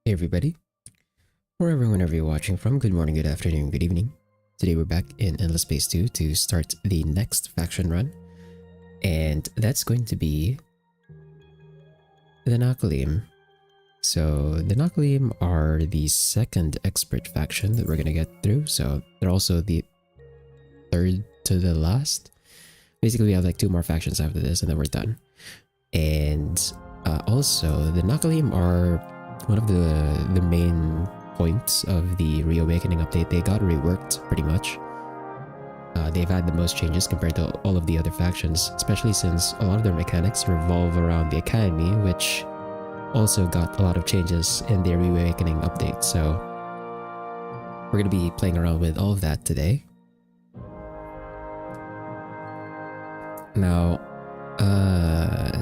Hey everybody, wherever and whenever you're watching from, good morning, good afternoon, good evening. Today we're back in Endless Space 2 to start the next faction run. And that's going to be the Nakalim. So the Nakalim are the second expert faction that we're going to get through. So they're also the third to the last. Basically we have like 2 more factions after this and then we're done. And also the Nakalim are one of the main points of the Reawakening update. They got reworked pretty much. They've had the most changes compared to all of the other factions, especially since a lot of their mechanics revolve around the Academy, which also got a lot of changes in their Reawakening update. So we're going to be playing around with all of that today. Now,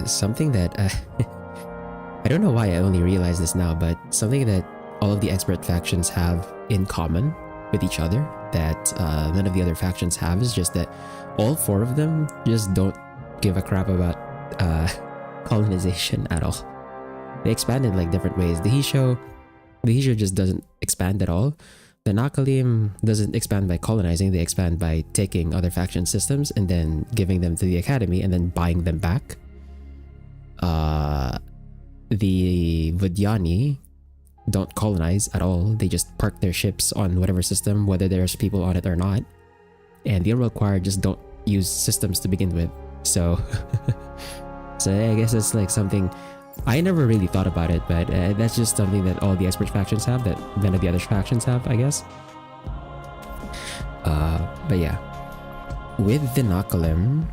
something that I don't know why I only realized this now, but something that all of the expert factions have in common with each other that none of the other factions have is just that all 4 of them just don't give a crap about colonization at all. They expand in like different ways. The Hisho just doesn't expand at all. The Nakalim doesn't expand by colonizing, they expand by taking other faction systems and then giving them to the Academy and then buying them back. The Vidyani don't colonize at all. They just park their ships on whatever system, whether there's people on it or not. And the Unrequired just don't use systems to begin with. So, so I guess it's like something I never really thought about it, but that's just something that all the expert factions have that none of the other factions have, I guess. But yeah, with the Nakalim,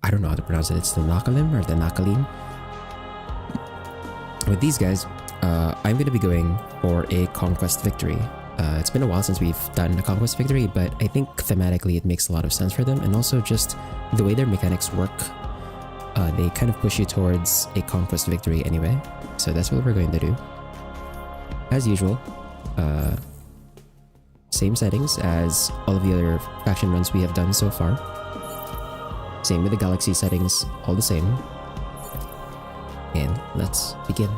I don't know how to pronounce it. It's the Nakalim or the Nakalim. With these guys, I'm going to be going for a conquest victory. It's been a while since we've done a conquest victory, but I think thematically it makes a lot of sense for them, and also just the way their mechanics work, they kind of push you towards a conquest victory anyway. So that's what we're going to do. As usual, same settings as all of the other faction runs we have done so far. Same with the galaxy settings, all the same. And let's begin.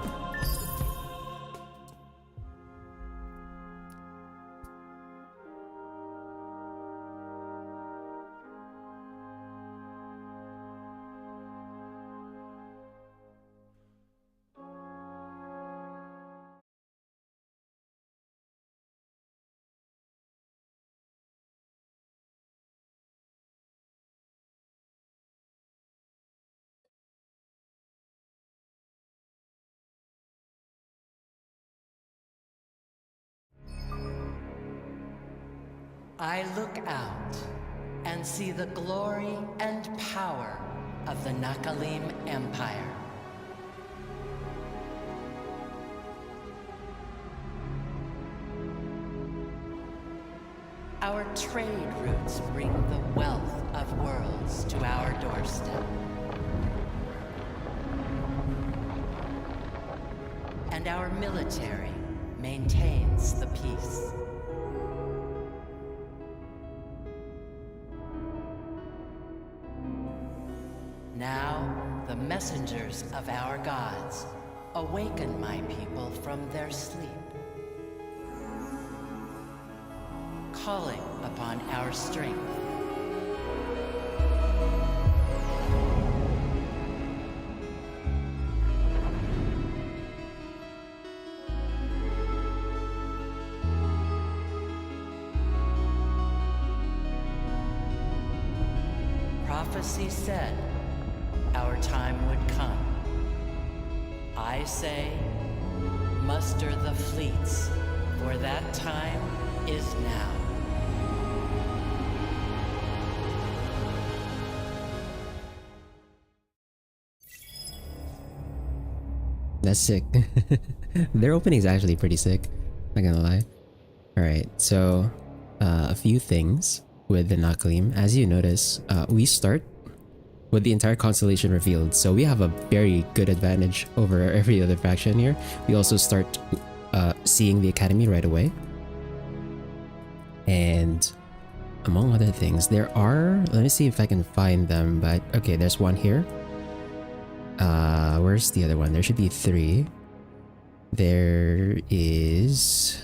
I look out and see the glory and power of the Nakalim Empire. Our trade routes bring the wealth of worlds to our doorstep. And our military maintains the peace. Now, the messengers of our gods awaken my people from their sleep, calling upon our strength. Prophecy said our time would come. I say, muster the fleets, for that time is now. That's sick. Their opening is actually pretty sick, not gonna lie. Alright, so a few things with the Nakalim. As you notice, we start with the entire constellation revealed, so we have a very good advantage over every other faction here. We also start seeing the Academy right away. And among other things, there are, let me see if I can find them, but okay, there's one here. Where's the other one? There should be 3. There is...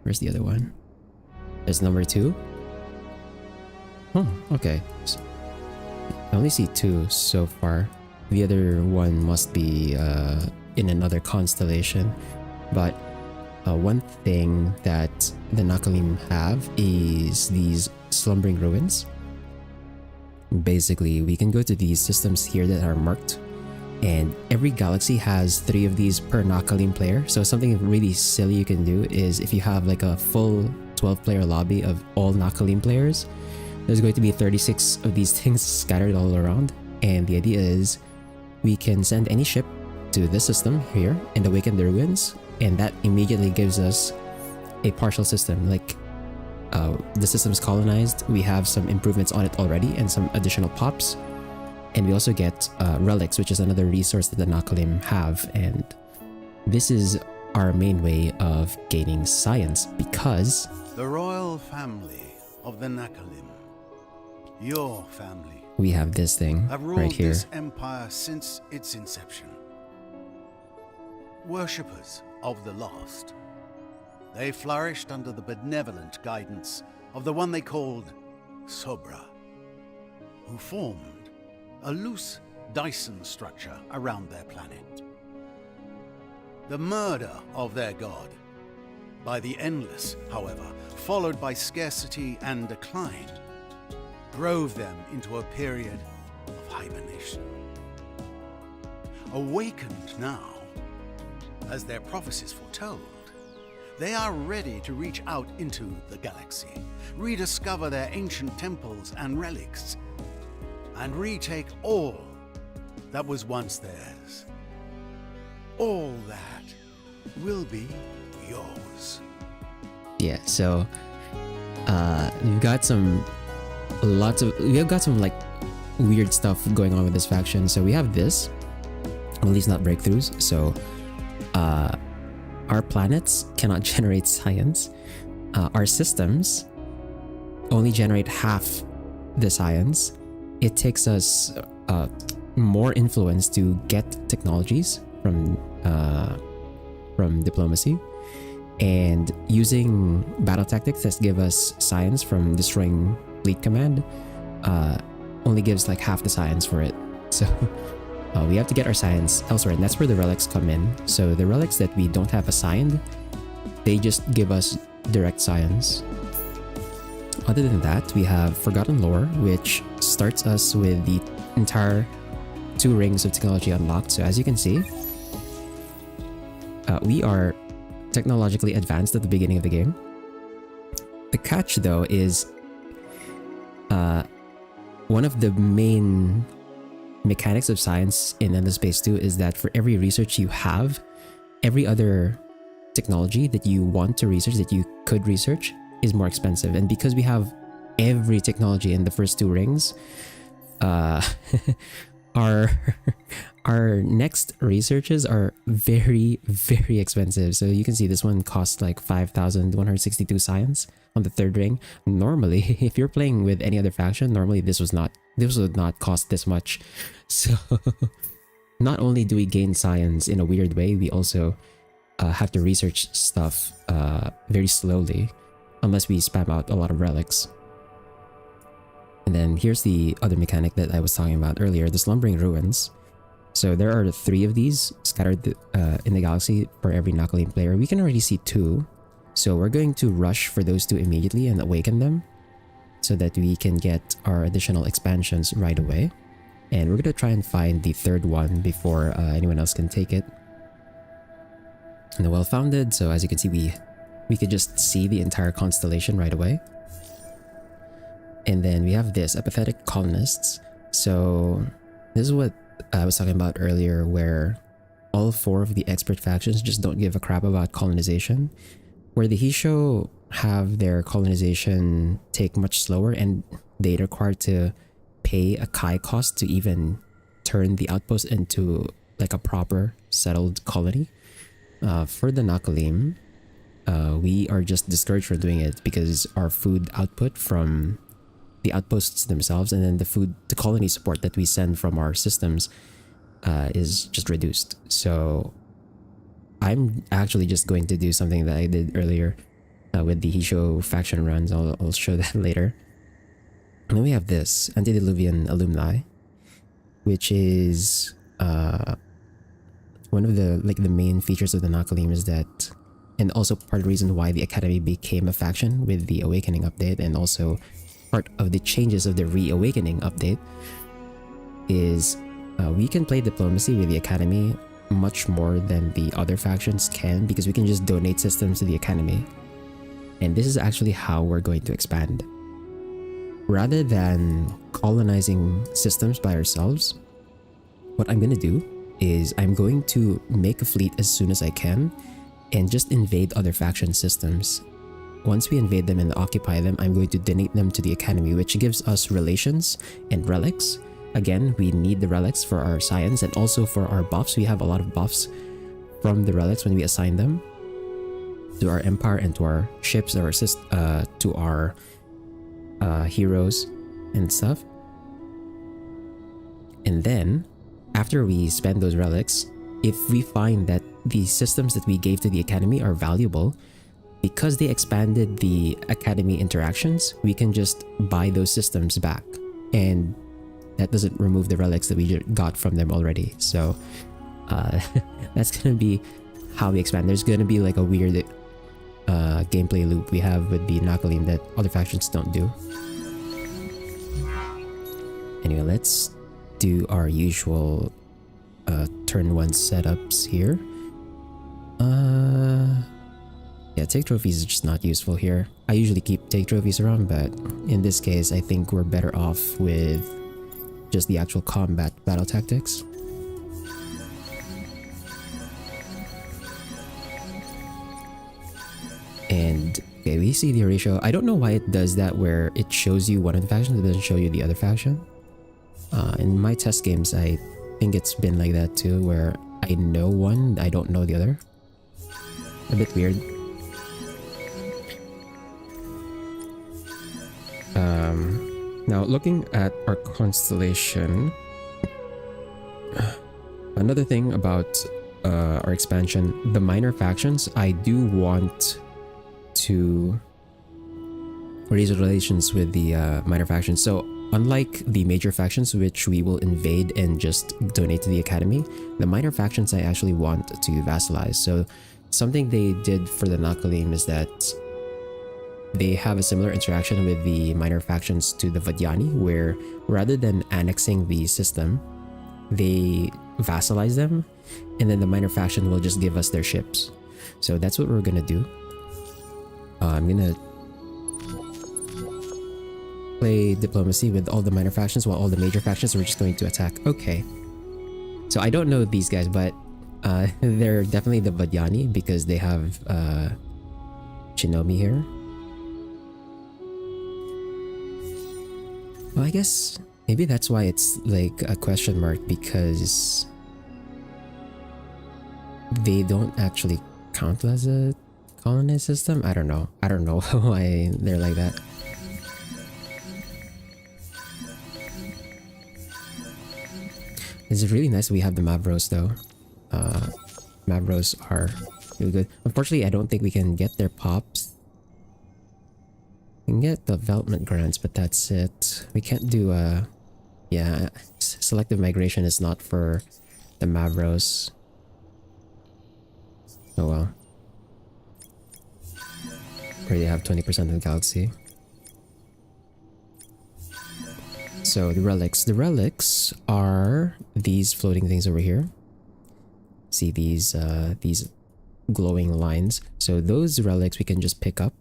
Where's the other one? There's number 2. Oh, okay. I only see 2 so far. The other one must be in another constellation. But one thing that the Nakalim have is these slumbering ruins. Basically, we can go to these systems here that are marked, and every galaxy has 3 of these per Nakalim player. So something really silly you can do is if you have like a full 12-player lobby of all Nakalim players, there's going to be 36 of these things scattered all around, and the idea is we can send any ship to this system here and awaken the ruins, and that immediately gives us a partial system. Like the system's colonized, we have some improvements on it already and some additional pops, and we also get relics, which is another resource that the Nakalim have. And this is our main way of gaining science, because the royal family of the Nakalim, your family, we have this thing have ruled right here. this empire since its inception. Worshippers of the lost, they flourished under the benevolent guidance of the one they called Sobra, who formed a loose Dyson structure around their planet. The murder of their god, by the endless, however, followed by scarcity and decline, drove them into a period of hibernation. Awakened now, as their prophecies foretold, they are ready to reach out into the galaxy, rediscover their ancient temples and relics, and retake all that was once theirs. All that will be yours. Yeah, so we've got some like weird stuff going on with this faction. So we have this, at least not breakthroughs. So our planets cannot generate science. Our systems only generate half the science. It takes us more influence to get technologies from diplomacy, and using battle tactics that give us science from destroying fleet command only gives like half the science for it. So we have to get our science elsewhere, and that's where the relics come in. So the relics that we don't have assigned, they just give us direct science. Other than that, we have Forgotten Lore, which starts us with the entire 2 rings of technology unlocked. So as you can see, we are technologically advanced at the beginning of the game. The catch though is one of the main mechanics of science in Endless Space 2 is that for every research you have, every other technology that you want to research, that you could research, is more expensive. And because we have every technology in the first 2 rings, our next researches are very, very expensive. So you can see this one costs like 5,162 science on the 3rd ring. Normally, if you're playing with any other faction, normally this would not cost this much. So not only do we gain science in a weird way, we also have to research stuff very slowly, unless we spam out a lot of relics. And then here's the other mechanic that I was talking about earlier, the slumbering ruins. So there are 3 of these scattered in the galaxy for every Nakalim player. We can already see 2. So we're going to rush for those 2 immediately and awaken them, so that we can get our additional expansions right away. And we're going to try and find the 3rd one before anyone else can take it. And the well-founded, so as you can see, we could just see the entire constellation right away. And then we have this, apathetic colonists. So this is what I was talking about earlier, where all 4 of the expert factions just don't give a crap about colonization. Where the Hisho have their colonization take much slower, and they require to pay a Kai cost to even turn the outpost into like a proper settled colony. For the Nakalim, we are just discouraged from doing it because our food output from the outposts themselves, and then the colony support that we send from our systems is just reduced. So I'm actually just going to do something that I did earlier with the Hisho faction runs. I'll show that later. And then we have this Antediluvian Alumni, which is one of the main features of the Nakalim is that, and also part of the reason why the Academy became a faction with the Awakening update, and also part of the changes of the Reawakening update, is we can play diplomacy with the Academy much more than the other factions can, because we can just donate systems to the Academy. And this is actually how we're going to expand. Rather than colonizing systems by ourselves, what I'm going to do is I'm going to make a fleet as soon as I can and just invade other faction systems. Once we invade them and occupy them, I'm going to donate them to the Academy, which gives us relations and relics. Again, we need the relics for our science and also for our buffs. We have a lot of buffs from the relics when we assign them to our empire and to our ships, or to our heroes and stuff. And then after we spend those relics, if we find that the systems that we gave to the Academy are valuable, because they expanded the Academy interactions, we can just buy those systems back, and that doesn't remove the relics that we got from them already. So that's gonna be how we expand. There's gonna be like a weird gameplay loop we have with the Nakalim that other factions don't do. Anyway, let's do our usual turn 1 setups here. Yeah, take trophies is just not useful here. I usually keep take trophies around, but in this case I think we're better off with just the actual combat battle tactics. And okay, we see the ratio. I don't know why it does that, where it shows you one of the factions, it doesn't show you the other faction. In my test games, I think it's been like that too, where I know one, I don't know the other. A bit weird. Now looking at our constellation, another thing about our expansion, the minor factions, I do want to raise relations with the minor factions. So unlike the major factions, which we will invade and just donate to the Academy, the minor factions I actually want to vassalize. So something they did for the Nakalim is that they have a similar interaction with the minor factions to the Vadyani, where rather than annexing the system, they vassalize them, and then the minor faction will just give us their ships. So that's what we're gonna do. I'm gonna play diplomacy with all the minor factions, while all the major factions are just going to attack. Okay. So I don't know these guys, but they're definitely the Vadyani because they have Shinobi here. Well, I guess maybe that's why it's like a question mark, because they don't actually count as a colonized system. I don't know why they're like that. It's really nice we have the Mavros though. Mavros are really good. Unfortunately, I don't think we can get their pops. We can get development grants, but that's it. We can't do yeah, selective migration is not for the Mavros. Oh well. Already have 20% of the galaxy. So the relics are these floating things over here. See these glowing lines. So those relics we can just pick up.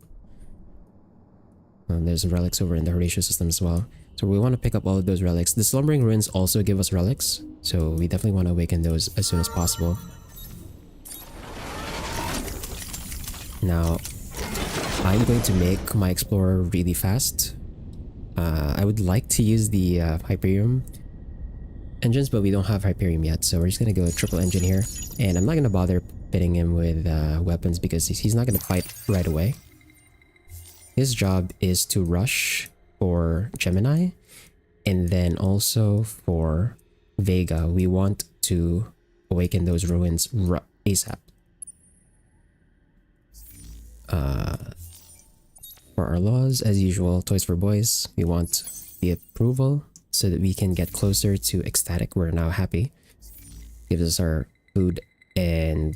There's relics over in the Horatio system as well. So we want to pick up all of those relics. The slumbering ruins also give us relics, so we definitely want to awaken those as soon as possible. Now, I'm going to make my explorer really fast. I would like to use the Hyperium engines, but we don't have Hyperium yet, so we're just gonna go triple engine here. And I'm not gonna bother pitting him with weapons because he's not gonna fight right away. His job is to rush for Gemini, and then also for Vega. We want to awaken those ruins ASAP. For our laws, as usual, Toys for Boys, we want the approval so that we can get closer to ecstatic. We're now happy. Gives us our food and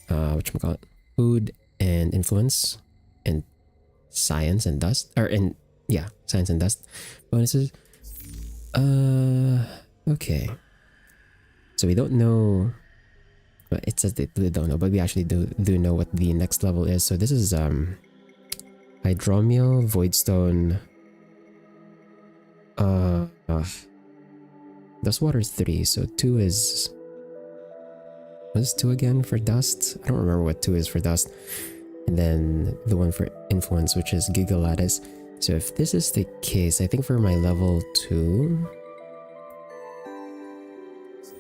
whatchamacallit? Food and influence and science and dust. Science and dust bonuses. Okay. So we don't know. But it says that we don't know, but we actually do know what the next level is. So this is Hydromial, Voidstone, Dust Water 3, so 2 is... What is 2 again for dust? I don't remember what 2 is for dust. And then the one for influence, which is Gigalattice. So if this is the case, I think for my level 2...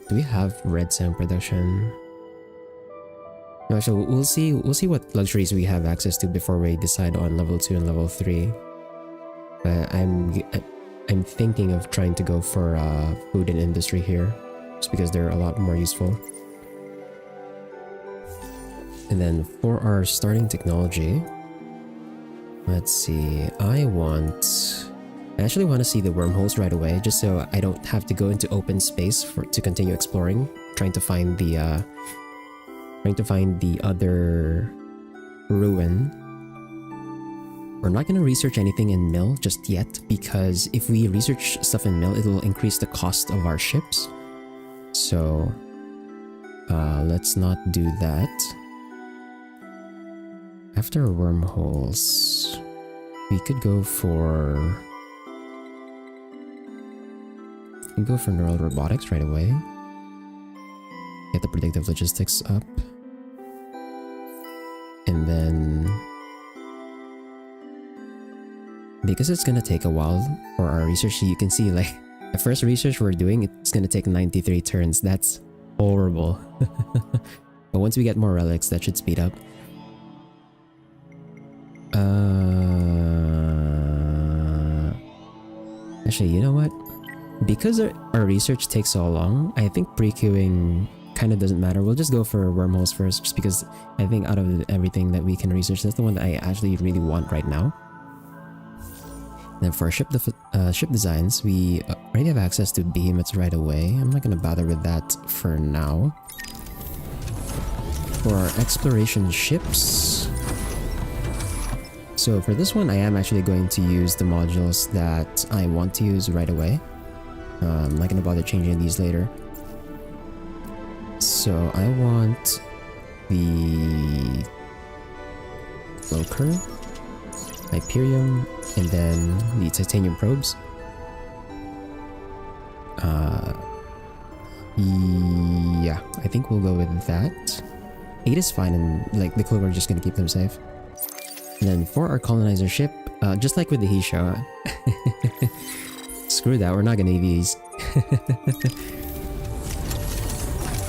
Do we have red sound production? No, actually, we'll see what luxuries we have access to before we decide on level 2 and level 3. I'm thinking of trying to go for food and industry here, just because they're a lot more useful. And then for our starting technology, let's see. I actually want to see the wormholes right away, just so I don't have to go into open space to continue exploring, trying to find the other ruin. We're not going to research anything in Mill just yet, because if we research stuff in Mill, it'll increase the cost of our ships. So let's not do that. After wormholes, we could go for... neural robotics right away. Get the predictive logistics up. And then... because it's gonna take a while for our research, you can see like the first research we're doing, it's gonna take 93 turns. That's horrible. But once we get more relics, that should speed up. Actually, you know what? Because our research takes so long, I think pre-queuing kind of doesn't matter. We'll just go for wormholes first, just because I think out of everything that we can research, that's the one that I actually really want right now. Then for our ship designs, we already have access to behemoths right away. I'm not going to bother with that for now. For our exploration ships... so for this one, I am actually going to use the modules that I want to use right away. I'm not going to bother changing these later. So I want the Cloaker, Hyperium, and then the Titanium probes. Yeah, I think we'll go with that. 8 is fine, and like the Cloaker, just going to keep them safe. And then for our colonizer ship, just like with the Hisho, screw that, we're not gonna use these.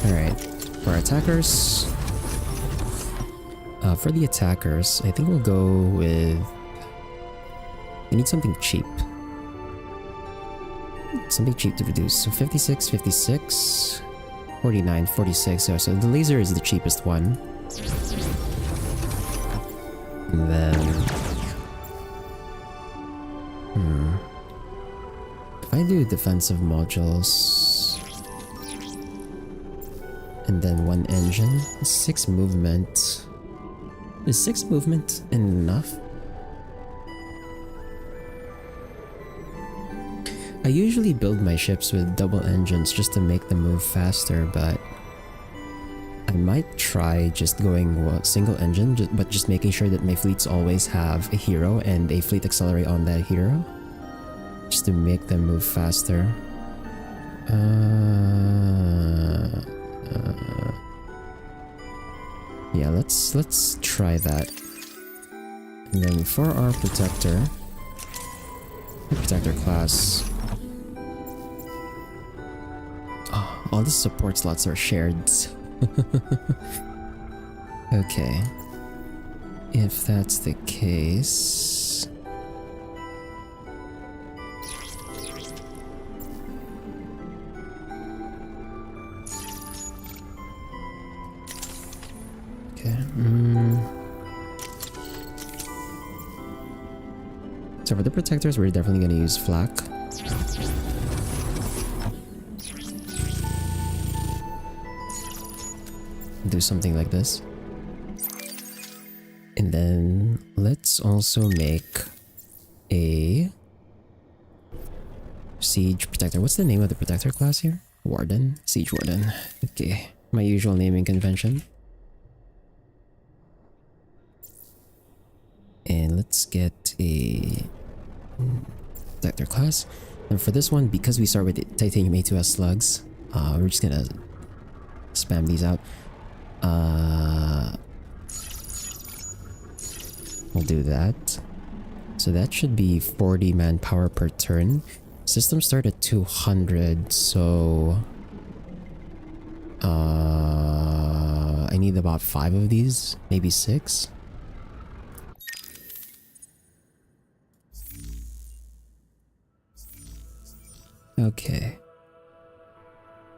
Alright, for our attackers, for the attackers, I think we'll go with... we need something cheap. Something cheap to reduce. So 56, 56, 49, 46. So the laser is the cheapest one. And then... if I do defensive modules... and then 1 engine, 6 movement... is 6 movement enough? I usually build my ships with double engines just to make them move faster, but... I might try just going single engine, but just making sure that my fleets always have a hero and a fleet accelerate on that hero, just to make them move faster. Yeah, let's try that. And then for our protector class, all the support slots are shared. Okay, if that's the case, okay. So for the protectors, we're definitely gonna use flak. Do something like this. And then let's also make a siege protector. What's the name of the protector class here? Warden? Siege Warden. Okay, my usual naming convention. And let's get a protector class. And for this one, because we start with the titanium A2S slugs, we're just gonna spam these out. We'll do that. So that should be 40 manpower per turn. Systems start at 200, so I need about 5 of these, maybe 6. Okay.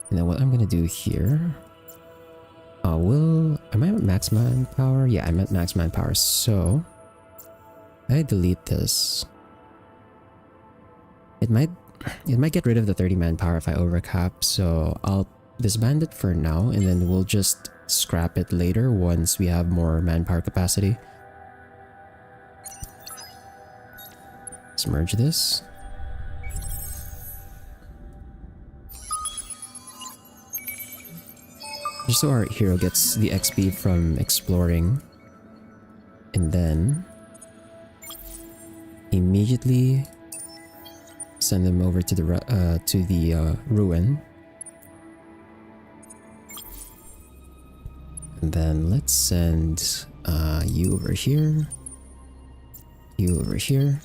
And then what I'm gonna do here, am I at max manpower? Yeah, I'm at max manpower, so I delete this. It might get rid of the 30 manpower if I overcap, so I'll disband it for now, and then we'll just scrap it later once we have more manpower capacity. Let's merge this. Just so our hero gets the XP from exploring, and then immediately send them over to the ruin. And then let's send you over here, you over here.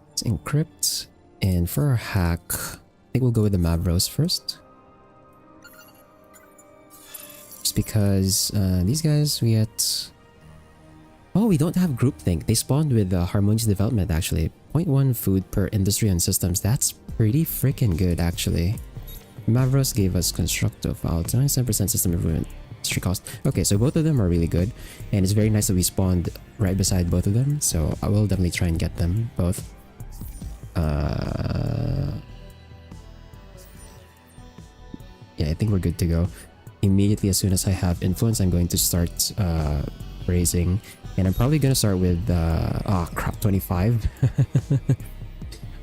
Let's encrypt, and for our hack, I think we'll go with the Mavros first. Just because these guys, we get... Oh, we don't have groupthink. They spawned with harmonious development, actually. 0.1 food per industry and systems. That's pretty freaking good, actually. Mavros gave us constructive file, 97% system improvement history cost. Okay, so both of them are really good, and it's very nice that we spawned right beside both of them, so I will definitely try and get them both. Yeah, I think we're good to go. Immediately as soon as I have influence, I'm going to start raising, and I'm probably gonna start with crap, 25.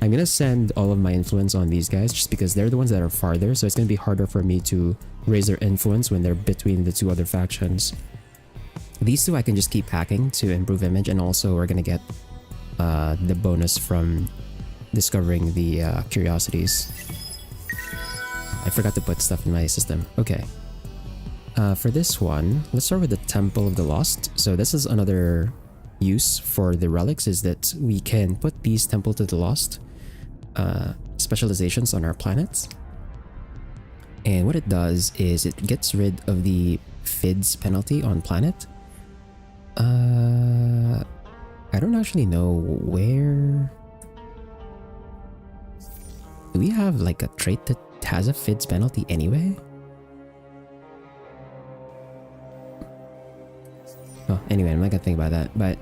I'm gonna send all of my influence on these guys just because they're the ones that are farther, so it's gonna be harder for me to raise their influence when they're between the two other factions. These two I can just keep hacking to improve image, and also we're gonna get the bonus from discovering the curiosities. I forgot to put stuff in my system. Okay. For this one, let's start with the Temple of the Lost. So this is another use for the relics, is that we can put these Temple to the Lost specializations on our planets. And what it does is it gets rid of the FIDS penalty on planet. I don't actually know where... Do we have like a trait that has a FIDS penalty anyway? Oh, anyway, I'm not gonna think about that. But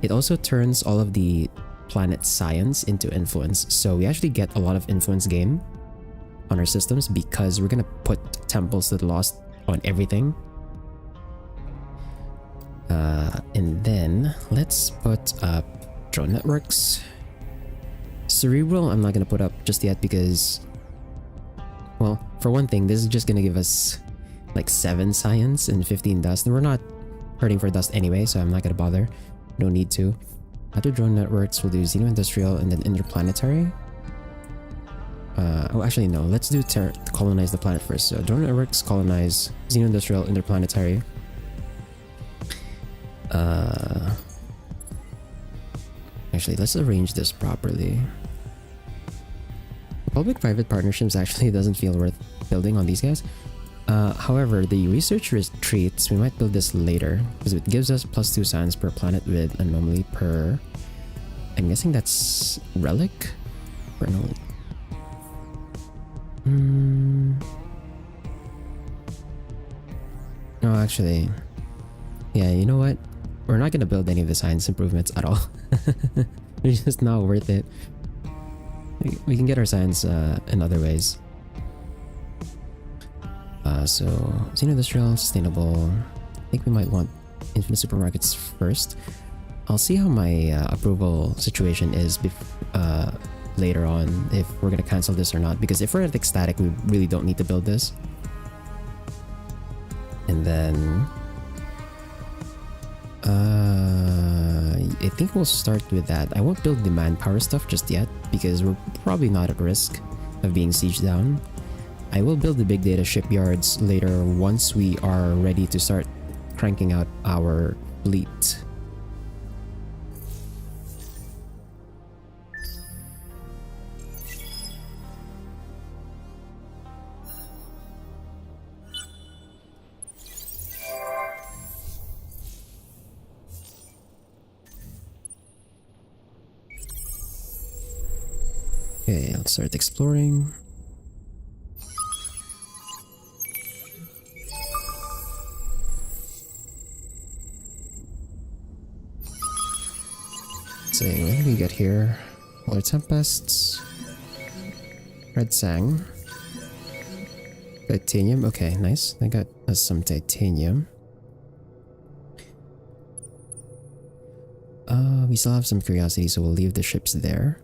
it also turns all of the planet science into influence. So we actually get a lot of influence gain on our systems because we're gonna put temples to the lost on everything. And then let's put up drone networks. Cerebral, I'm not gonna put up just yet because, well, for one thing, this is just gonna give us like 7 science and 15 dust, and we're not hurting for dust anyway, so I'm not gonna bother. No need to. After drone networks, we'll do xeno-industrial and then interplanetary. Oh, actually no, let's do colonize the planet first. So drone networks, colonize, xeno-industrial, interplanetary. Actually, let's arrange this properly. Public-private partnerships actually doesn't feel worth building on these guys. However, the research retreats, we might build this later because it gives us +2 science per planet with anomaly per... I'm guessing that's relic? For anomaly. No, actually... Yeah, you know what? We're not gonna build any of the science improvements at all. It's just not worth it. We can get our science in other ways. So Xeno-Industrial, Sustainable. I think we might want Infinite Supermarkets first. I'll see how my approval situation is later on, if we're gonna cancel this or not, because if we're at ecstatic, we really don't need to build this. And then I think we'll start with that. I won't build the manpower stuff just yet because we're probably not at risk of being sieged down. I will build the big data shipyards later once we are ready to start cranking out our fleet. Okay, let's start exploring. Let's see, what did we get here? Polar Tempests. Red Sang. Titanium, okay, nice. I got us some titanium. We still have some curiosity, so we'll leave the ships there.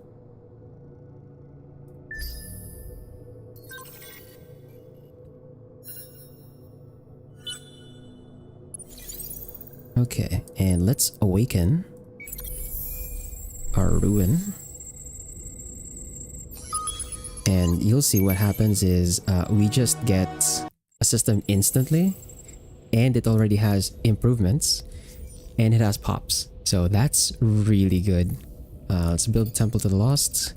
Okay, and let's awaken our ruin. And you'll see what happens is we just get a system instantly, and it already has improvements, and it has pops. So that's really good. Let's build Temple to the Lost,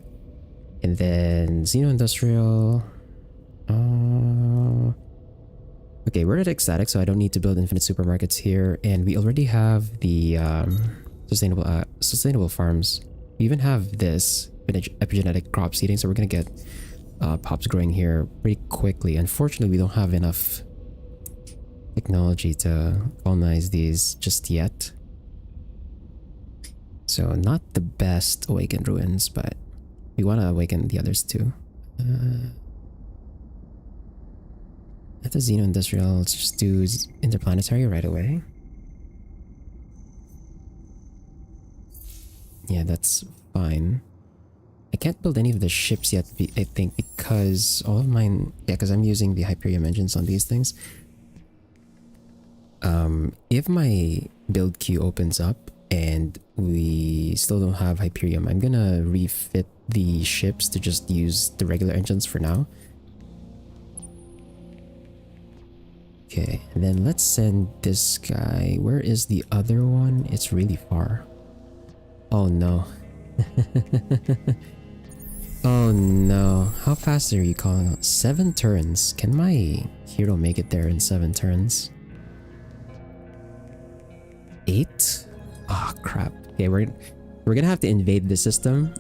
and then Xeno-Industrial. Okay, we're at ecstatic, so I don't need to build infinite supermarkets here, and we already have the sustainable farms. We even have this epigenetic crop seeding, so we're gonna get pops growing here pretty quickly. Unfortunately, we don't have enough technology to colonize these just yet, so not the best awakened ruins, but we want to awaken the others too. At the Xeno-Industrial, let's just do interplanetary right away. Yeah, that's fine. I can't build any of the ships yet, I think, because all of mine... Yeah, because I'm using the Hyperion engines on these things. If my build queue opens up and we still don't have Hyperion, I'm gonna refit the ships to just use the regular engines for now. Okay, and then let's send this guy. Where is the other one? It's really far. Oh no. Oh no. How fast are you calling out? 7 turns. Can my hero make it there in 7 turns? 8? Oh crap. Okay, we're gonna have to invade the system.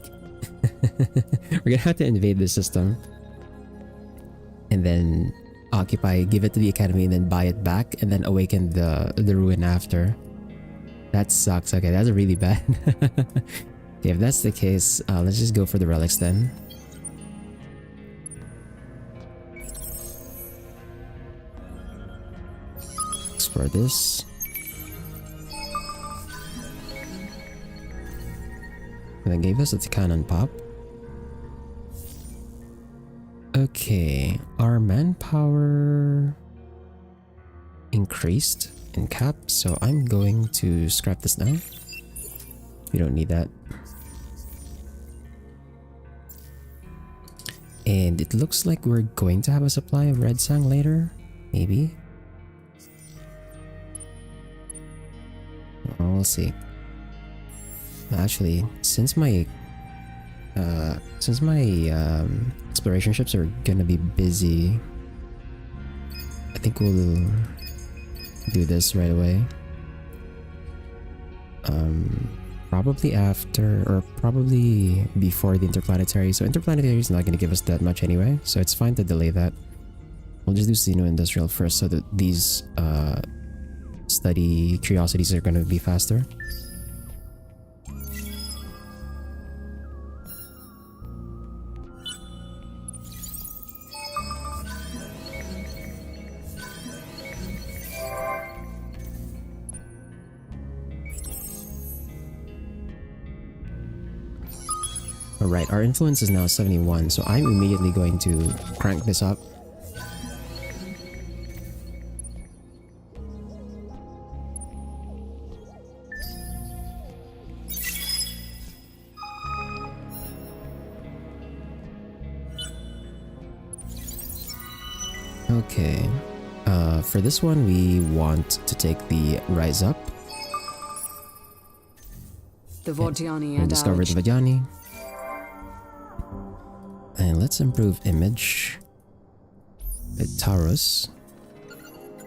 We're gonna have to invade the system. And then occupy, give it to the academy, and then buy it back, and then awaken the ruin after. That sucks. Okay, that's really bad. Okay, if that's the case, let's just go for the relics then. Explore this. And then gave us a cannon pop. Okay, our manpower increased in cap, so I'm going to scrap this now. We don't need that. And it looks like we're going to have a supply of red sang later, maybe. Well, we'll see. Actually, since my exploration ships are gonna be busy, I think we'll do this right away. Probably after, or probably before the interplanetary. So interplanetary is not gonna give us that much anyway, so it's fine to delay that. We'll just do Xeno-Industrial first so that these study curiosities are gonna be faster. Alright, our influence is now 71, so I'm immediately going to crank this up. Okay, for this one we want to take the Rise Up. The Vodjani And discover the Vajani. And let's improve image. Taurus.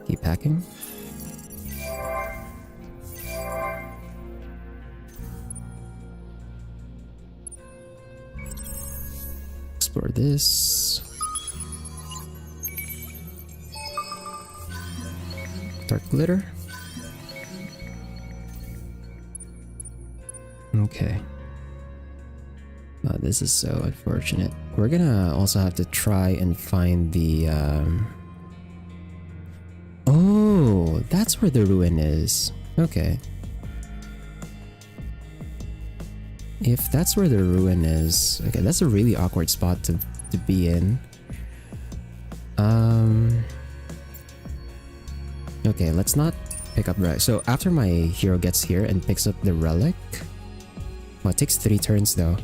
Keep hacking. Explore this. Dark glitter. Okay. Oh, this is so unfortunate. We're gonna also have to try and find the Oh, that's where the ruin is. Okay. If that's where the ruin is, okay, that's a really awkward spot to be in. Okay, let's not pick up relic. So after my hero gets here and picks up the relic, well, it takes 3 turns though.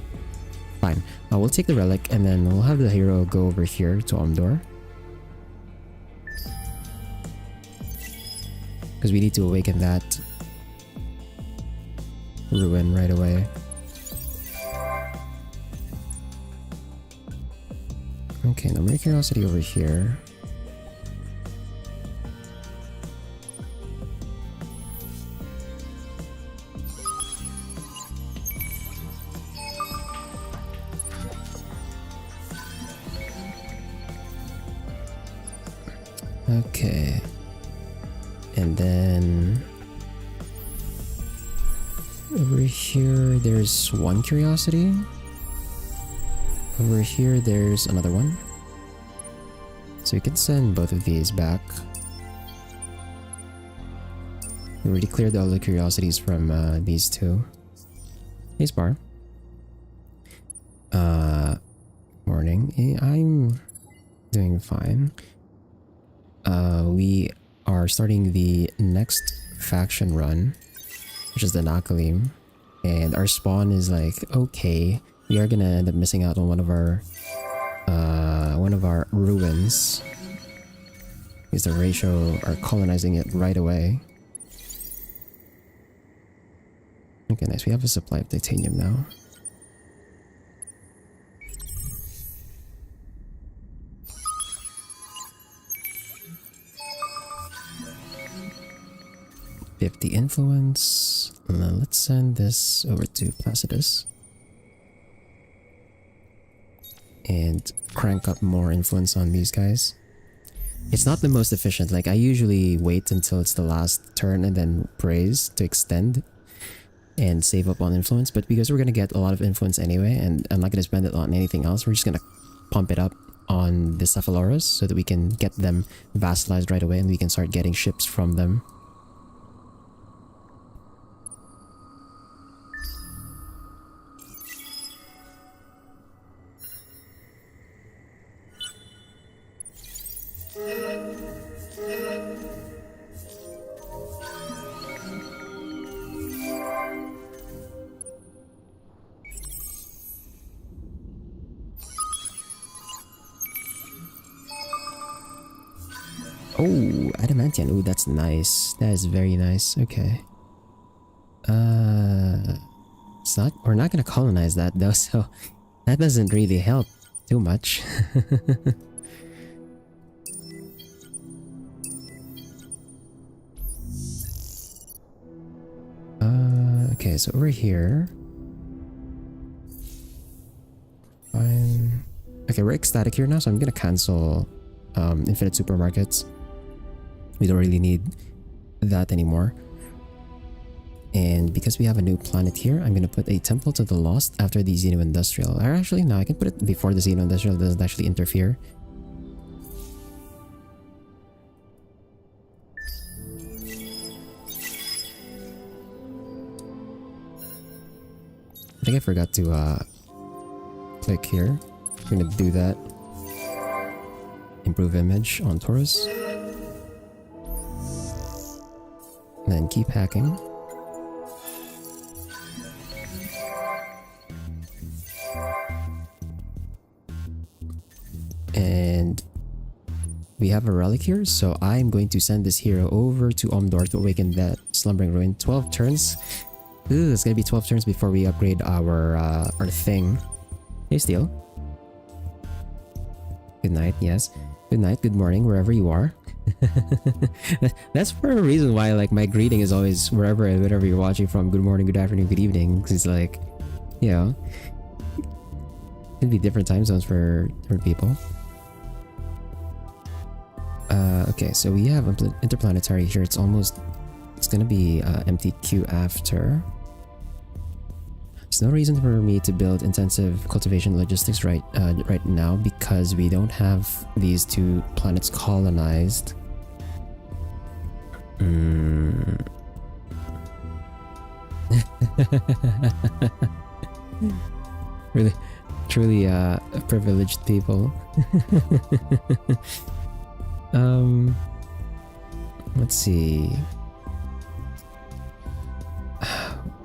Fine. We'll take the relic and then we'll have the hero go over here to Omdor. Because we need to awaken that ruin right away. Okay, now bring curiosity over here. Okay. And then over here there's 1 curiosity. Over here there's another one. So we can send both of these back. We already cleared all the curiosities from these 2. Hey Spar. Morning. I'm doing fine. We are starting the next faction run, which is the Nakalim, and our spawn is like okay. We are gonna end up missing out on one of our ruins because the ratio are colonizing it right away. Okay, nice. We have a supply of titanium now. The influence. Let's send this over to Placidus and crank up more influence on these guys. It's not the most efficient. Like, I usually wait until it's the last turn and then praise to extend and save up on influence, but because we're gonna get a lot of influence anyway and I'm not gonna spend it on anything else, we're just gonna pump it up on the Cephaloras so that we can get them vassalized right away and we can start getting ships from them. Oh, adamantium. Oh, that's nice. That is very nice. Okay. It's not. We're not gonna colonize that though, so that doesn't really help too much. Okay, so over here. Fine. Okay, we're ecstatic here now, so I'm gonna cancel infinite supermarkets. We don't really need that anymore. And because we have a new planet here, I'm gonna put a temple to the lost after the Xeno Industrial. Or actually, no, I can put it before the Xeno Industrial. It doesn't actually interfere. I think I forgot to click here. I'm gonna do that. Improve image on Taurus. And then keep hacking. And we have a relic here, so I'm going to send this hero over to Omdor to awaken that slumbering ruin. 12 turns. Ooh, it's gonna be 12 turns before we upgrade our thing. Hey, Steel. Good night, yes. Good night, good morning, wherever you are. That's for a reason why, like, my greeting is always wherever and whatever you're watching from. Good morning, good afternoon, good evening. Because it's like, you know, it'd be different time zones for different people. Okay, so we have interplanetary here. It's gonna be MTQ after. There's no reason for me to build intensive cultivation logistics right now because we don't have these two planets colonized. Really, truly privileged people. Let's see.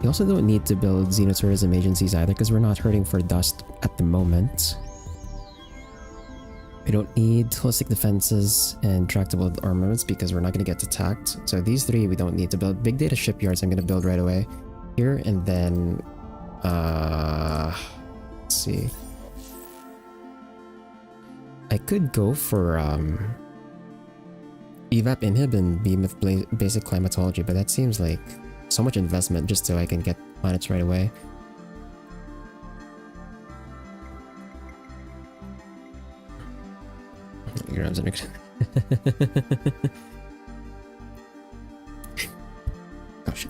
We also don't need to build xenotourism agencies either because we're not hurting for dust at the moment. We don't need holistic defenses and tractable armaments because we're not going to get attacked. So these three we don't need to build. Big data shipyards I'm going to build right away here, and then let's see. I could go for evap inhib and behemoth basic climatology, but that seems like so much investment just so I can get planets right away. Grams under. Gosh.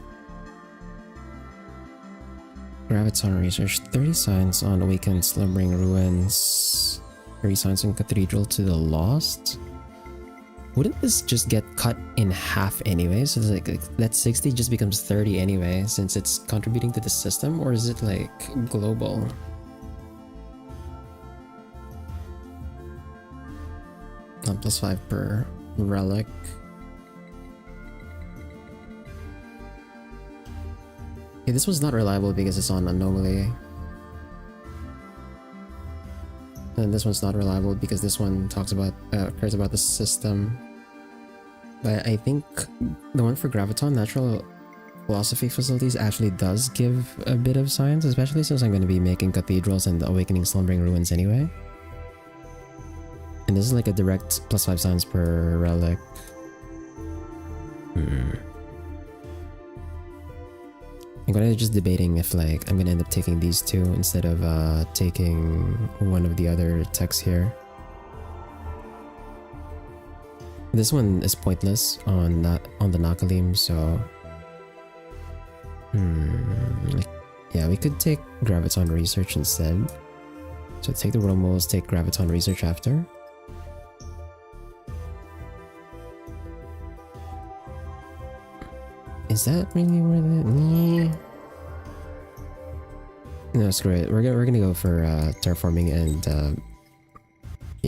Graviton research. 30 signs on awakened slumbering ruins. 30 signs on cathedral to the lost. Wouldn't this just get cut in half anyway? So it's like that 60 just becomes 30 anyway, since it's contributing to the system, or is it like global? +5 per relic. Okay, this one's not reliable because it's on anomaly. And this one's not reliable because this one talks about cares about the system. But I think the one for Graviton, Natural Philosophy Facilities, actually does give a bit of science, especially since I'm going to be making cathedrals and awakening slumbering ruins anyway. And this is like a direct +5 science per relic. I'm gonna just debating if like I'm gonna end up taking these two instead of taking one of the other techs here. This one is pointless on the Nakalim, so yeah, we could take Graviton Research instead. So take the Romulus, take Graviton Research after. Is that really worth it? No, screw it. We're gonna go for terraforming and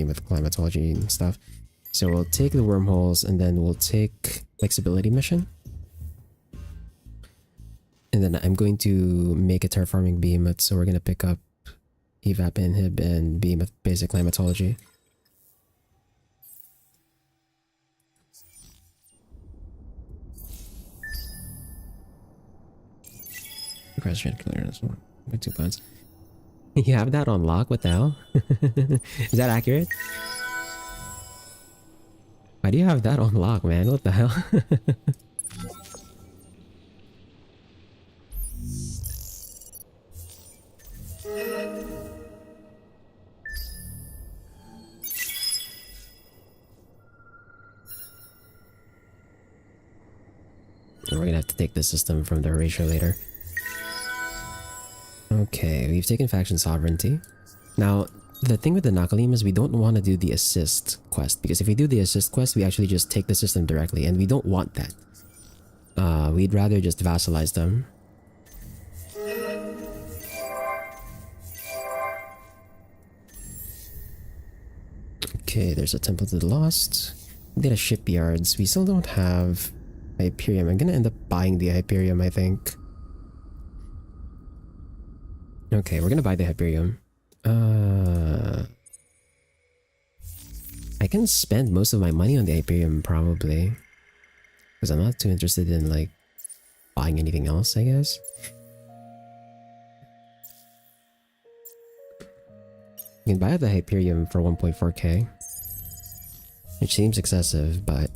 with climatology and stuff. So we'll take the wormholes and then we'll take flexibility mission. And then I'm going to make a terraforming behemoth, so we're gonna pick up evap inhib and behemoth basic climatology. Question clearance. With 2 points. You have that on lock? What the hell? Is that accurate? Why do you have that on lock, man? What the hell? We're gonna have to take this system from the erasure later. Okay, we've taken faction sovereignty. Now, the thing with the Nakalim is we don't want to do the assist quest, because if we do the assist quest, we actually just take the system directly, and we don't want that. We'd rather just vassalize them. Okay, there's a Temple to the Lost. We did a shipyards. We still don't have Hyperion. I'm gonna end up buying the Hyperion, I think. Okay, we're gonna buy the Hyperion. I can spend most of my money on the Hyperion probably, because I'm not too interested in like buying anything else, I guess. You can buy the Hyperion for 1.4k, which seems excessive, but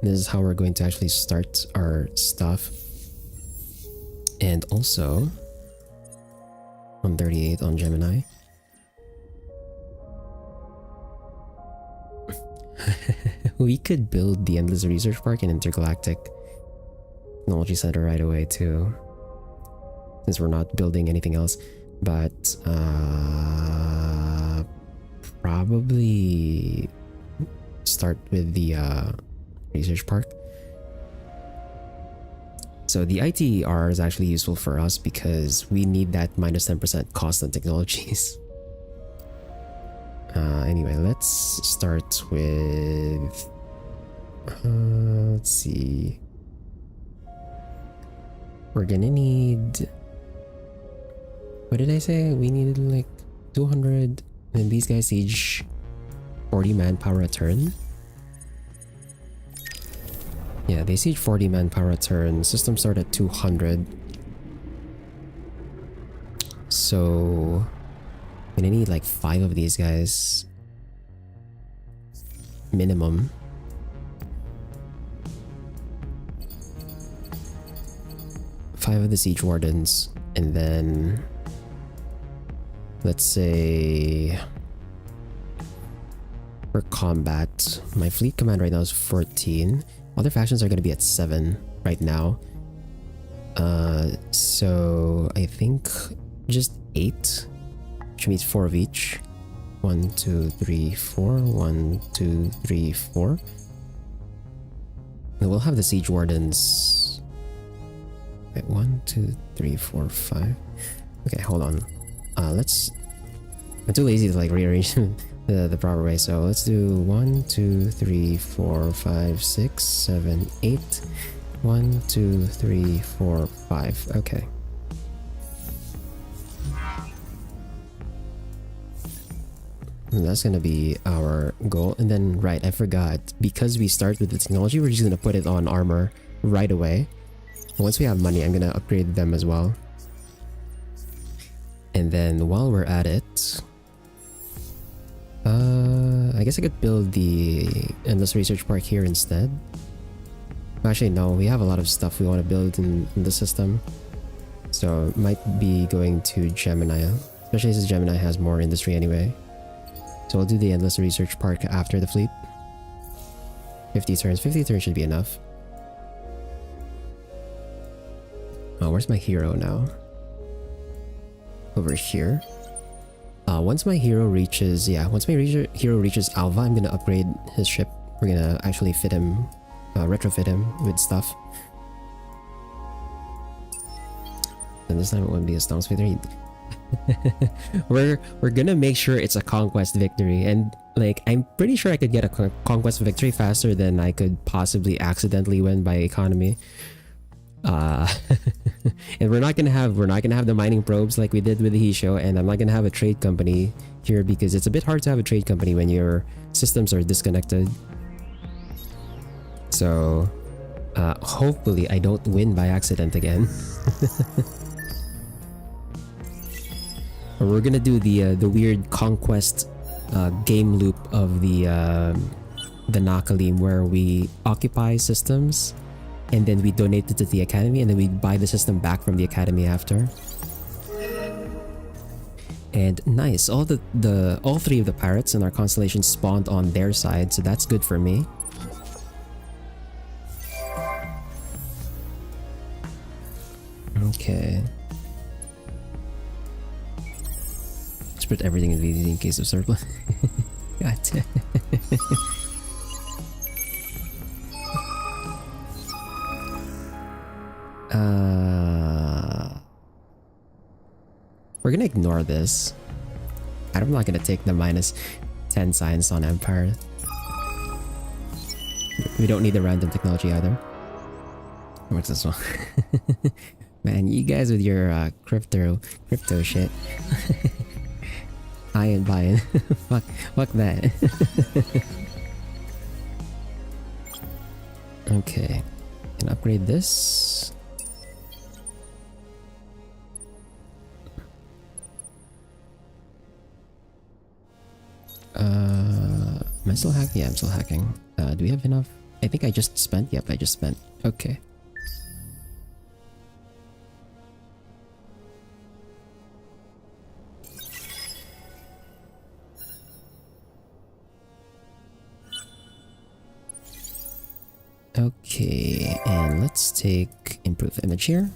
this is how we're going to actually start our stuff. And also 138 on Gemini. We could build the Endless Research Park and Intergalactic Technology Center right away too, since we're not building anything else. But probably start with the research park. So the ITR is actually useful for us because we need that minus 10% cost on technologies. Anyway, let's start with let's see, we're gonna need, what did I say? We needed like 200, and these guys siege 40 manpower a turn. Yeah, they siege 40 manpower a turn. System start at 200. So I'm gonna need like 5 of these guys minimum. Five of the siege wardens, and then let's say for combat, my fleet command right now is 14. Other factions are going to be at 7 right now. So I think just 8, which means 4 of each. 1, 2, 3, 4. 1, 2, 3, 4. And we'll have the siege wardens. Wait, 1, 2, 3, 4, 5. Okay, hold on. I'm too lazy to like rearrange the proper way, so let's do 1, 2, 3, 4, 5, 6, 7, 8. 1, 2, 3, 4, 5. Okay. And that's gonna be our goal. And then, right, I forgot, because we start with the technology, we're just gonna put it on armor right away. Once we have money, I'm gonna upgrade them as well. And then while we're at it, I guess I could build the Endless Research Park here instead. Actually, no, we have a lot of stuff we want to build in the system. So might be going to Gemini, especially since Gemini has more industry anyway. So we'll do the Endless Research Park after the fleet. 50 turns. 50 turns should be enough. Oh, where's my hero now? Over here. Once my hero reaches Alva, I'm gonna upgrade his ship. We're gonna actually fit him, retrofit him with stuff. And this time it won't be a Stomps victory. we're gonna make sure it's a conquest victory, and like I'm pretty sure I could get a conquest victory faster than I could possibly accidentally win by economy. And we're not gonna have the mining probes like we did with the Hisho, and I'm not gonna have a trade company here because it's a bit hard to have a trade company when your systems are disconnected. So hopefully I don't win by accident again. Or we're gonna do the weird conquest game loop of the Nakalim, where we occupy systems and then we donate it to the academy, and then we buy the system back from the academy after. And nice, all 3 of the pirates in our constellation spawned on their side, so that's good for me. Okay. Let's put everything in VD in case of surplus. God damn. We're gonna ignore this. I'm not gonna take the minus. 10 science on Empire. We don't need the random technology either. What's this one? Man, you guys with your crypto shit. I ain't buying. fuck that. Okay, can upgrade this. Am I still hacking? Yeah, I'm still hacking. Do we have enough? I think I just spent. Yep, I just spent. Okay. Okay, and let's take improve image here.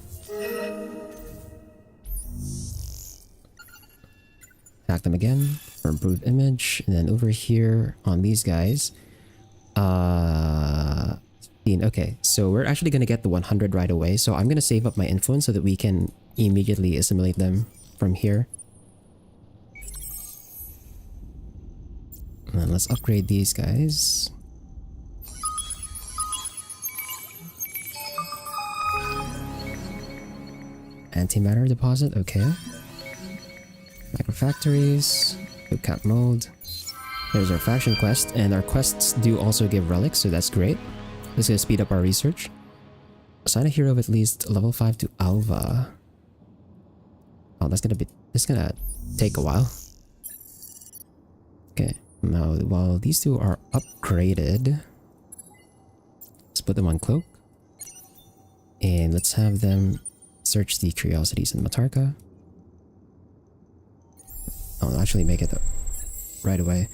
Hack them again for improve image, and then over here on these guys, okay, so we're actually gonna get the 100 right away. So I'm gonna save up my influence so that we can immediately assimilate them from here. And then let's upgrade these guys. Antimatter deposit, okay. Microfactories, bootcamp mode. There's our faction quest, and our quests do also give relics, so that's great. This is gonna speed up our research. Assign a hero of at least level 5 to Alva. Oh, that's gonna take a while. Okay, now while these two are upgraded, let's put them on cloak. And let's have them search the curiosities in Matarka. I'll actually make it right away.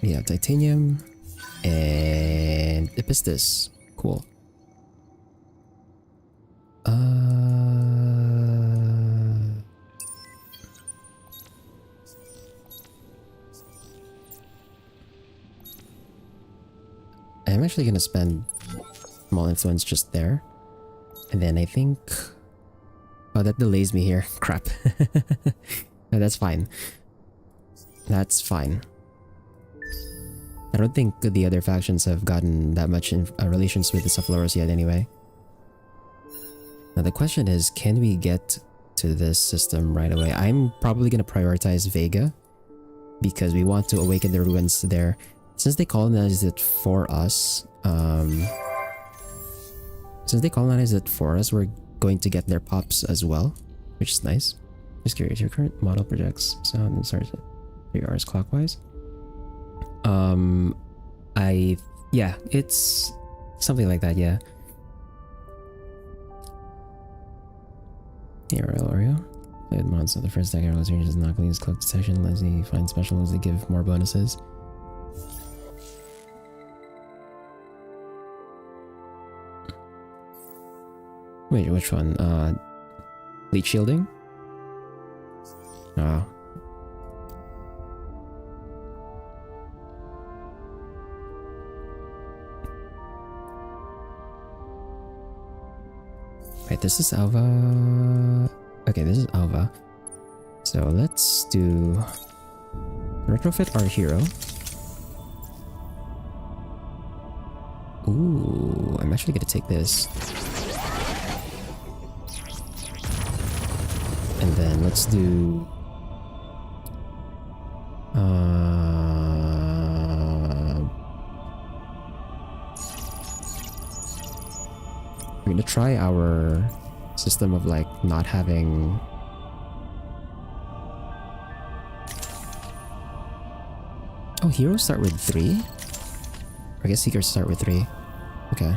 We have titanium and Epistis. Cool. I'm actually gonna spend small influence just there. And then I think... Oh, that delays me here. Crap. No, that's fine. That's fine. I don't think the other factions have gotten that much relations with the Cephaloros yet anyway. Now the question is, can we get to this system right away? I'm probably going to prioritize Vega because we want to awaken the ruins there. Since they colonized it for us, we're going to get their pops as well, which is nice. Just curious, your current model projects sound and starts at 3 hours clockwise. Yeah, it's something like that, yeah. Here, Oreo. Played mods of the first deck, let's change his Nakalim's cloak detection, Leslie find specials that give more bonuses. Wait, which one? Leech shielding? Oh. Wait, this is Alva. Okay, this is Alva. So let's do retrofit our hero. Ooh, I'm actually gonna take this. And then let's do we're gonna try our system of like not having heroes start with 3? I guess seekers start with 3. Okay.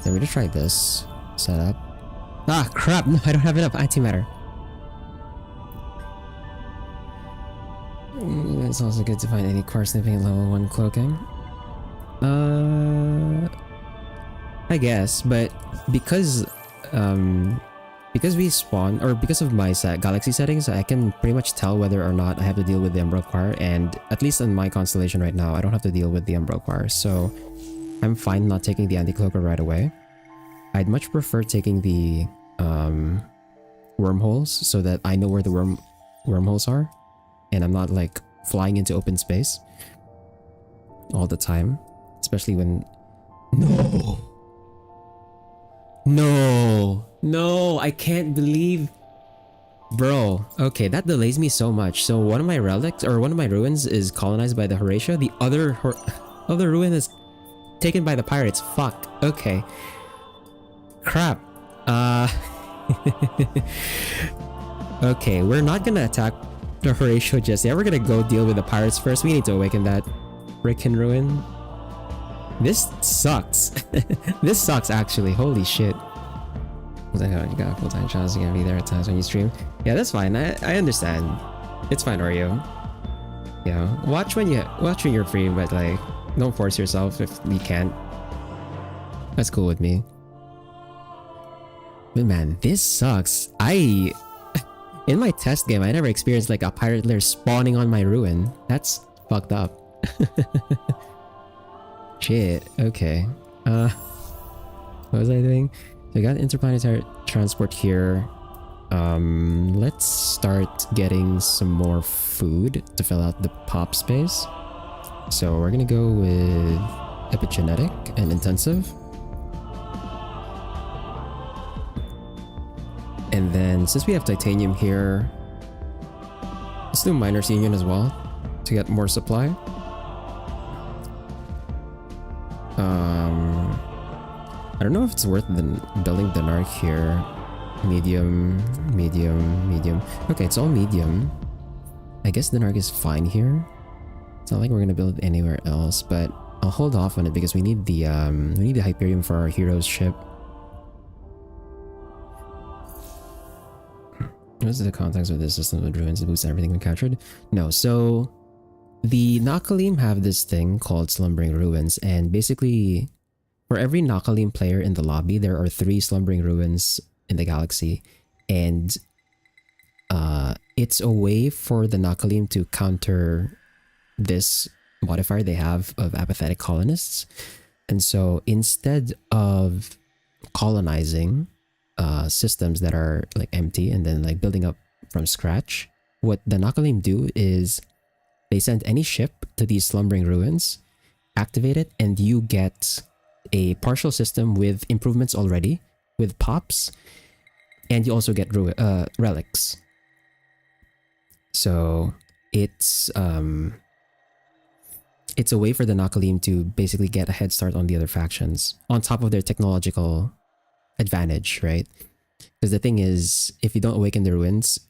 Then we're gonna try this setup. Ah, crap! No, I don't have enough antimatter. It's also good to find any core sniffing at level 1 cloaking. I guess, but because we spawn, or because of my galaxy settings, I can pretty much tell whether or not I have to deal with the Umbral Choir, and at least in my constellation right now, I don't have to deal with the Umbral Choir, so I'm fine not taking the Anti-Cloaker right away. I'd much prefer taking the wormholes so that I know where the wormholes are, and I'm not like flying into open space all the time, especially when no, I can't believe, bro. Okay, that delays me so much. So one of my relics or one of my ruins is colonized by the Horatio. The other ruin is taken by the pirates. Fuck. Okay. Crap. Okay, we're not gonna attack the Horatio just yet. We're gonna go deal with the pirates first. We need to awaken that frickin' ruin. This sucks. This sucks actually. Holy shit. You got full-time shots, you gotta be there at times when you stream. Yeah, that's fine. I understand. It's fine, Oreo. Yeah, watch when you're free, but like, don't force yourself if you can't. That's cool with me. But man, this sucks. In my test game, I never experienced like a pirate lair spawning on my ruin. That's fucked up. Shit. Okay. What was I doing? So I got interplanetary transport here. Let's start getting some more food to fill out the pop space. So we're gonna go with epigenetic and intensive. And then since we have titanium here, let's do Miner's Union as well to get more supply. I don't know if it's worth building the narc here. Medium. Okay, it's all medium. I guess the narc is fine here. It's not like we're gonna build it anywhere else, but I'll hold off on it because we need the Hyperion for our hero's ship. What's the context of this system with ruins to boost everything we captured? No, so the Nakalim have this thing called Slumbering Ruins, and basically for every Nakalim player in the lobby, there are 3 Slumbering Ruins in the galaxy, and it's a way for the Nakalim to counter this modifier they have of apathetic colonists. And so instead of colonizing systems that are like empty and then like building up from scratch, what the Nakalim do is they send any ship to these Slumbering Ruins, activate it, and you get a partial system with improvements already, with pops, and you also get relics. So it's a way for the Nakalim to basically get a head start on the other factions on top of their technological advantage, right? Because the thing is, if you don't awaken the ruins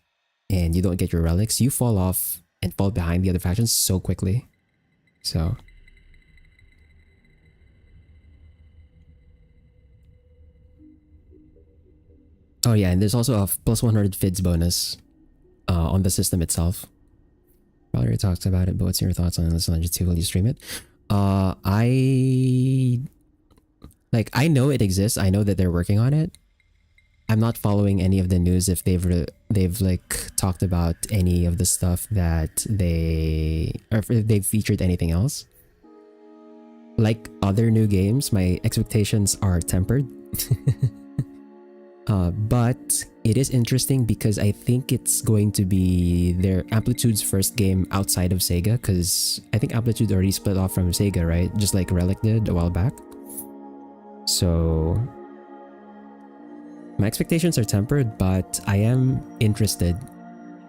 and you don't get your relics, you fall off and fall behind the other factions so quickly. So oh yeah, and there's also a plus 100 FIDS bonus on the system itself. Probably already talked about it, but what's your thoughts on this Legend 2? Will you stream it? I know it exists. I know that they're working on it. I'm not following any of the news if they've like talked about any of the stuff that or if they've featured anything else. Like other new games, my expectations are tempered. But it is interesting because I think it's going to be their Amplitude's first game outside of Sega, because I think Amplitude already split off from Sega, right? Just like Relic did a while back. So my expectations are tempered, but I am interested.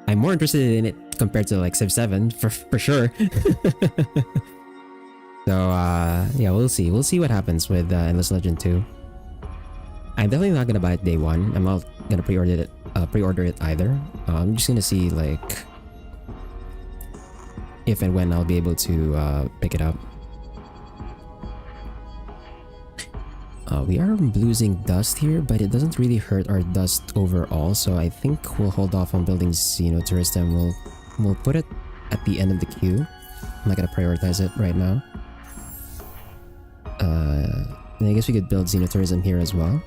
I'm more interested in it compared to like Civ 7 for sure. So yeah, we'll see. We'll see what happens with Endless Legend 2. I'm definitely not gonna buy it day one. I'm not gonna pre-order it either. I'm just gonna see like if and when I'll be able to pick it up. We are losing dust here, but it doesn't really hurt our dust overall, so I think we'll hold off on building Xenotourist and we'll put it at the end of the queue. I'm not gonna prioritize it right now. And I guess we could build Xenotourism here as well.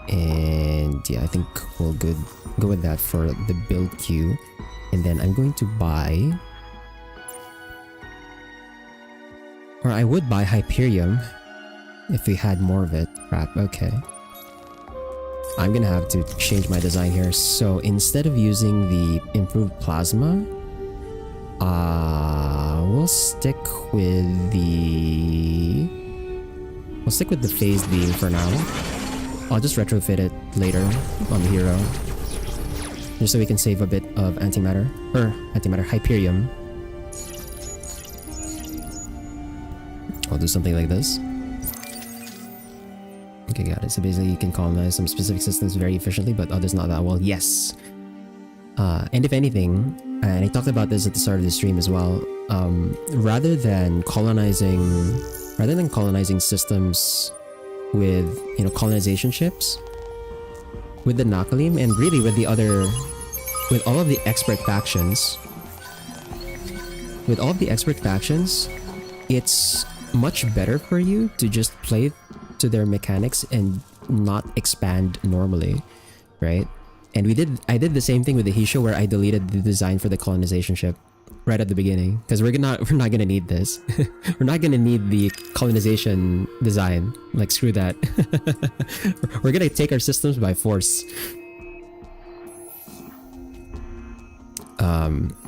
And yeah, I think we'll go with that for the build queue. And then I'm going to buy, or I would buy Hyperion if we had more of it. Crap, okay. I'm gonna have to change my design here. So instead of using the improved plasma, we'll stick with the phased beam for now. I'll just retrofit it later on the hero, just so we can save a bit of Hyperium. I'll do something like this. Okay, got it. So basically you can colonize some specific systems very efficiently, but others not that well. Yes! And if anything, and I talked about this at the start of the stream as well, rather than colonizing systems with, you know, colonization ships, with the Nakalim, and really with all of the expert factions, it's much better for you to just play to their mechanics and not expand normally, right? And I did the same thing with the Hisho, where I deleted the design for the colonization ship right at the beginning, because we're not gonna need this. We're not gonna need the colonization design. Like, screw that. We're gonna take our systems by force.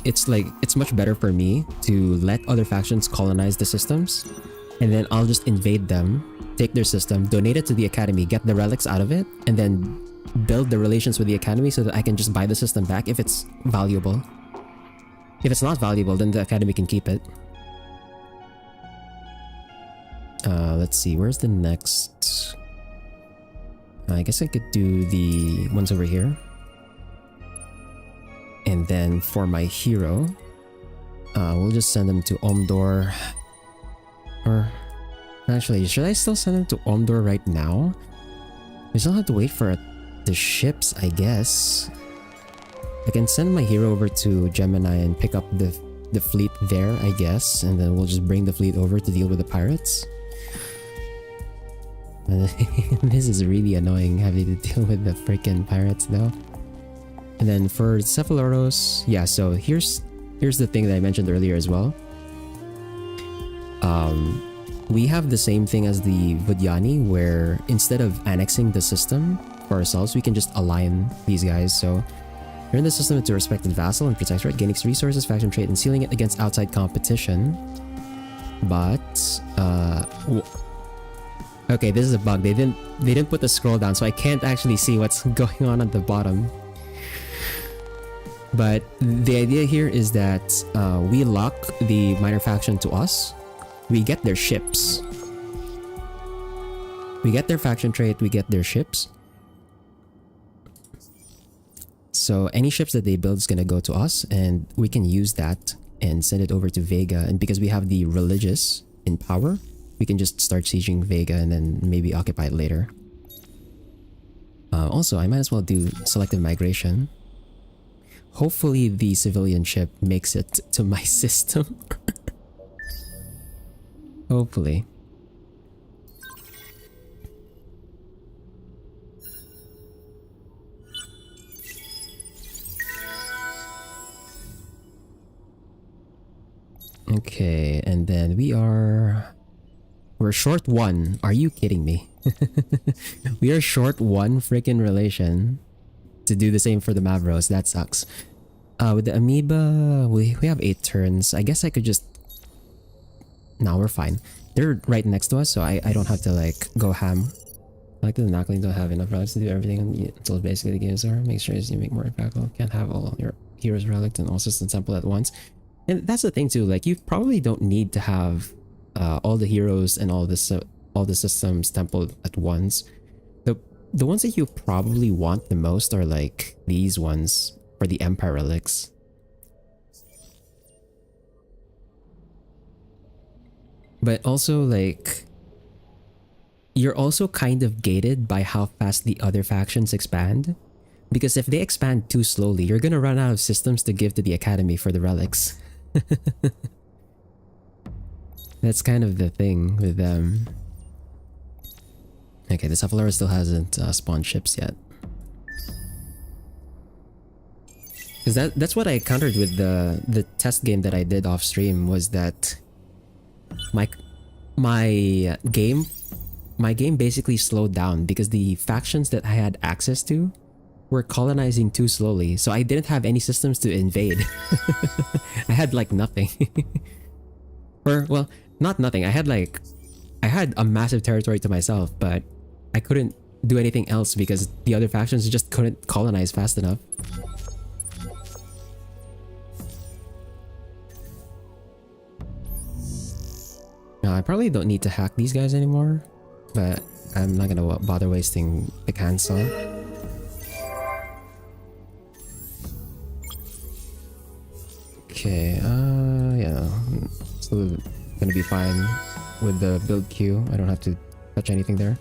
It's much better for me to let other factions colonize the systems, and then I'll just invade them, take their system, donate it to the academy, get the relics out of it, and then build the relations with the academy so that I can just buy the system back if it's valuable. If it's not valuable, then the academy can keep it. Let's see, where's the next? I guess I could do the ones over here. And then for my hero, we'll just send them to Omdor. Or actually, should I still send them to Omdor right now? We still have to wait for the ships, I guess. I can send my hero over to Gemini and pick up the fleet there, I guess, and then we'll just bring the fleet over to deal with the pirates. This is really annoying, having to deal with the freaking pirates though. And then for Cephaloros, yeah, so here's the thing that I mentioned earlier as well. We have the same thing as the Vudyani, where instead of annexing the system for ourselves, we can just align these guys. So you're in the system to a respected vassal and protectorate, gaining resources, faction trait, and sealing it against outside competition. But okay, this is a bug. They didn't put the scroll down, so I can't actually see what's going on at the bottom. But the idea here is that we lock the minor faction to us. We get their ships. We get their faction trait, we get their ships. So any ships that they build is going to go to us, and we can use that and send it over to Vega. And because we have the religious in power, we can just start sieging Vega and then maybe occupy it later. Also, I might as well do selective migration. Hopefully the civilian ship makes it to my system. Hopefully. Okay, and then we're short one. Are you kidding me? We are short one freaking relation to do the same for the Mavros. That sucks. With the amoeba, we have 8 turns. I guess I could just... No, we're fine. They're right next to us, so I don't have to like go ham. I like that the Nakalim don't have enough relics to do everything until basically the games are. Make sure you make more impactful. Can't have all your heroes relics and all systems temple at once. And that's the thing too, like you probably don't need to have all the heroes and all the systems templed at once. The ones that you probably want the most are like these ones for the Empire relics. But also like you're also kind of gated by how fast the other factions expand. Because if they expand too slowly, you're gonna run out of systems to give to the Academy for the relics. That's kind of the thing with them. Okay, the Cephalosaurus still hasn't spawned ships yet. Because that's what I countered with the test game that I did off stream, was that my game my game basically slowed down because the factions that I had access to were colonizing too slowly, so I didn't have any systems to invade. I had like nothing. Or, well, not nothing. I had a massive territory to myself, but I couldn't do anything else because the other factions just couldn't colonize fast enough. Now, I probably don't need to hack these guys anymore, but I'm not gonna bother wasting the handsaw. Okay, yeah, still gonna be fine with the build queue. I don't have to touch anything there.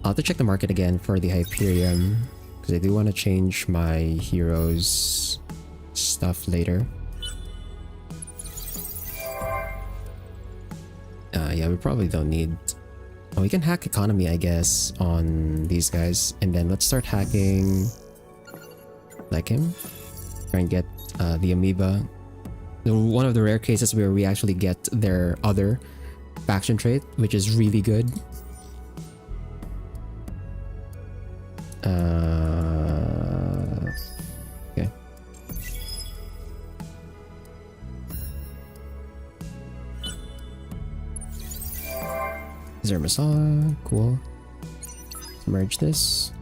I'll have to check the market again for the Hyperion, because I do want to change my heroes stuff later. Yeah, we probably don't need... Oh, we can hack economy, I guess, on these guys. And then let's start hacking like him. Try and get the amoeba. One of the rare cases where we actually get their other faction trait, which is really good. Okay. Zermasala, cool. Let's merge this.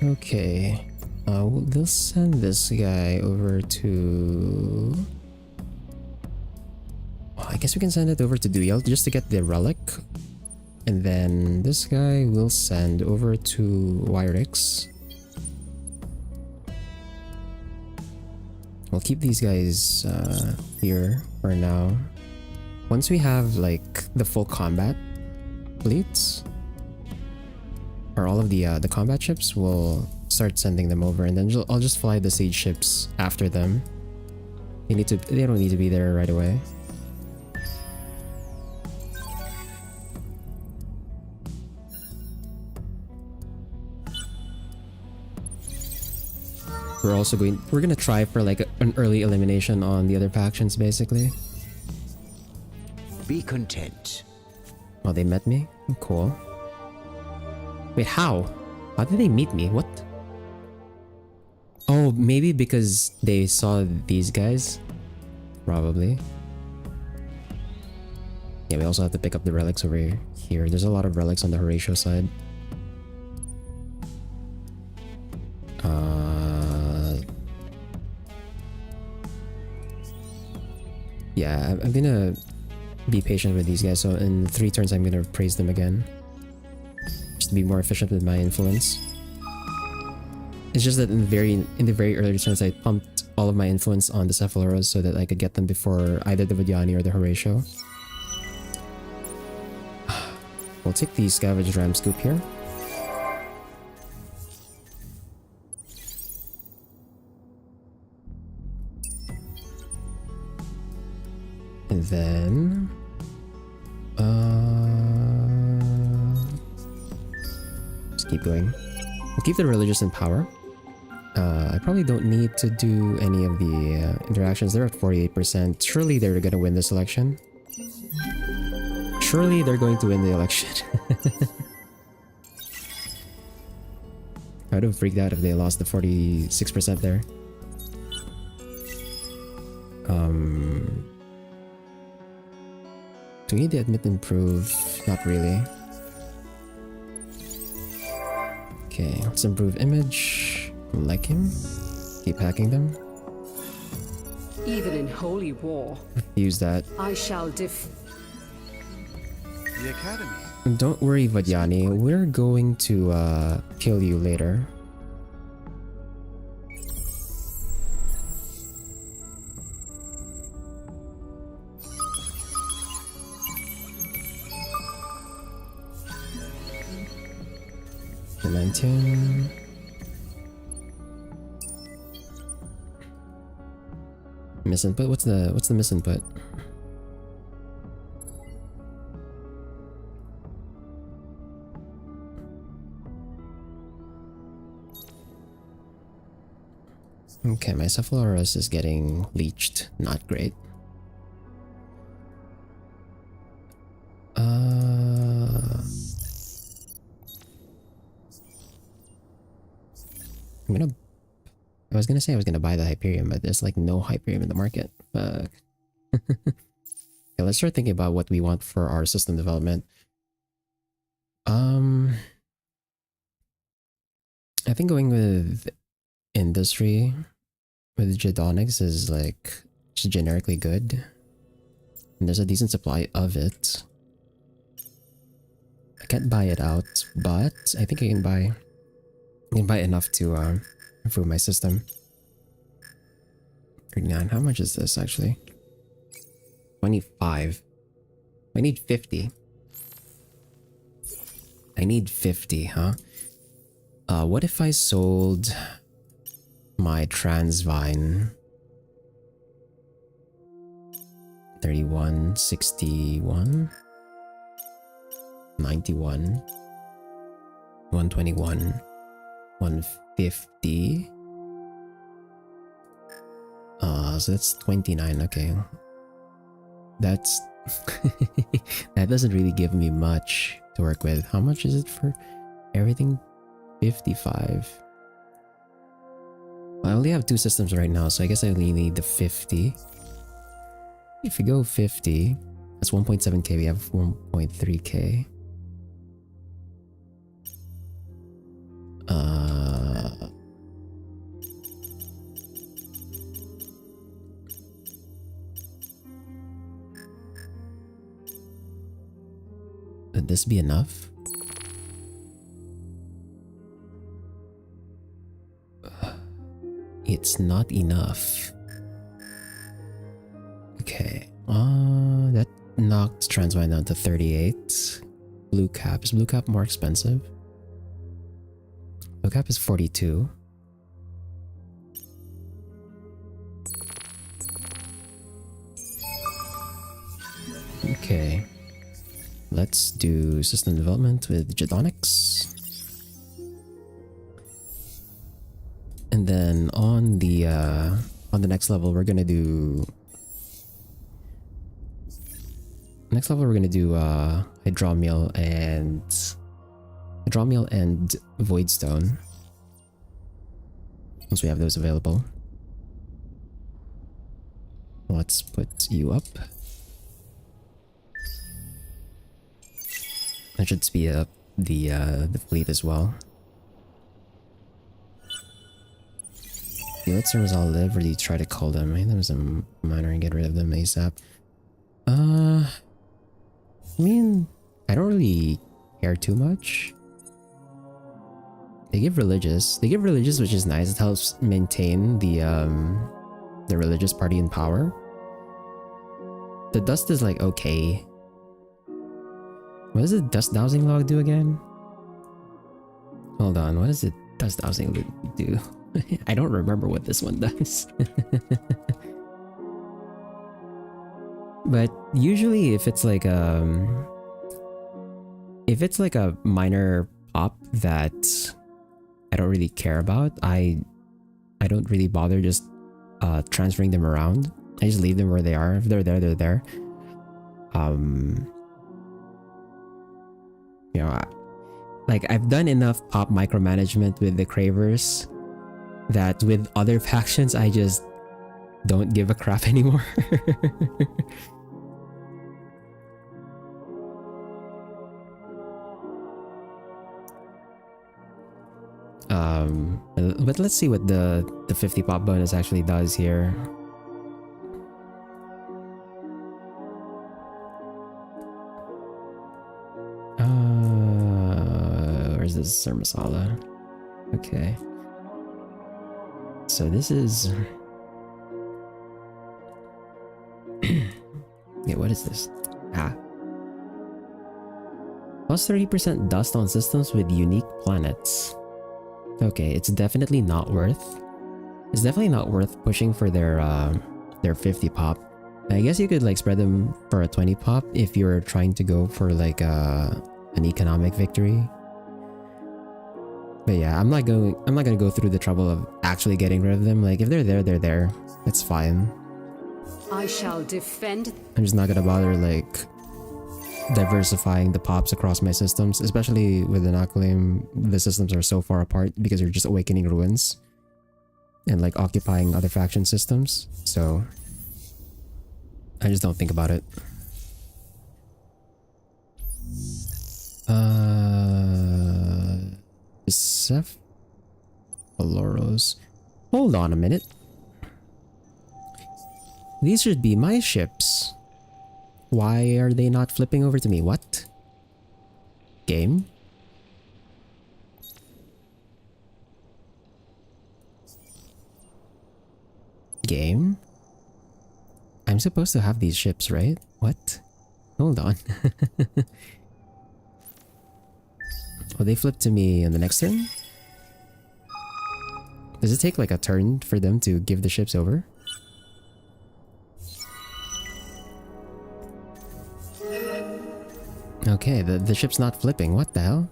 Okay. They'll send this guy over to... Oh, I guess we can send it over to Duyel just to get the relic. And then this guy will send over to Wyrix. We'll keep these guys here for now. Once we have like the full combat fleets, or all of the combat ships, we'll start sending them over, and then I'll just fly the siege ships after them. They don't need to be there right away. We're gonna try for like an early elimination on the other factions, basically. Be content. Oh, they met me? Oh, cool. Wait, how? How did they meet me? What? Oh, maybe because they saw these guys? Probably. Yeah, we also have to pick up the relics over here. There's a lot of relics on the Horatio side. Yeah, I'm gonna be patient with these guys, so in 3 turns I'm gonna praise them again. Just to be more efficient with my influence. It's just that in the very early turns I pumped all of my influence on the Cephaloros so that I could get them before either the Vidyani or the Horatio. We'll take the Scavenge Ram Scoop here. And then... just keep going. We'll keep the Religious in power. I probably don't need to do any of the interactions. They're at 48%. Surely they're gonna win this election. Surely they're going to win the election. I would have freaked out if they lost the 46% there. Do we need to admit improve? Not really. Okay, let's improve image. Like him. Keep hacking them. Even in holy war, Use that. I shall The Academy. Don't worry, Vidyani. We're going to kill you later. Dimension. Misinput? What's the misinput? Okay, my Cephalosaurus is getting leached. Not great. I was gonna say I was gonna buy the Hyperion, but there's like no Hyperion in the market. Fuck. Okay, let's start thinking about what we want for our system development. I think going with industry with Gedonics is like just generically good. And there's a decent supply of it. I can't buy it out, but I think I can buy enough to improve my system. 39. How much is this actually? 25. I need 50. I need 50, huh? What if I sold my Transvine? 31, 61, 91, 121, 150. So that's 29, okay. That's that doesn't really give me much to work with. How much is it for everything? 55. I only have 2 systems right now, so I guess I only need the 50. If we go 50, that's 1.7k, we have 1.3k. Would this be enough? It's not enough. Okay. That knocked Transvine down to 38. Blue Cap. Is Blue Cap more expensive? Blue Cap is 42. Okay. Let's do system development with Gedonics. And then on the next level we're gonna do Hydromiel and Voidstone. Once we have those available. Let's put you up. That should speed up the fleet as well. Let's Rizal live, or do you try to call them? I think there's a miner and get rid of them ASAP. I mean, I don't really care too much. They give religious, which is nice. It helps maintain the religious party in power. The dust is like okay. What does the dust dowsing log do again? Hold on, what does the dust dowsing log do? I don't remember what this one does. But usually if it's like a minor pop that I don't really care about, I don't really bother just transferring them around. I just leave them where they are. If they're there, they're there. You know, like I've done enough pop micromanagement with the Cravers that with other factions I just don't give a crap anymore. But let's see what the 50 pop bonus actually does here. Where's this Sir Masala? Okay. So this is yeah, what is this? Plus 30% dust on systems with unique planets. Okay, it's definitely not worth. It's definitely not worth pushing for their 50 pop. I guess you could like spread them for a 20 pop if you're trying to go for like an economic victory. But yeah, I'm not gonna go through the trouble of actually getting rid of them. Like if they're there, they're there. It's fine. I shall defend. I'm just not gonna bother like diversifying the pops across my systems, especially with the Nakalim. The systems are so far apart because you're just awakening ruins and like occupying other faction systems. So I just don't think about it. Cephaloros. Hold on a minute. These should be my ships. Why are they not flipping over to me? What? Game? Game? I'm supposed to have these ships, right? What? Hold on. Will they flip to me on the next turn? Does it take like a turn for them to give the ships over? Okay, the ship's not flipping. What the hell?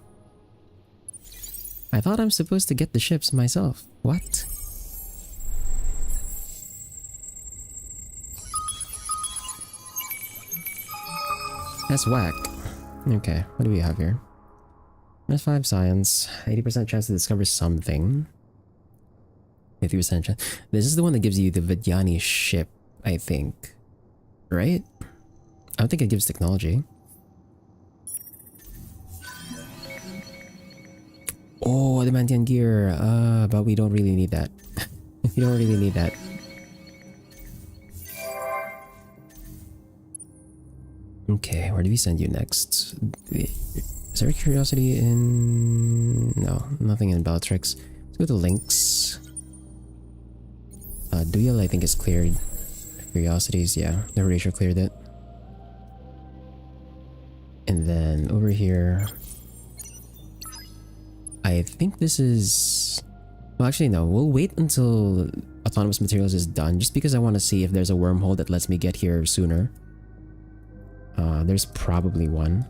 I thought I'm supposed to get the ships myself. What? That's whack. Okay, what do we have here? That's 5 science, 80% chance to discover something. 50% chance. This is the one that gives you the Vidyani ship, I think. Right? I don't think it gives technology. Oh, adamantium gear. But we don't really need that. We don't really need that. Okay, where do we send you next? Is there a curiosity in... No, nothing in Bellatrix. Let's go to Lynx. Duel I think is cleared. Curiosities, yeah. The Horatio cleared it. And then over here... I think this is... Well, actually no. We'll wait until Autonomous Materials is done, just because I want to see if there's a wormhole that lets me get here sooner. There's probably one.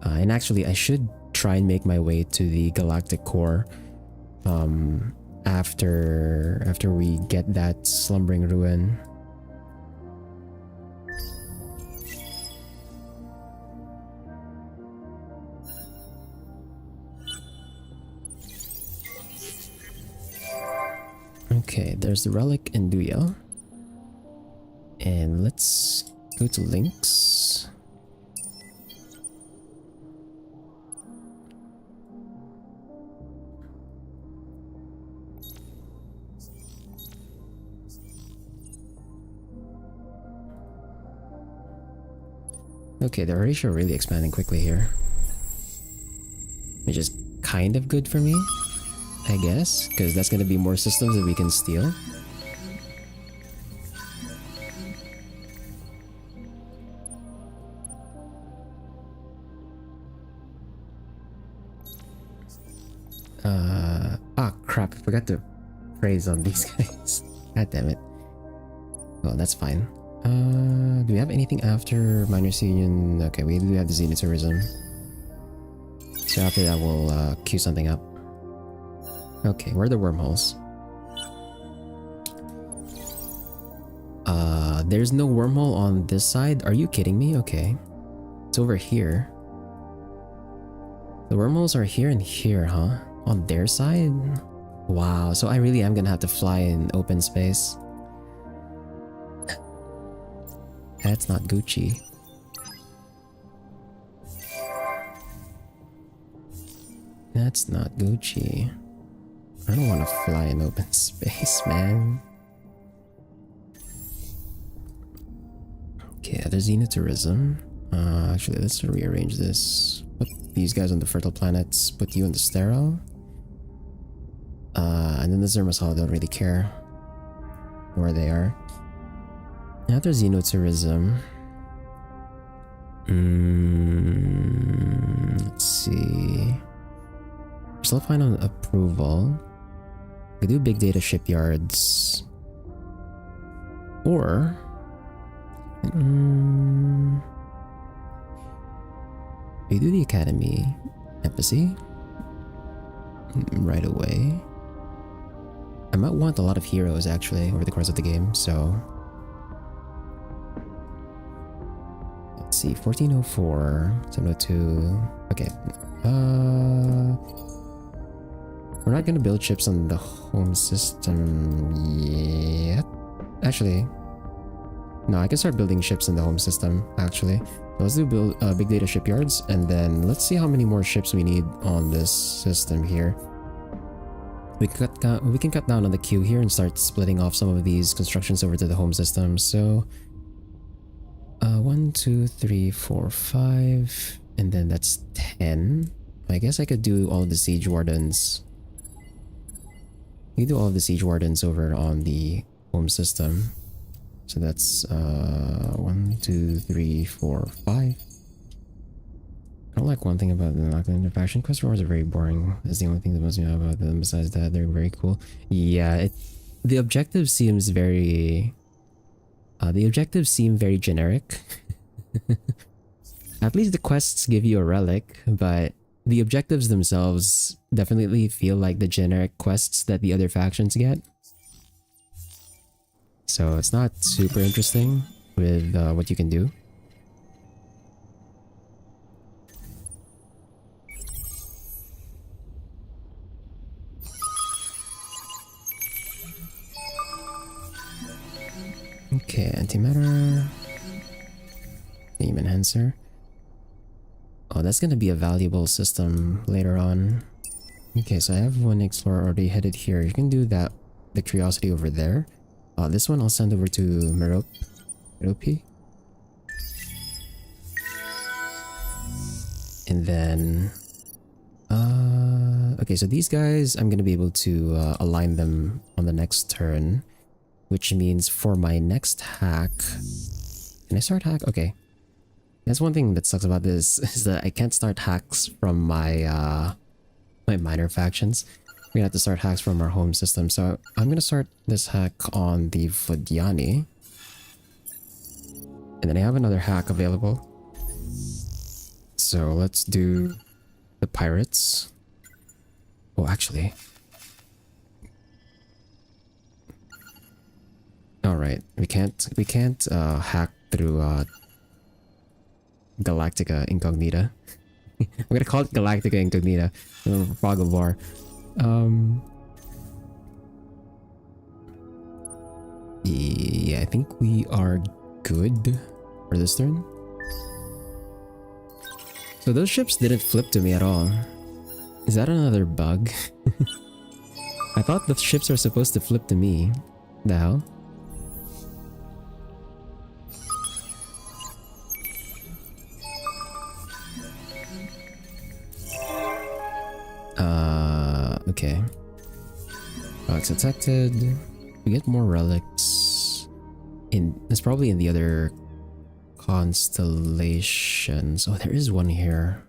And actually, I should try and make my way to the Galactic Core after we get that Slumbering Ruin. Okay, there's the Relic and Duya. And let's go to Lynx. Okay, the ratio really expanding quickly here. Which is kind of good for me, I guess, because that's gonna be more systems that we can steal. Crap, I forgot to praise on these guys. God damn it. Well, that's fine. Do we have anything after Miners Union? Okay, we do have the Zenith Tourism. So after that, we'll queue something up. Okay, where are the wormholes? There's no wormhole on this side? Are you kidding me? Okay. It's over here. The wormholes are here and here, huh? On their side? Wow, so I really am gonna have to fly in open space. That's not Gucci. That's not Gucci. I don't want to fly in open space, man. Okay, there's Zenith Tourism. Actually, let's rearrange this. Put these guys on the fertile planets. Put you on the sterile. And then the Zermasol, don't really care where they are. Now there's Xenotourism. Let's see. We're still fine on approval. We do big data shipyards. Or... we do the academy embassy. right away. I might want a lot of heroes actually over the course of the game, so let's see, 1404, 702. Okay. We're not gonna build ships on the home system yet. Actually, no, I can start building ships in the home system actually. So let's do build big data shipyards, and then let's see how many more ships we need on this system here. We can cut down on the queue here and start splitting off some of these constructions over to the home system. So 1, 2, 3, 4, 5, and then that's 10. I guess I could do all of the siege wardens. You do all of the siege wardens over on the home system. So that's 1, 2, 3, 4, 5. I don't like one thing about the Nakalim faction. Quest rewards are very boring. That's the only thing that most me about them. Besides that, they're very cool. Yeah, the objectives seems very... the objectives seem very generic. At least the quests give you a relic, but the objectives themselves definitely feel like the generic quests that the other factions get. So it's not super interesting with what you can do. Okay, antimatter. Beam enhancer. Oh, that's gonna be a valuable system later on. Okay, so I have one explorer already headed here. You can do that, the curiosity over there. This one I'll send over to Merope. And then... okay, so these guys, I'm gonna be able to align them on the next turn. Which means for my next hack... Can I start hack? Okay. That's one thing that sucks about this, is that I can't start hacks from my my minor factions. We're gonna have to start hacks from our home system. So I'm gonna start this hack on the Vodiani. And then I have another hack available. So let's do the pirates. Oh, actually... Alright, we can't hack through Galactica Incognita. I'm gonna call it Galactica Incognita. Fog of War. Yeah, I think we are good for this turn. So those ships didn't flip to me at all. Is that another bug? I thought the ships are supposed to flip to me. The hell? Okay. Relics detected. We get more relics. It's probably in the other constellations. Oh, there is one here.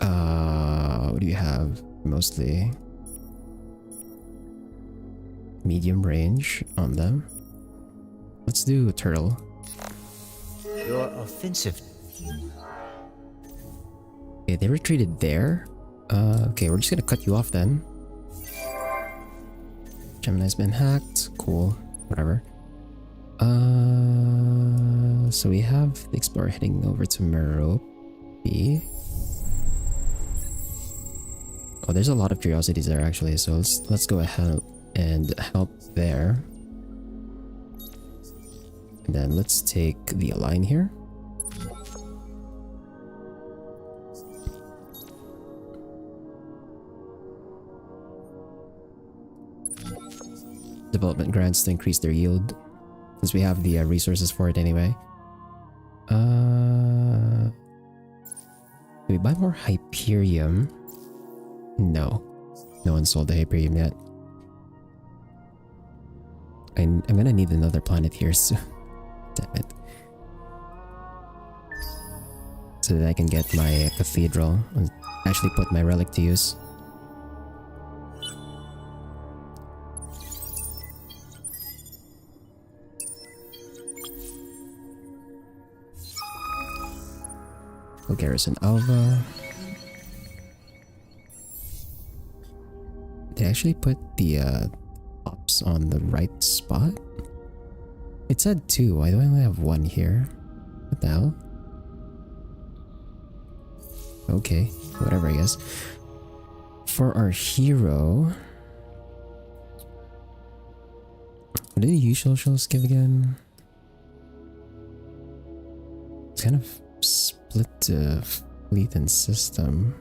What do you have? Mostly medium range on them. Let's do a turtle. Your offensive. Okay, they retreated there. Okay, we're just gonna cut you off then. Gemini's been hacked. Cool. Whatever. So we have the Explorer heading over to Merope. Oh, there's a lot of curiosities there actually, so let's go ahead and help there. And then let's take the Align here. Development grants to increase their yield, since we have the resources for it anyway. Do we buy more Hyperium? No. No one sold the Hyperium yet. I'm gonna need another planet here soon. Damn it. So that I can get my cathedral and actually put my relic to use. Garrison Alva. Did I actually put the ops on the right spot? It said 2. Why do I only have 1 here? What the hell? Okay, whatever, I guess. For our hero, what did the usual shows give again? It's kind of split fleet and system.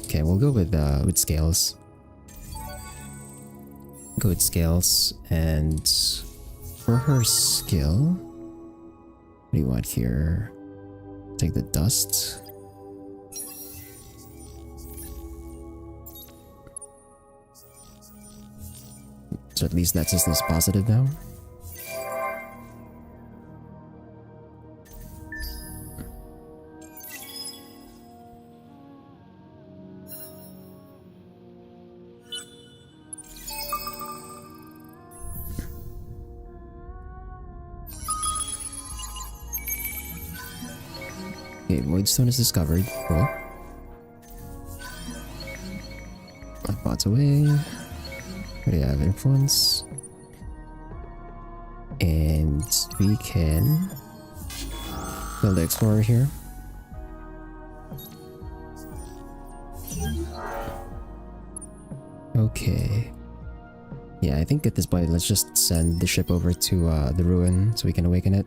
Okay, we'll go with scales. Go with scales, and for her skill, what do you want here? Take the dust. So at least that system is positive now. Okay, Voidstone is discovered. Cool. Black bots away. What do you have? Influence. And we can build the Explorer here. Okay. Yeah, I think at this point, let's just send the ship over to the ruin so we can awaken it.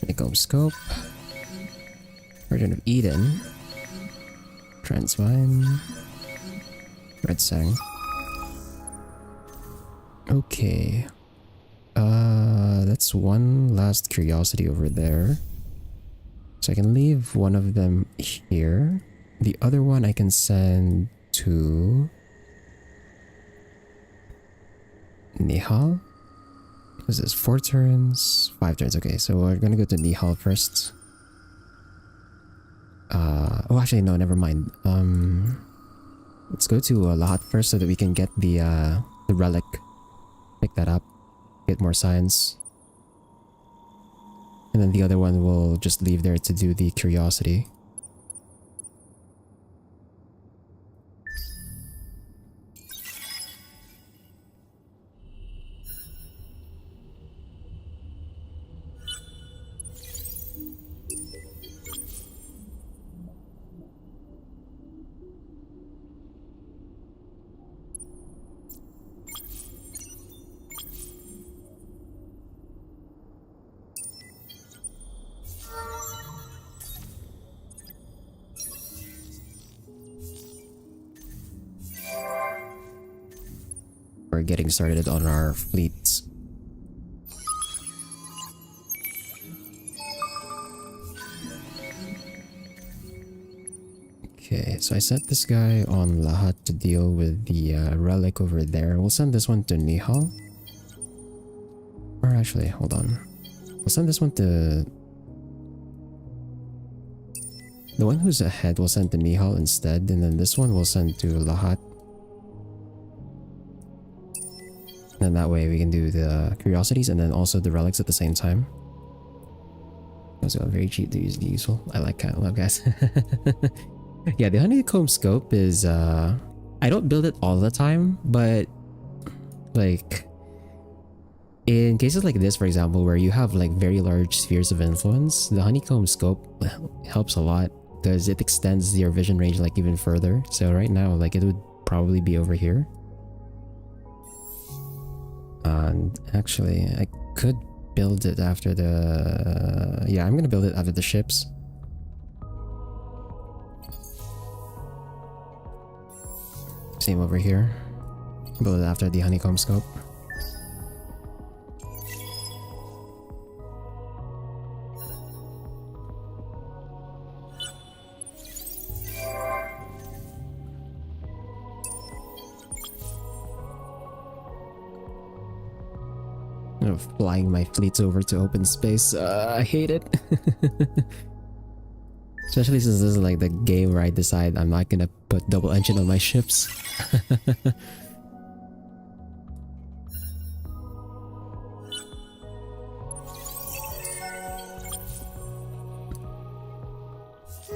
Honeycomb Scope. Virgin of Eden. Transvine. Red Sang. Okay. That's one last curiosity over there. So I can leave one of them here. The other one I can send to Nihal. This is 4 turns, 5 turns. Okay, so we're gonna go to Nihal first. Oh, actually, no, never mind. Let's go to Lahat first so that we can get the relic. Pick that up. Get more science. And then the other one we'll just leave there to do the curiosity. We're getting started on our fleet. Okay, so I set this guy on Lahat to deal with the relic over there. We'll send this one to Nihal. Or actually, hold on. We'll send this one to... The one who's ahead we'll send to Nihal instead, and then this one we'll send to Lahat. And that way we can do the curiosities and then also the relics at the same time. It's very cheap to use the useful. I love guys. Yeah, the honeycomb scope is I don't build it all the time, but like in cases like this, for example, where you have like very large spheres of influence, the honeycomb scope helps a lot because it extends your vision range like even further. So right now, like it would probably be over here. And actually, I could build it after the... Yeah, I'm gonna build it after the ships. Same over here. Build it after the honeycomb scope. of flying my fleets over to open space. I hate it. Especially since this is like the game where I decide I'm not gonna put double engine on my ships.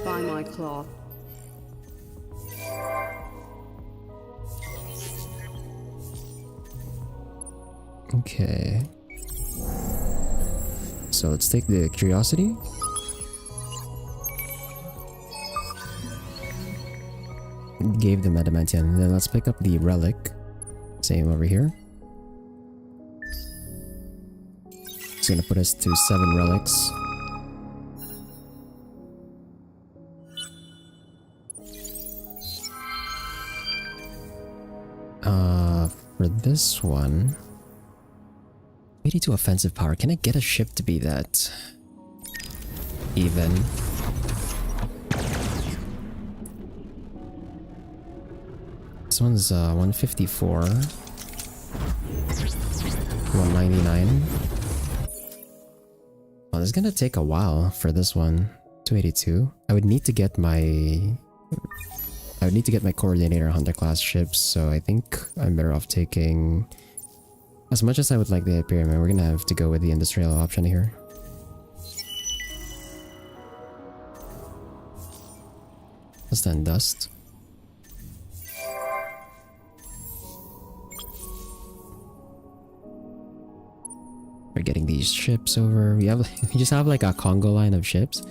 By my cloth. Okay. So let's take the curiosity. Gave the adamantium, and then let's pick up the relic. Same over here. It's gonna put us to 7 relics. For this one, 82 offensive power. Can I get a ship to be that even? This one's 154. 199. Well, it's gonna take a while for this one. 282. I would need to get my coordinator hunter class ships, so I think I'm better off taking... As much as I would like the Hyperion, we're gonna have to go with the industrial option here. Let's then dust. We're getting these ships over. We just have like a Congo line of ships.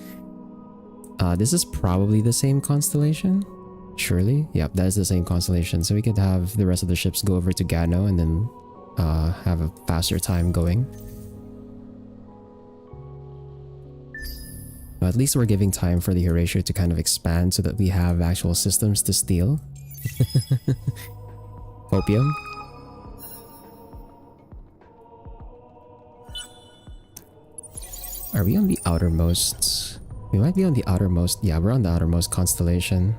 This is probably the same constellation. Surely? Yep, that is the same constellation. So we could have the rest of the ships go over to Gano and then have a faster time going. But at least we're giving time for the Horatio to kind of expand so that we have actual systems to steal. Opium. Are we on the outermost? We might be on the outermost. Yeah, we're on the outermost constellation.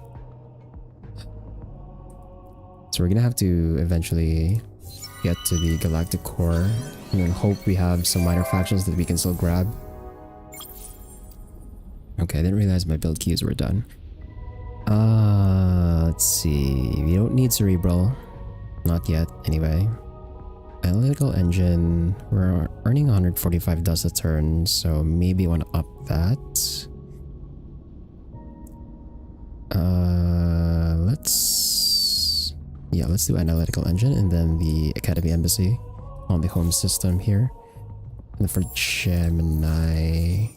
So we're gonna have to eventually get to the galactic core and then hope we have some minor factions that we can still grab. Okay, I didn't realize my build keys were done. Let's see. We don't need cerebral. Not yet, anyway. Analytical engine. We're earning 145 dust a turn, so maybe want to up that. Let's do analytical engine and then the Academy Embassy on the home system here. And for Gemini...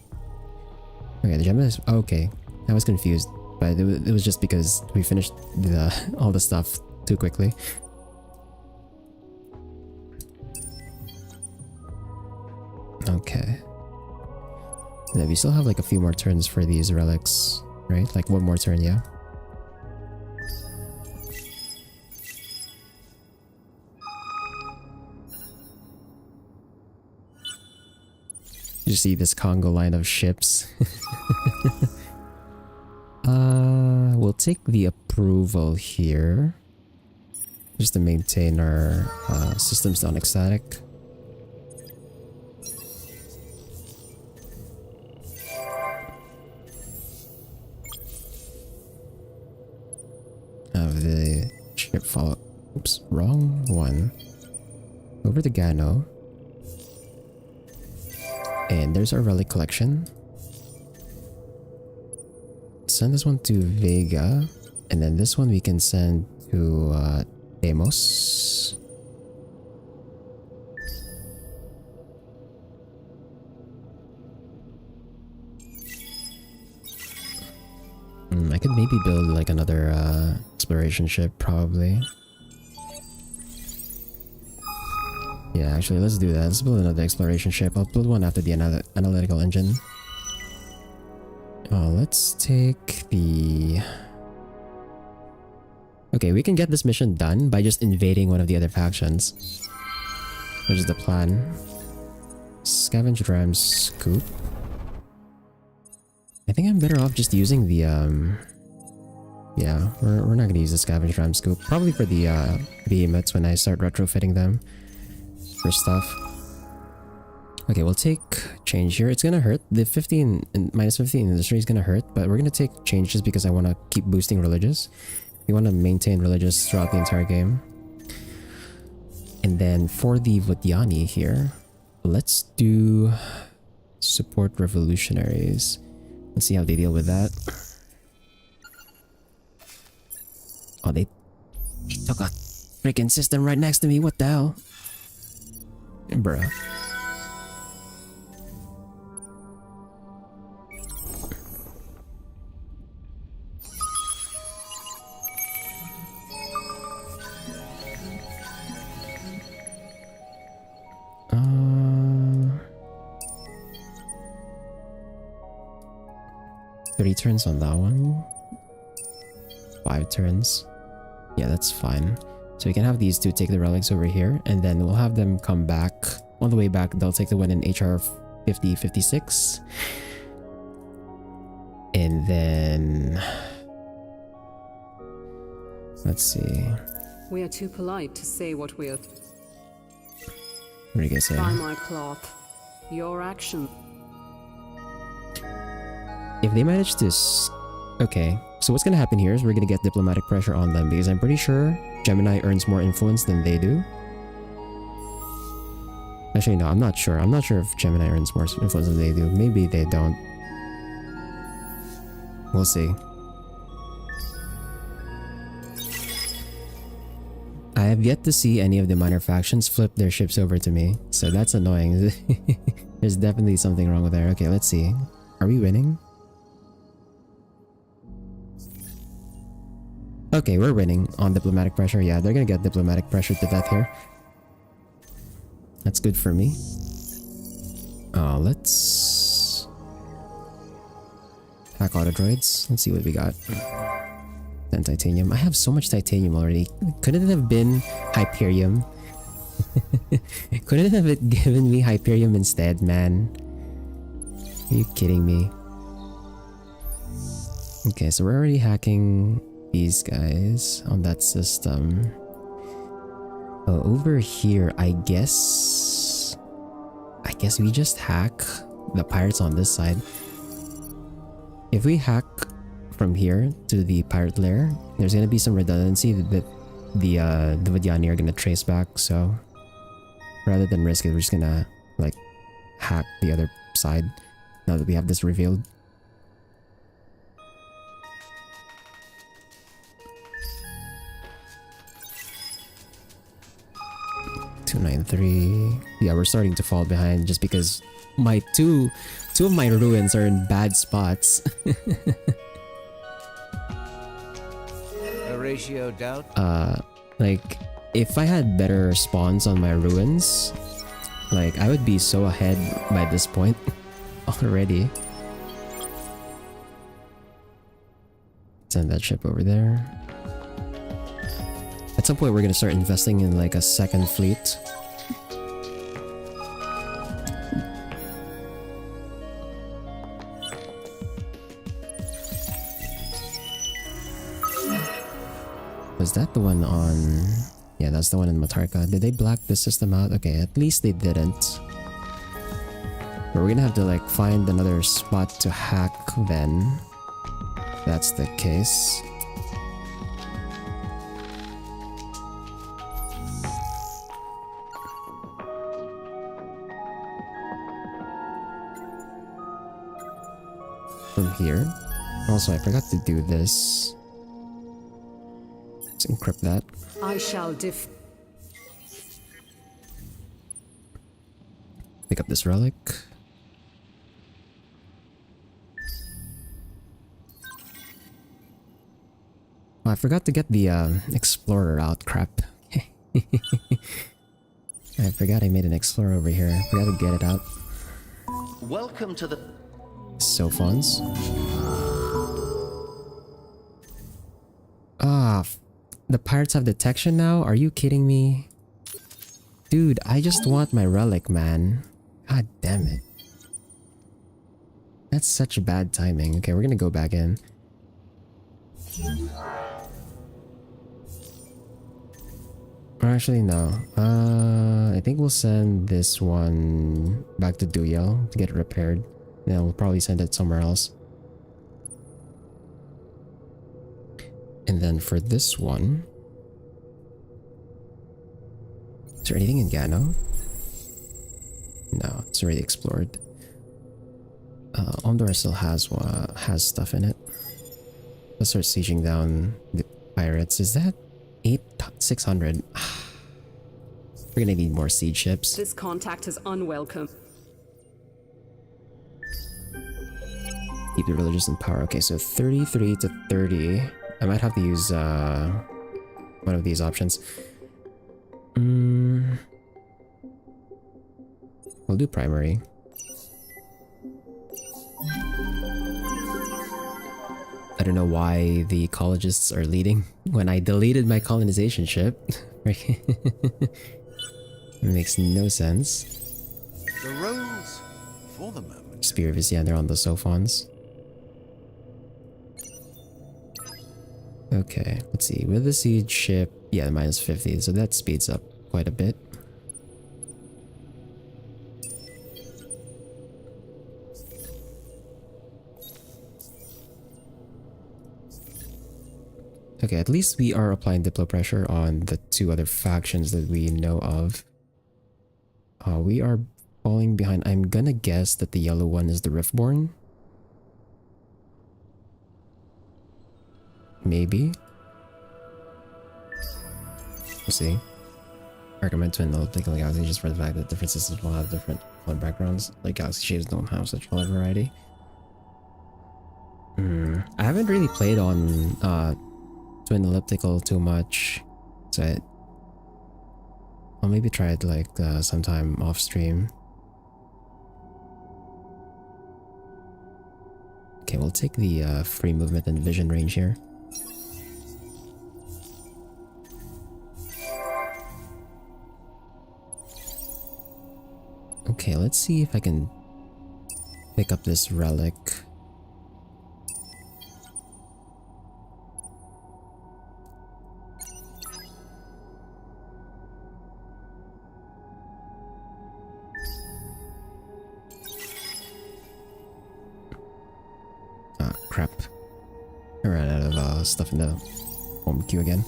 Okay, the Gemini is... Okay, I was confused, but it was just because we finished all the stuff too quickly. Okay. Yeah, we still have like a few more turns for these relics, right? Like one more turn, yeah. You see this Congo line of ships. We'll take the approval here just to maintain our systems down ecstatic. Have the ship follow. Oops, wrong one. Over to Gano. And there's our relic collection. Send this one to Vega. And then this one we can send to Deimos. I could maybe build like another exploration ship, probably. Yeah, actually, let's do that. Let's build another exploration ship. I'll build one after the analytical engine. Let's take the... Okay, we can get this mission done by just invading one of the other factions. Which is the plan. Scavenge ram scoop. I think I'm better off just using the... Yeah, we're not gonna use the scavenge ram scoop. Probably for the behemoths when I start retrofitting them for stuff. Okay, we'll take change here. It's gonna hurt. The 15 and minus 15 industry is gonna hurt, but we're gonna take change just because I want to keep boosting religious. We want to maintain religious throughout the entire game. And then for the Vodyani here, let's do support revolutionaries. Let's see how they deal with that. Oh, they took a freaking system right next to me. What the hell? Bruh. Uh, 30 turns on that one. 5 turns. Yeah, that's fine. So we can have these two take the relics over here, and then we'll have them come back. On the way back, they'll take the one in HR 5056. And then... let's see. We are too polite to say what we're... What do you guys say? By my cloth. Your action. If they manage to... okay, so what's gonna happen here is we're gonna get diplomatic pressure on them, because I'm pretty sure Gemini earns more influence than they do. Actually, no, I'm not sure. I'm not sure if Gemini earns more influence than they do. Maybe they don't. We'll see. I have yet to see any of the minor factions flip their ships over to me, so that's annoying. There's definitely something wrong with there. Okay, let's see. Are we winning? Okay, we're winning on diplomatic pressure. Yeah, they're gonna get diplomatic pressure to death here. That's good for me. Let's hack auto droids. Let's see what we got. 10 titanium. I have so much titanium already. Couldn't it have been Hyperium? Couldn't it have given me Hyperium instead, man? Are you kidding me? Okay, so we're already hacking these guys on that system. Oh, over here, I guess we just hack the pirates on this side. If we hack from here to the pirate lair, there's gonna be some redundancy that the Vodyani are gonna trace back, so rather than risk it, we're just gonna like hack the other side now that we have this revealed. 293. Yeah, we're starting to fall behind just because my two of my ruins are in bad spots. Horatio doubt? Like if I had better spawns on my ruins, like I would be so ahead by this point already. Send that ship over there. At some point we're gonna start investing in like a second fleet. Was that the one on... yeah, that's the one in Matarka. Did they black the system out? Okay, at least they didn't. But we're gonna have to like find another spot to hack then. If that's the case. From here. Also, I forgot to do this. Let's encrypt that. I shall Pick up this relic. Oh, I forgot to get the explorer out. Crap. I forgot I made an explorer over here. I forgot to get it out. Welcome to the... Sophons. Ah, the pirates have detection now? Are you kidding me? Dude, I just want my relic, man. God damn it. That's such bad timing. Okay, we're gonna go back in. Or actually, no. I think we'll send this one back to Duyel to get it repaired. Then we'll probably send it somewhere else. And then for this one... Is there anything in Gano? No, it's already explored. Omdor still has stuff in it. Let's start sieging down the pirates. Is that 600? We're gonna need more siege ships. This contact is unwelcome. Keep the religious in power. Okay, so 33 to 30. I might have to use one of these options. We'll do primary. I don't know why the ecologists are leading when I deleted my colonization ship. It makes no sense. The roles, for the moment. Spear of Isiander on the Sophons. Okay, let's see. With the siege ship, yeah, minus 50, so that speeds up quite a bit. Okay, at least we are applying diplo pressure on the two other factions that we know of. We are falling behind. I'm gonna guess that the yellow one is the Riftborn. Maybe. We'll see. I recommend twin elliptical galaxy just for the fact that different systems will have different color backgrounds. Like galaxy shapes don't have such color variety. I haven't really played on twin elliptical too much, so I'll maybe try it like sometime off stream. Okay, we'll take the free movement and vision range here. Okay, let's see if I can pick up this relic. Ah, crap. I ran out of stuff in the home queue again.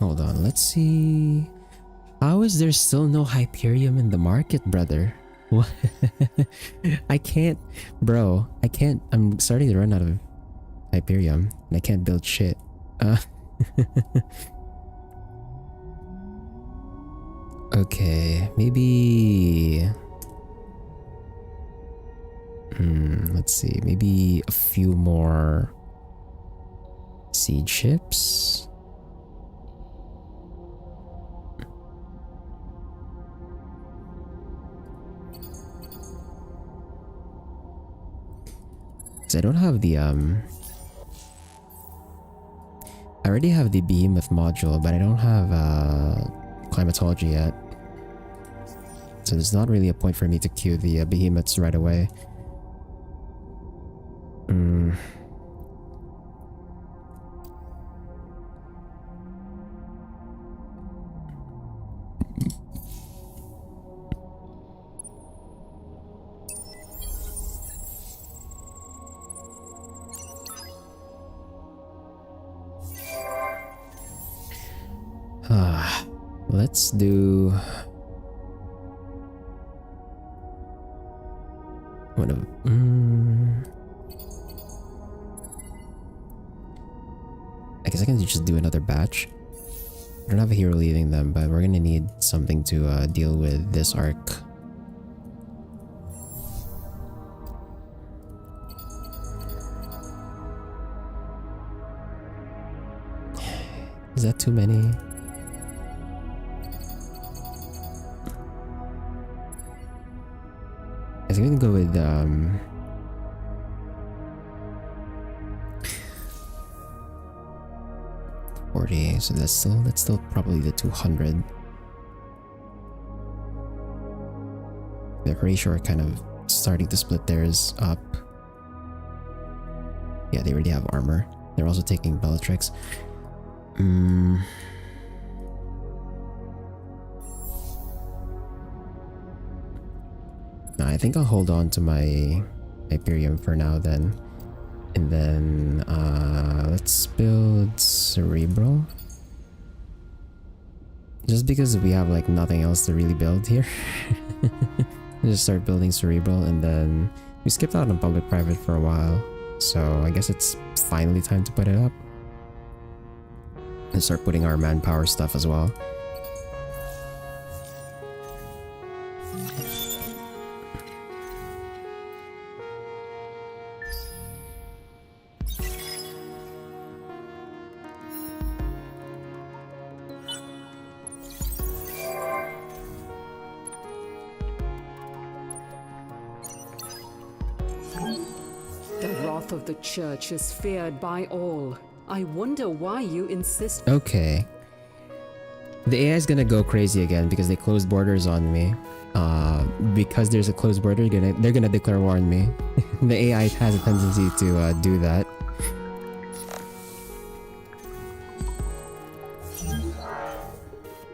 Hold on, let's see. How is there still no Hyperium in the market, brother? What? I can't, bro. I can't. I'm starting to run out of Hyperium and I can't build shit. Okay, maybe. Let's see. Maybe a few more siege ships. I don't have the I already have the behemoth module, but I don't have climatology yet, so there's not really a point for me to queue the behemoths right away. Let's do one of I guess I can just do another batch. I don't have a hero leading them, but we're gonna need something to deal with this arc. Is that too many? I think we can go with 40, so that's still probably the 200. They're pretty sure kind of starting to split theirs up. Yeah, they already have armor. They're also taking Bellatrix. No, I think I'll hold on to my Hyperion for now then. And then let's build Cerebral. Just because we have like nothing else to really build here. Just start building Cerebral, and then we skipped out on public-private for a while. So I guess it's finally time to put it up. And start putting our manpower stuff as well. The wrath of the church is feared by all. I wonder why you insist. Okay. The AI is gonna go crazy again because they closed borders on me. Because there's a closed border, they're gonna declare war on me. The AI has a tendency to do that.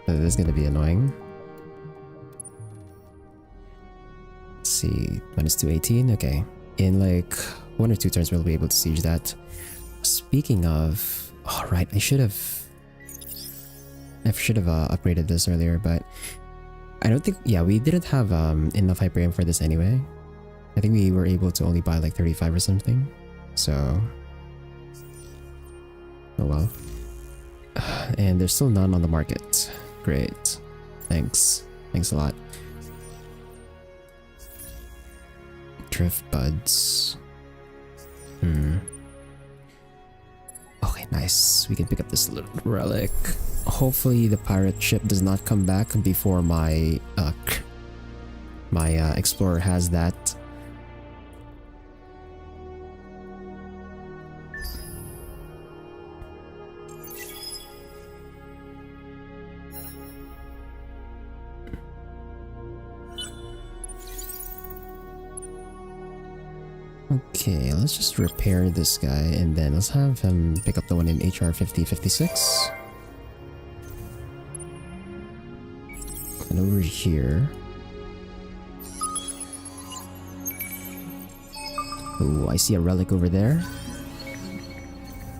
This is gonna be annoying. Let's see, minus 218. Okay, in like 1 or 2 turns we'll be able to siege that. Speaking of, oh right, I should have upgraded this earlier, but I don't think, yeah, we didn't have enough Hyperion for this anyway. I think we were able to only buy like 35 or something, so oh well. And there's still none on the market. Great, thanks a lot. Drift buds. Okay, nice. We can pick up this little relic. Hopefully the pirate ship does not come back before my explorer has that. Okay, let's just repair this guy and then let's have him pick up the one in HR 5056. And over here. Oh, I see a relic over there.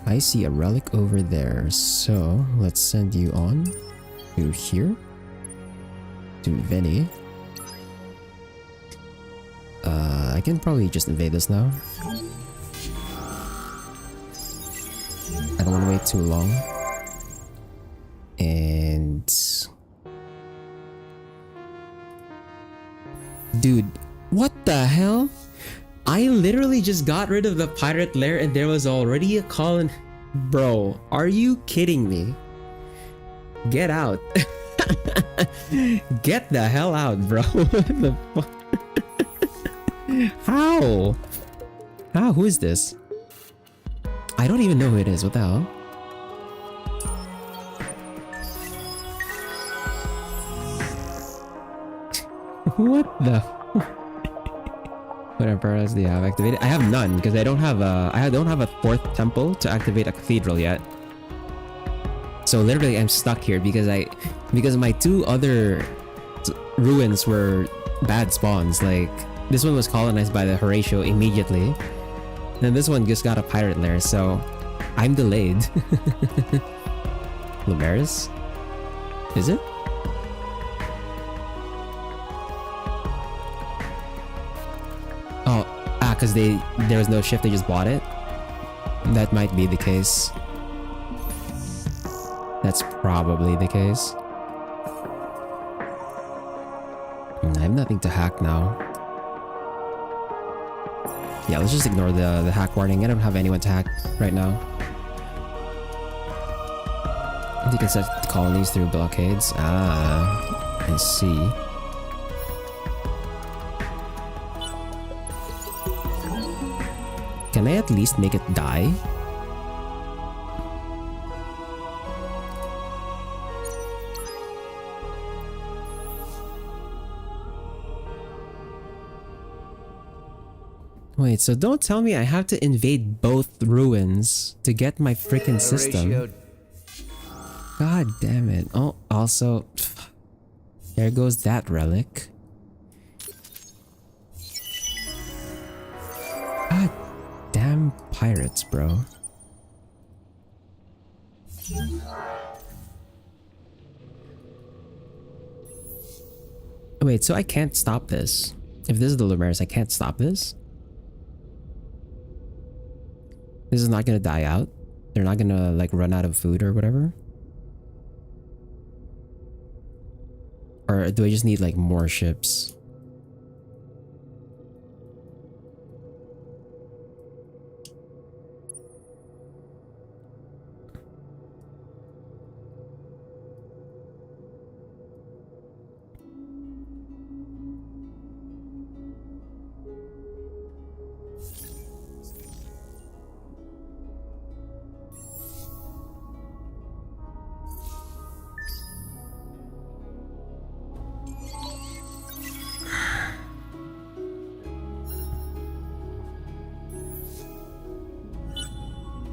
I see a relic over there. So let's send you on to here. To Veni. I can probably just invade this now. I don't want to wait too long. And... dude, what the hell? I literally just got rid of the pirate lair and there was already a colony. Bro, are you kidding me? Get out. Get the hell out, bro. What the fuck? How? How? Who is this? I don't even know who it is. What the hell? What the? What emperors do you have activated? I have none because I don't have a 4th temple to activate a cathedral yet. So literally, I'm stuck here because my 2 other ruins were bad spawns. Like this one was colonized by the Horatio immediately. Then this one just got a pirate lair, so I'm delayed. Lumeris? Is it? Oh, because there was no shift, they just bought it? That might be the case. That's probably the case. I have nothing to hack now. Yeah, let's just ignore the hack warning. I don't have anyone to hack right now. You can set colonies through blockades. Ah, I see. Can I at least make it die? Wait, so don't tell me I have to invade both ruins to get my freaking system. God damn it. Oh, also, there goes that relic. God damn pirates, bro. Wait, so I can't stop this. If this is the Lumeris, I can't stop this? This is not gonna die out? They're not gonna like run out of food or whatever? Or do I just need like more ships?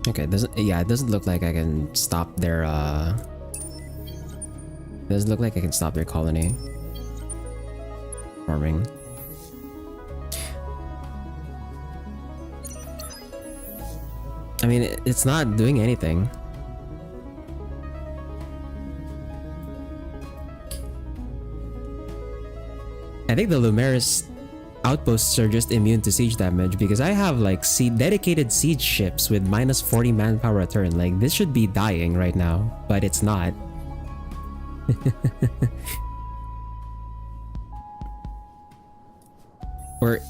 Okay, it doesn't look like I can stop their doesn't look like I can stop their colony forming. I mean, it's not doing anything. I think the Lumeris outposts are just immune to siege damage because I have like dedicated siege ships with minus 40 manpower a turn. Like this should be dying right now, but it's not. or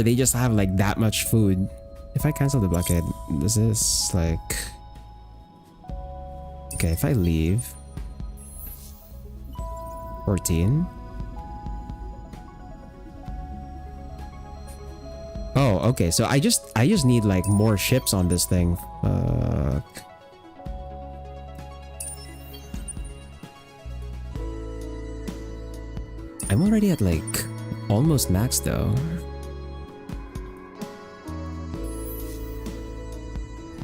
they just have like that much food. If I cancel the blockade, this is like, okay, if I leave 14. Oh, okay. So I just need like more ships on this thing. I'm already at like almost max though.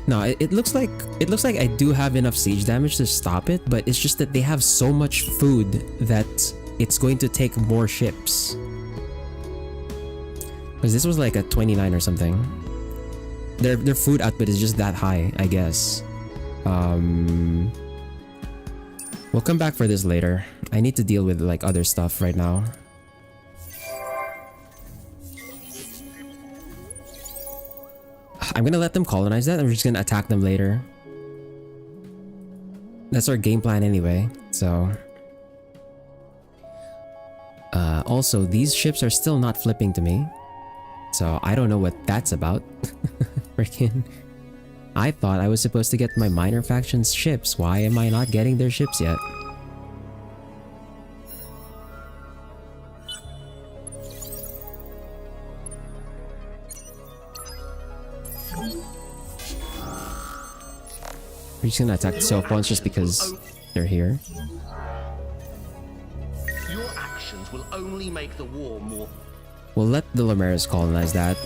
No, it looks like I do have enough siege damage to stop it, but it's just that they have so much food that it's going to take more ships. Because this was like a 29 or something. Their food output is just that high, I guess. We'll come back for this later. I need to deal with like other stuff right now. I'm gonna let them colonize that and we're just gonna attack them later. That's our game plan anyway, so... also, these ships are still not flipping to me. So I don't know what that's about. Freaking... I thought I was supposed to get my minor faction's ships. Why am I not getting their ships yet? We're just gonna attack the self ones just because they're here. Your actions will only make the war more. We'll let the Lumeris colonize that.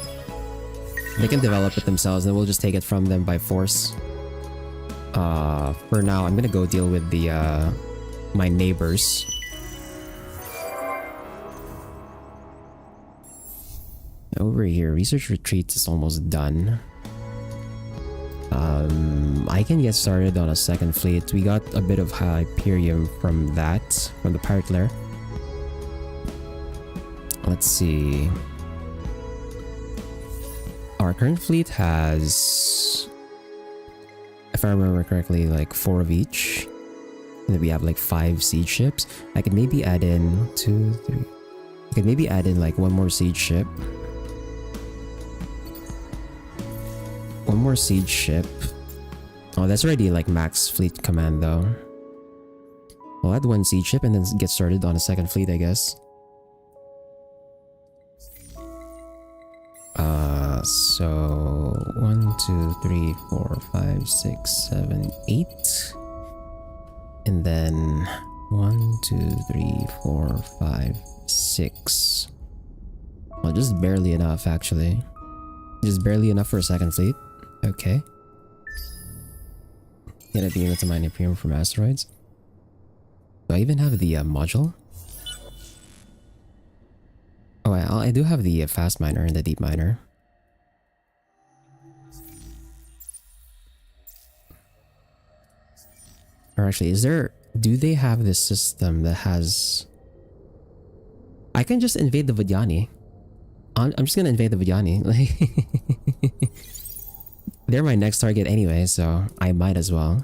They can develop it themselves and we'll just take it from them by force. For now, I'm gonna go deal with the my neighbors. Over here, research retreat is almost done. I can get started on a second fleet. We got a bit of Hyperium from that, from the pirate lair. Let's see. Our current fleet has, if I remember correctly, like 4 of each. And then we have like 5 siege ships. I could maybe add in 2, 3. I could maybe add in like 1 more siege ship. 1 more siege ship. Oh, that's already like max fleet command though. We'll add 1 siege ship and then get started on a second fleet, I guess. So 1, 2, 3, 4, 5, 6, 7, 8. And then 1, 2, 3, 4, 5, 6. Well, just barely enough actually. Just barely enough for a second fleet. Okay. Get a beam into mine Imperium from asteroids. Do I even have the module? Oh, I do have the fast miner and the deep miner. Or actually, do they have this system that has... I can just invade the Vidyani. I'm just gonna invade the Vidyani. They're my next target anyway, so I might as well.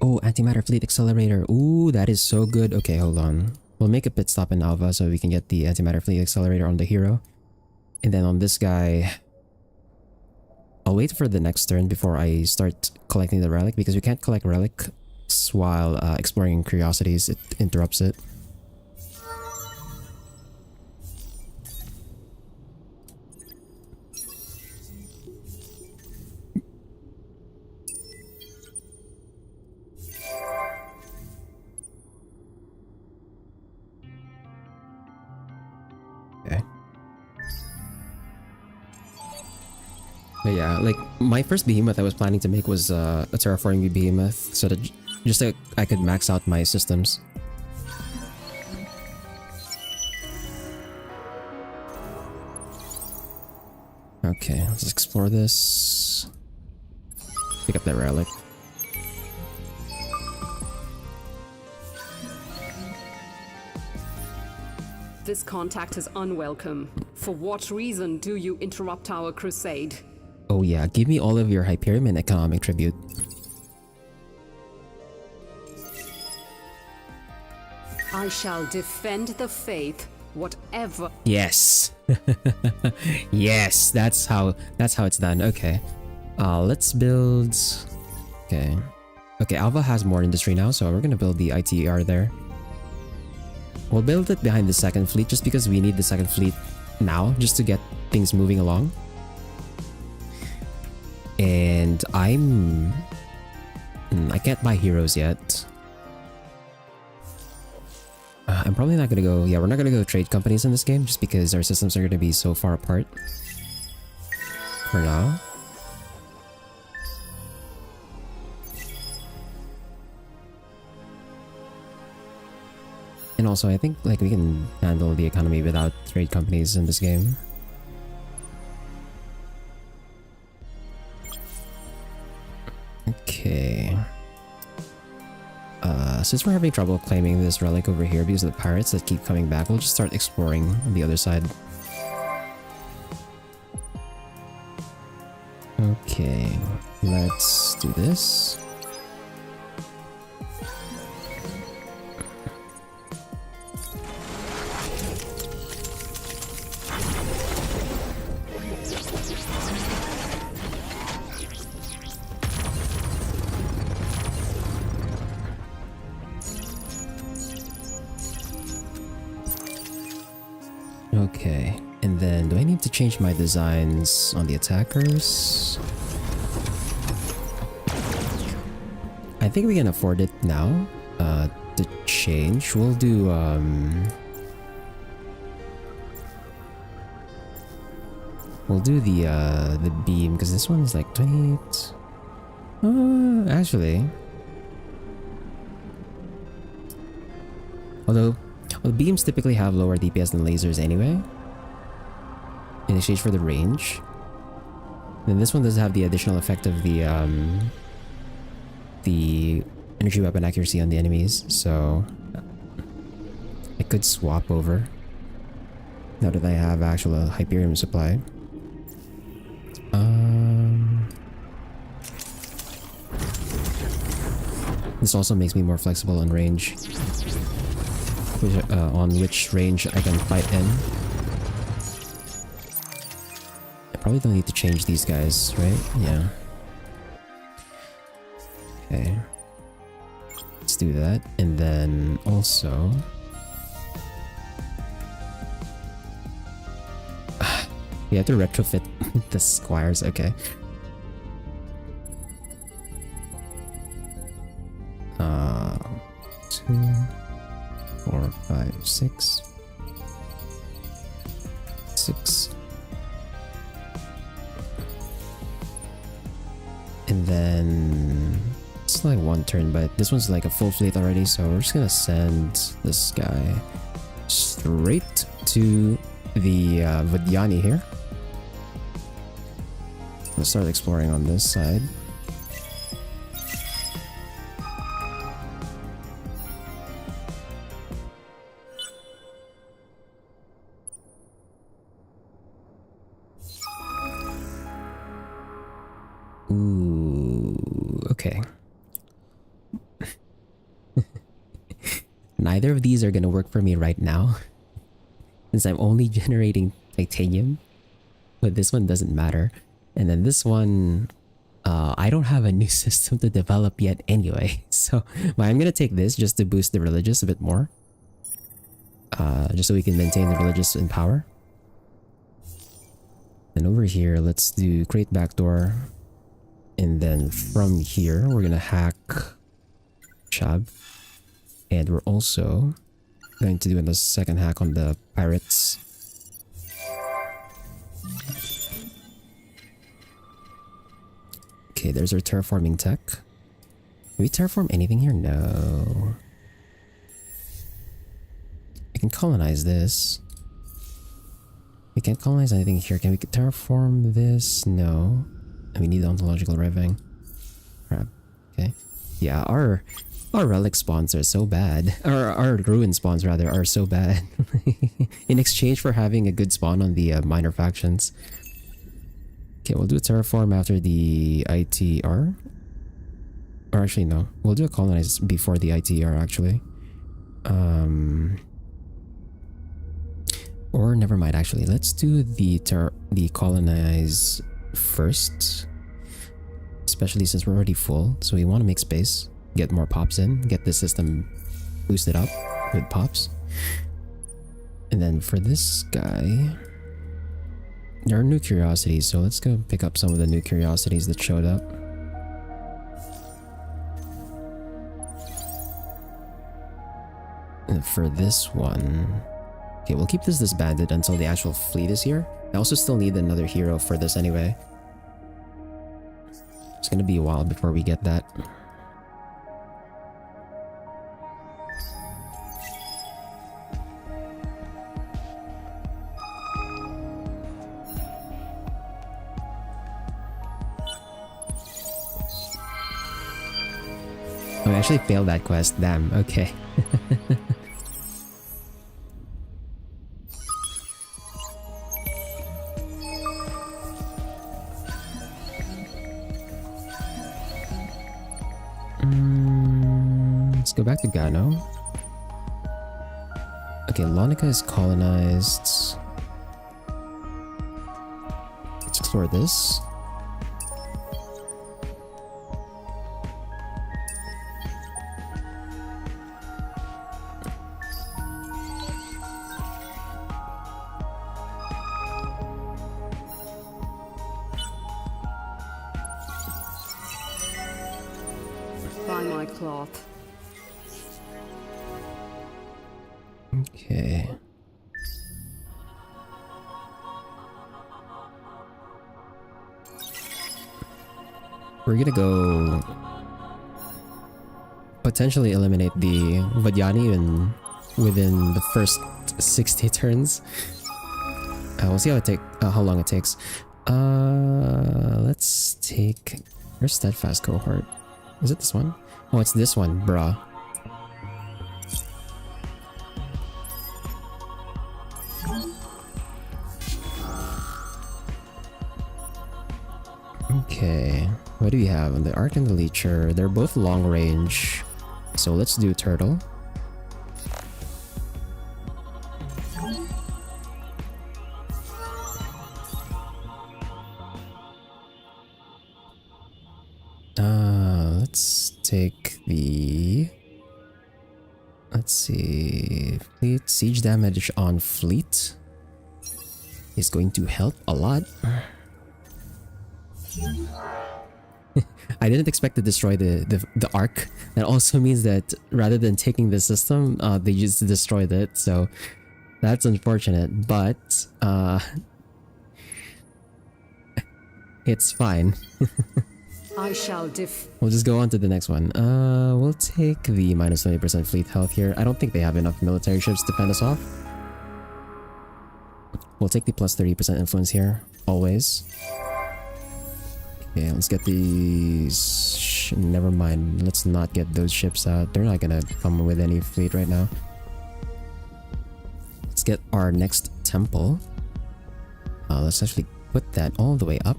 Oh, antimatter fleet accelerator. Ooh, that is so good. Okay, hold on. We'll make a pit stop in Alva so we can get the antimatter fleet accelerator on the hero. And then on this guy... I'll wait for the next turn before I start collecting the relic, because we can't collect relics while exploring curiosities. It interrupts it. Okay. But yeah, like my first behemoth I was planning to make was a terraforming behemoth, so that just like I could max out my systems. Okay, let's explore this. Pick up that relic. This contact is unwelcome. For what reason do you interrupt our crusade? Oh yeah, give me all of your Hyperion and economic tribute. I shall defend the faith, whatever. Yes. Yes, that's how it's done. Okay. Let's build... Okay. Okay, Alva has more industry now, so we're gonna build the ITER there. We'll build it behind the second fleet just because we need the second fleet now, just to get things moving along. And I can't buy heroes yet. I'm probably not gonna go... Yeah, we're not gonna go trade companies in this game just because our systems are gonna be so far apart. For now. And also, I think like we can handle the economy without trade companies in this game. Okay. Since we're having trouble claiming this relic over here because of the pirates that keep coming back, we'll just start exploring on the other side. Okay, let's do this. Okay, and then do I need to change my designs on the attackers? I think we can afford it now to change. We'll do the beam because this one's like 28. Actually, although well, beams typically have lower DPS than lasers anyway, in exchange for the range. Then this one does have the additional effect of the energy weapon accuracy on the enemies, so I could swap over now that I have actual Hyperion supply. This also makes me more flexible on range. On which range I can fight in. I probably don't need to change these guys, right? Yeah. Okay. Let's do that. And then also... We have to retrofit the squires, okay. 2, 4, 5, 6. 6. And then it's like one turn, but this one's like a full fleet already, so we're just gonna send this guy straight to the Vidyani here. Let's start exploring on this side. Ooh, okay. Neither of these are gonna work for me right now, since I'm only generating titanium, but this one doesn't matter. And then this one, I don't have a new system to develop yet anyway, so but I'm gonna take this just to boost the religious a bit more. Just so we can maintain the religious in power. And over here, let's do create backdoor. And then from here, we're gonna hack Shab. And we're also going to do the second hack on the pirates. Okay, there's our terraforming tech. Can we terraform anything here? No. We can colonize this. We can't colonize anything here. Can we terraform this? No. And we need ontological revving. Crap. Okay. Yeah, our relic spawns are so bad. Our ruin spawns rather are so bad. In exchange for having a good spawn on the minor factions. Okay, we'll do a terraform after the ITR. Or actually no, we'll do a colonize before the ITR actually. Or never mind, actually let's do the colonize first, especially since we're already full, so we want to make space, get more pops in, get the system boosted up with pops. And then for this guy, there are new curiosities, so let's go pick up some of the new curiosities that showed up. And for this one, okay, we'll keep this disbanded until the actual fleet is here. I also still need another hero for this anyway. It's gonna be a while before we get that. Oh, I actually failed that quest. Damn, okay. Let's go back to Gano. Okay, Lonica is colonized. Let's explore this. Buy my cloth. Okay. We're gonna go potentially eliminate the Vadyani within the first 60 turns. We'll see how long it takes. Let's take... Where's Steadfast Cohort? Is it this one? Oh, it's this one, bruh. Okay, what do we have? On the Arc and the Leecher, they're both long range. So let's do Turtle. Let's take the... Let's see... Fleet, siege damage on fleet. is going to help a lot. I didn't expect to destroy the arc. That also means that rather than taking the system, they just destroyed it. So that's unfortunate, but it's fine. I shall We'll just go on to the next one. We'll take the minus 20% fleet health here. I don't think they have enough military ships to fend us off. We'll take the plus 30% influence here, always. Okay, let's get these... Never mind, let's not get those ships out. They're not gonna come with any fleet right now. Let's get our next temple. Let's actually put that all the way up.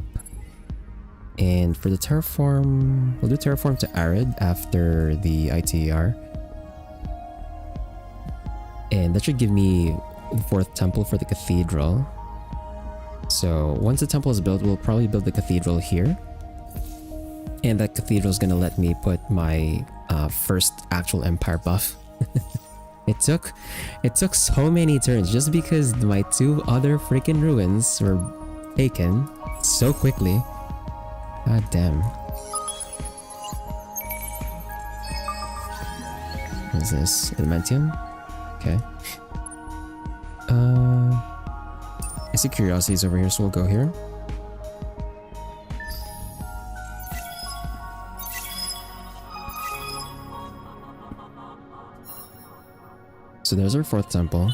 And for the terraform, we'll do terraform to arid after the ITER. And that should give me the 4th temple for the cathedral. So once the temple is built, we'll probably build the cathedral here. And that cathedral is gonna let me put my first actual empire buff. It took so many turns just because my 2 other freaking ruins were taken so quickly. God damn. What is this? Adamantium? Okay. I see curiosities over here, so we'll go here. So there's our 4th temple.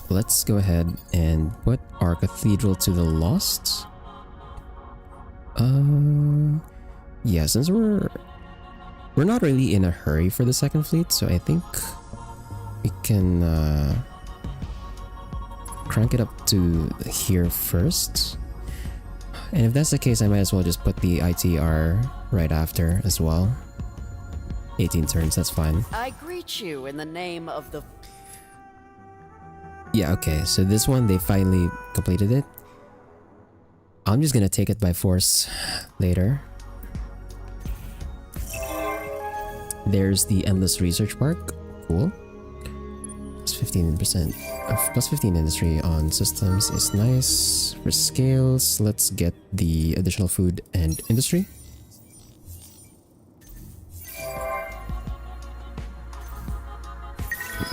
Let's go ahead and put our cathedral to the lost. Yeah, since we're not really in a hurry for the 2nd fleet, so I think we can crank it up to here first. And if that's the case, I might as well just put the ITR right after as well. 18 turns, that's fine. I greet you in the name of the... Yeah, okay, so this one, they finally completed it. I'm just gonna take it by force later. There's the Endless Research Park. Cool. Plus 15%. Plus 15 industry on systems is nice. For scales, let's get the additional food and industry.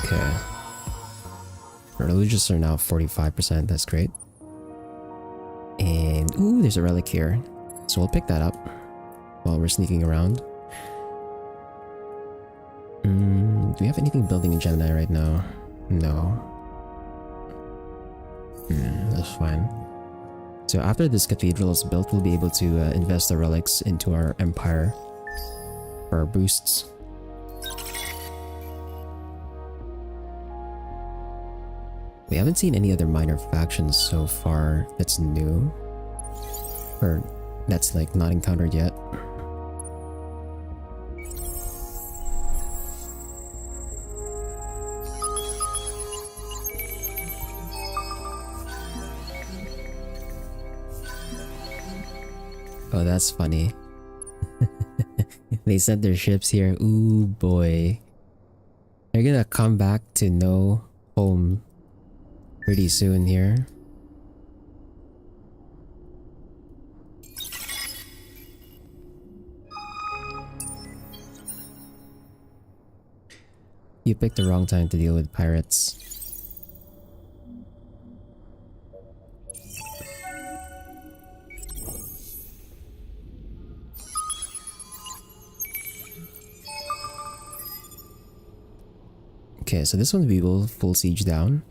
Okay. Religious are now 45%. That's great. And ooh, there's a relic here. So we'll pick that up while we're sneaking around. Do we have anything building in Gemini right now? No. That's fine. So after this cathedral is built, we'll be able to invest the relics into our empire for our boosts. We haven't seen any other minor factions so far that's new. Or that's like not encountered yet. Oh, that's funny. They sent their ships here. Ooh boy. They're gonna come back to no home pretty soon here. You picked the wrong time to deal with pirates. Okay, so this one we will full siege down.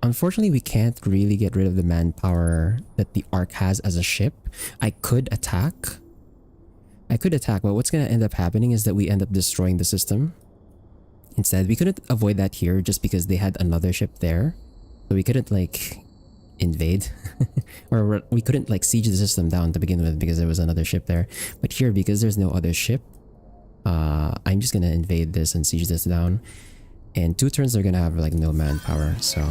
Unfortunately, we can't really get rid of the manpower that the Ark has as a ship. I could attack, but what's gonna end up happening is that we end up destroying the system. Instead, we couldn't avoid that here just because they had another ship there. So we couldn't like invade or we couldn't like siege the system down to begin with because there was another ship there. But here, because there's no other ship, I'm just gonna invade this and siege this down. And 2 turns they're gonna have like no manpower, so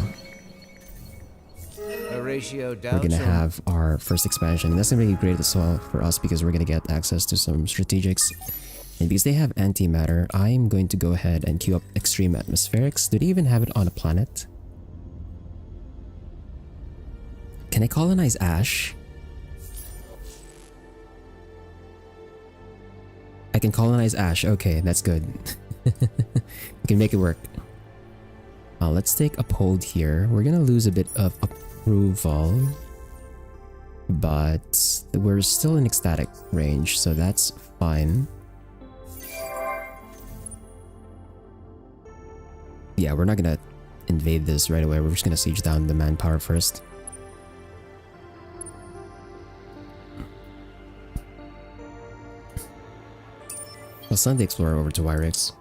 we're gonna have our first expansion. And that's gonna be great as well for us because we're gonna get access to some strategics And because they have antimatter, I'm going to go ahead and queue up extreme atmospherics. Do they even have it on a planet? Can I colonize Ash? I can colonize Ash. Okay, that's good. We can make it work. Let's take Uphold here. We're gonna lose a bit of approval, but we're still in ecstatic range, so that's fine. Yeah, we're not gonna invade this right away. We're just gonna siege down the manpower first. I'll send the Explorer over to Wyrix.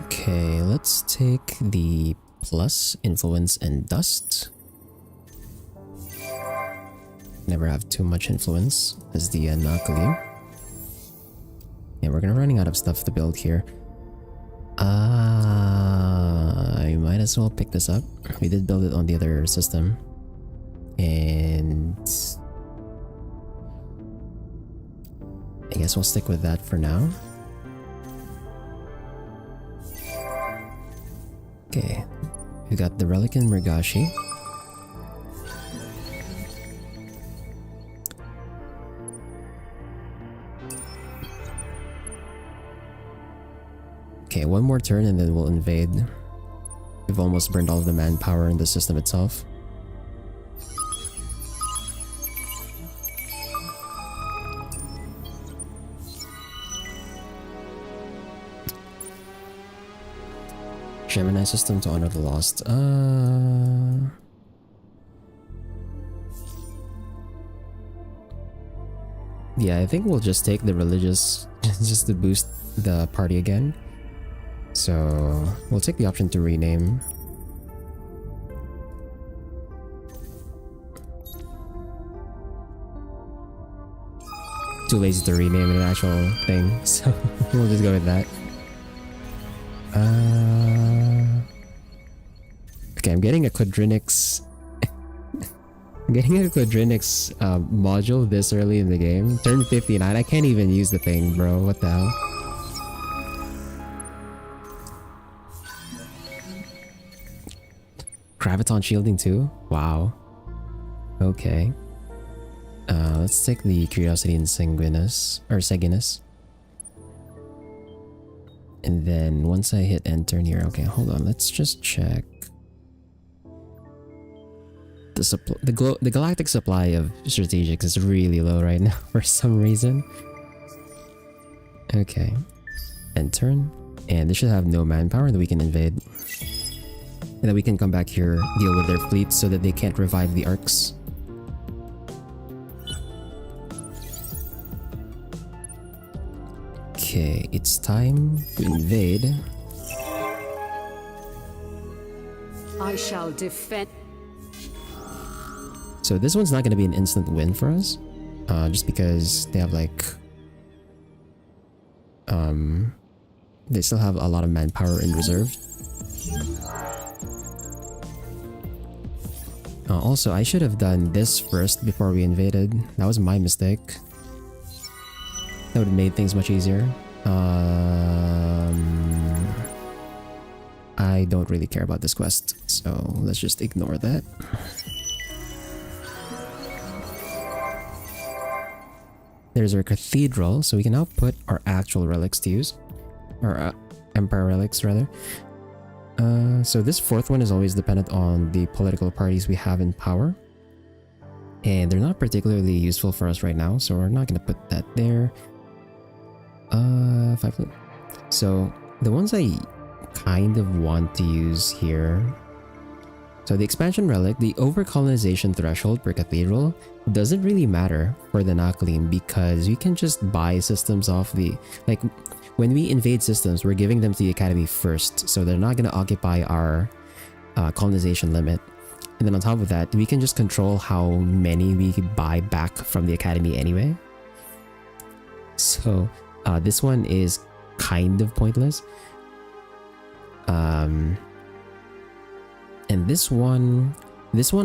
Okay, let's take the plus influence and dust. Never have too much influence as the Nakalim. Yeah, we're gonna running out of stuff to build here. I might as well pick this up. We did build it on the other system. And I guess we'll stick with that for now. Okay, we got the Relic and Murgashi. Okay, one more turn and then we'll invade. We've almost burned all of the manpower in the system itself. Gemini system to honor the lost. Yeah, I think we'll just take the religious just to boost the party again. So we'll take the option to rename. Too lazy to rename an actual thing, so we'll just go with that. Okay, I'm getting a Quadrinix. I'm getting a Quadrinix module this early in the game. Turn 59. I can't even use the thing, bro. What the hell? Graviton shielding too? Wow. Okay. Let's take the Curiosity and Sanguinus, or Sanguinus. And then once I hit enter in here, okay, hold on, let's just check. The galactic supply of strategics is really low right now for some reason. Okay. End turn. And they should have no manpower that we can invade. And then we can come back here, deal with their fleet so that they can't revive the arcs. Okay, it's time to invade. I shall defend. So this one's not going to be an instant win for us. Just because they have like... they still have a lot of manpower in reserve. Also, I should have done this first before we invaded. That was my mistake. That would have made things much easier. I don't really care about this quest, so let's just ignore that. There's our cathedral, so we can now put our actual relics to use. Or empire relics, rather. So this fourth one is always dependent on the political parties we have in power. And they're not particularly useful for us right now, so we're not going to put that there. 5 loot. So the ones I kind of want to use here. So the expansion relic, the overcolonization threshold per cathedral doesn't really matter for the Nakalim because we can just buy systems off the... Like, when we invade systems, we're giving them to the academy first, so they're not going to occupy our colonization limit. And then on top of that, we can just control how many we could buy back from the academy anyway. So this one is kind of pointless. And this one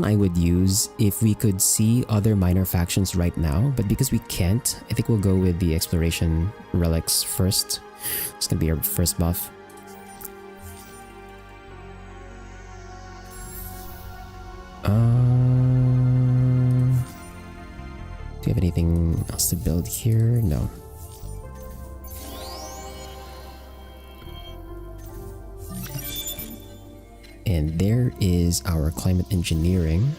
I would use if we could see other minor factions right now, but because we can't, I think we'll go with the exploration relics first. It's gonna be our first buff. Do you have anything else to build here? No. And there is our climate engineering.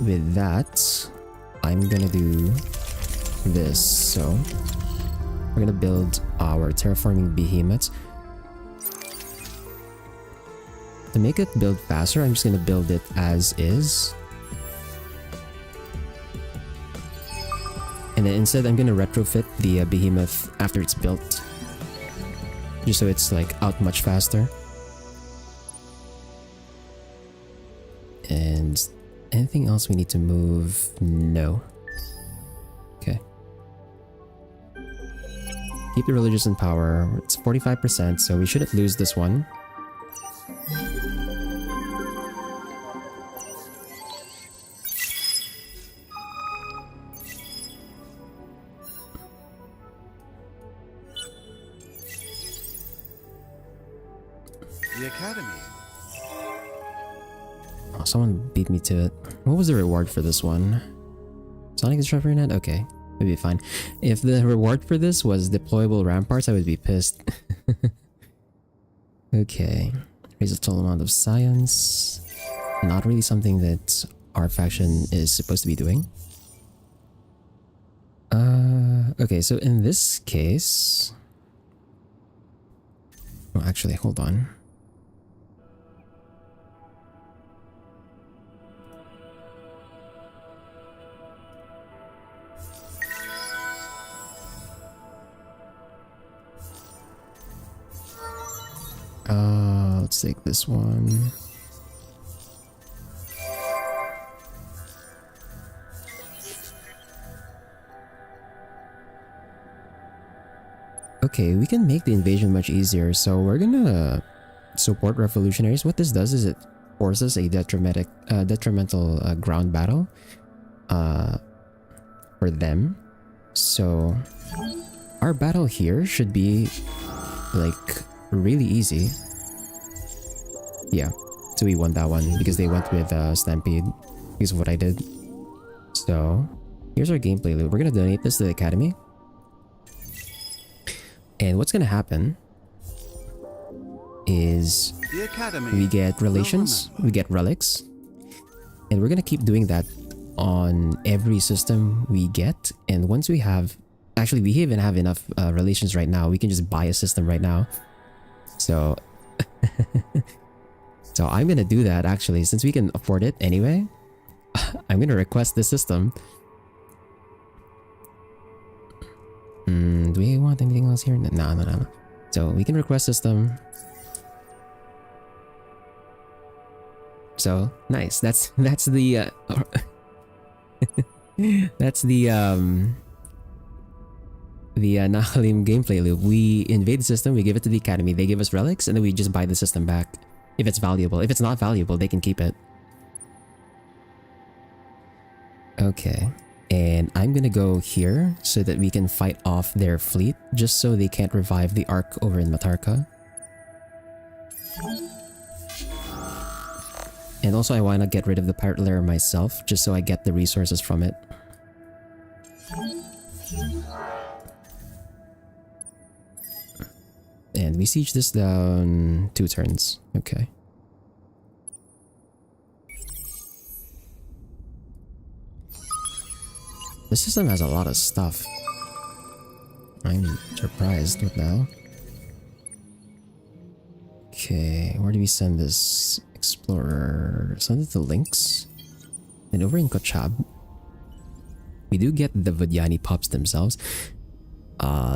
With that, I'm gonna do this. So we're gonna build our terraforming behemoths. To make it build faster, I'm just gonna build it as is. And then instead, I'm gonna retrofit the behemoth after it's built, just so it's like out much faster. And anything else we need to move? No. Okay. Keep the religious in power. It's 45%, so we shouldn't lose this one. The Academy. Oh, someone beat me to it. What was the reward for this one? Sonic Disruptor Net? Okay, it'd be fine. If the reward for this was deployable ramparts, I would be pissed. Okay. Raise the total amount of science. Not really something that our faction is supposed to be doing. Okay, so in this case... Oh, actually, hold on. Let's take this one. Okay, we can make the invasion much easier, so we're gonna support revolutionaries. What this does is it forces a detrimental ground battle for them. So our battle here should be like really easy. Yeah, so we won that one because they went with Stampede because of what I did. So here's our gameplay loop. We're gonna donate this to the Academy. And what's gonna happen is The Academy. we get relations, we get relics, and we're gonna keep doing that on every system we get. And once we have, actually we even have enough relations right now, we can just buy a system right now. So so I'm gonna do that actually, since we can afford it anyway. I'm gonna request this system. Do we want anything else here? No. So we can request system. So nice. That's the that's the Nakalim gameplay loop. We invade the system, we give it to the Academy, they give us relics, and then we just buy the system back if it's valuable. If it's not valuable, they can keep it. Okay. And I'm gonna go here so that we can fight off their fleet, just so they can't revive the Ark over in Matarka. And also I wanna get rid of the pirate lair myself, just so I get the resources from it. And we siege this down 2 turns. Okay. This system has a lot of stuff. I'm surprised. What the hell? Okay, where do we send this explorer? Send it to Lynx. And over in Kochab, we do get the Vidyani pops themselves.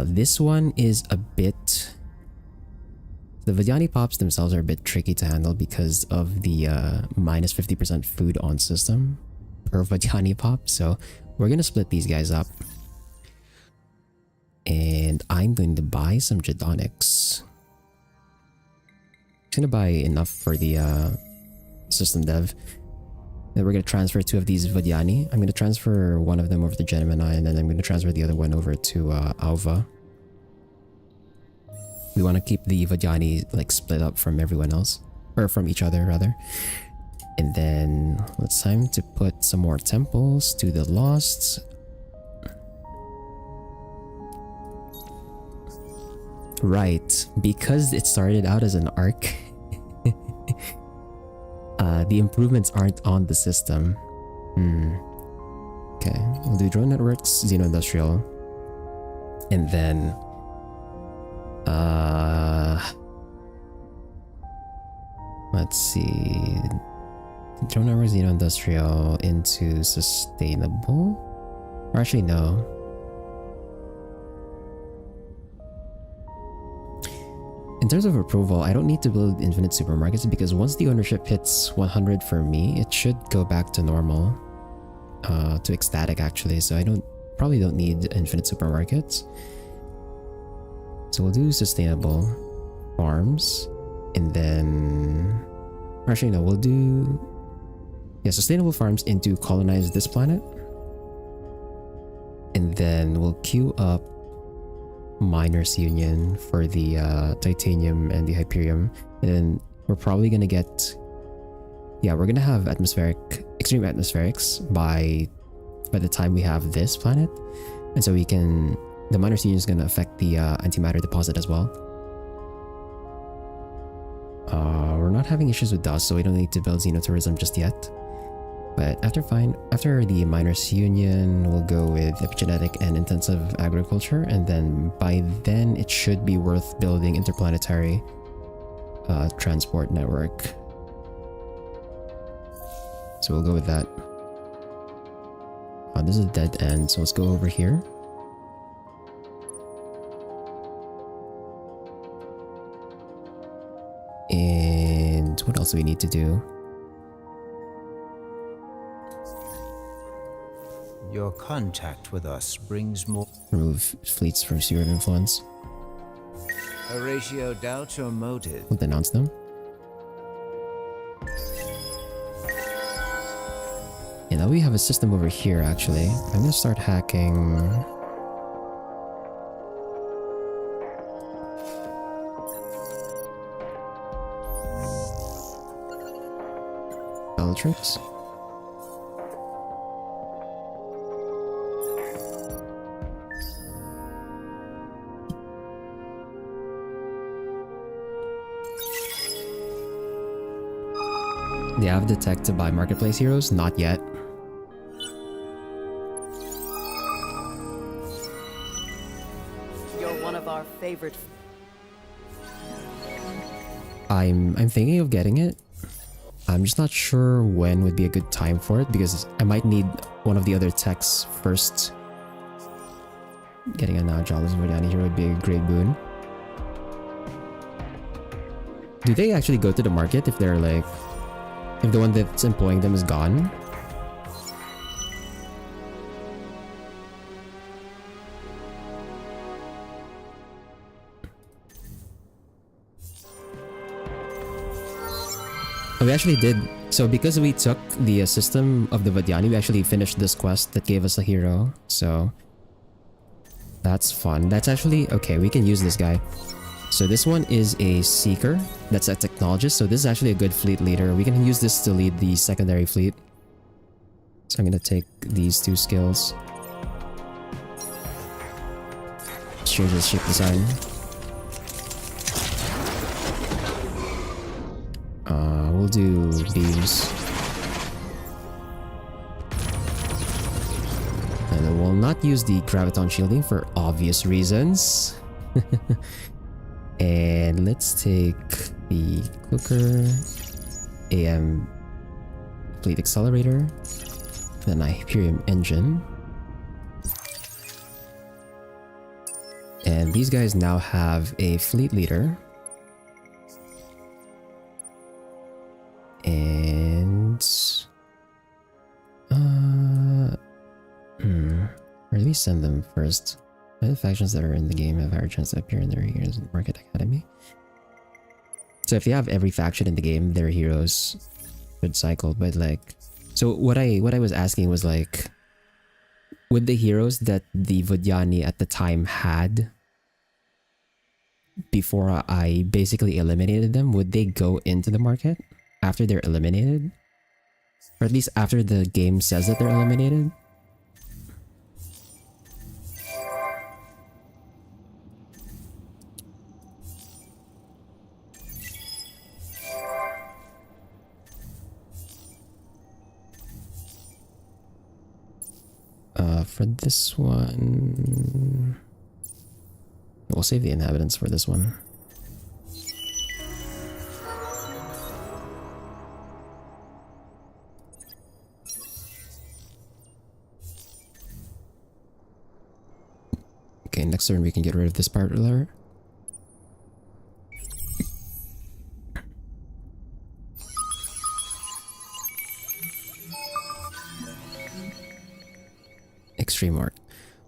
This one is a bit... The Vidyani pops themselves are a bit tricky to handle because of the minus 50% food on system per Vidyani pop. So we're gonna split these guys up. And I'm going to buy some Gedonics. I'm gonna buy enough for the system dev. Then we're gonna transfer 2 of these Vadiani. I'm gonna transfer one of them over to Gemini, and then I'm gonna transfer the other one over to Alva. We want to keep the Vadiani like split up from everyone else, or from each other rather. And then it's time to put some more temples to the lost. Right, because it started out as an arc. The improvements aren't on the system. Okay, we'll do drone networks, Xeno Industrial, and then let's see, drone networks, Xeno Industrial into sustainable, or actually no. In terms of approval, I don't need to build infinite supermarkets because once the ownership hits 100 for me, it should go back to normal, to ecstatic actually. So I probably don't need infinite supermarkets. So we'll do sustainable farms, and then actually no, we'll do sustainable farms into colonize this planet, and then we'll queue up Miners Union for the titanium and the hyperium, and then we're probably gonna get we're gonna have extreme atmospherics by the time we have this planet, and so the Miners Union is gonna affect the antimatter deposit as well. We're not having issues with dust, so we don't need to build xenotourism just yet. But after the Miners Union, we'll go with epigenetic and intensive agriculture, and then by then it should be worth building interplanetary transport network. So we'll go with that. This is a dead end, so let's go over here. And what else do we need to do? Your contact with us brings more. Remove fleets from sphere of influence. Horatio doubts your motive. We'll denounce them. And now we have a system over here actually. I'm gonna start hacking. Bellatrix. They have the tech to buy marketplace heroes? Not yet. You're one of our favorite. I'm thinking of getting it. I'm just not sure when would be a good time for it because I might need one of the other techs first. Getting a now Jawless Vardani hero would be a great boon. Do they actually go to the market if they're like, if the one that's employing them is gone? We actually did. So because we took the system of the Vadiani, we actually finished this quest that gave us a hero. So that's fun. That's actually okay. We can use this guy. So this one is a seeker. That's a technologist. So this is actually a good fleet leader. We can use this to lead the secondary fleet. So I'm gonna take these 2 skills. Change the ship design. We'll do beams. And then we'll not use the graviton shielding for obvious reasons. And let's take the Cooker, AM Fleet Accelerator, then Hyperium Engine. And these guys now have a fleet leader. And where do we send them first? The factions that are in the game have higher chance to appear in their Heroes Market Academy. So if you have every faction in the game, their heroes should cycle. But like, so what I was asking was like, would the heroes that the Vodyani at the time had before I basically eliminated them, would they go into the market after they're eliminated? Or at least after the game says that they're eliminated? For this one, we'll save the inhabitants for this one. Okay, next turn we can get rid of this parlor. Extreme art.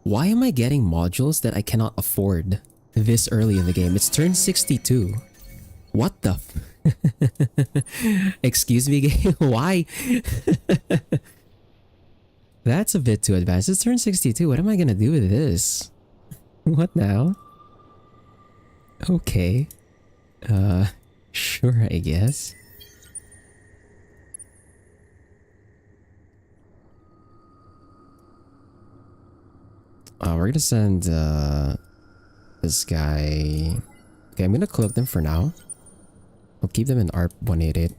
Why am I getting modules that I cannot afford this early in the game? It's turn 62. What the excuse me, game? Why? That's a bit too advanced. It's turn 62. What am I gonna do with this? What now? Okay. Sure, I guess. We're gonna send this guy. Okay, I'm gonna cloak them for now. I'll keep them in ARP 188.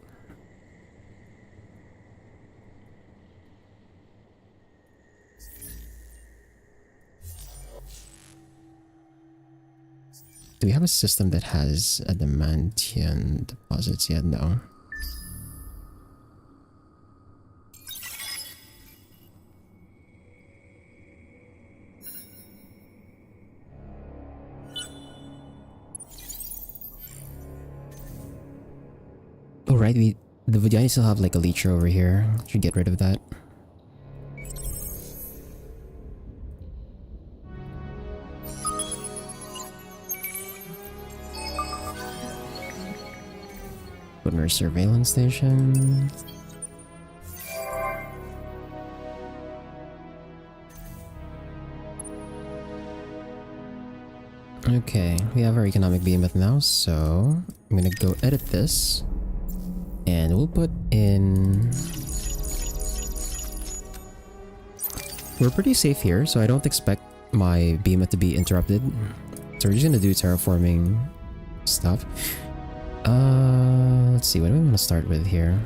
Do we have a system that has adamantium deposits yet? No. Oh right, the Vodyani still have like a leecher over here. Should get rid of that. Put in our surveillance station. Okay, we have our economic behemoth now, so I'm gonna go edit this. And we'll put in... We're pretty safe here, so I don't expect my behemoth to be interrupted. So we're just gonna do terraforming stuff. Let's see, what do we want to start with here?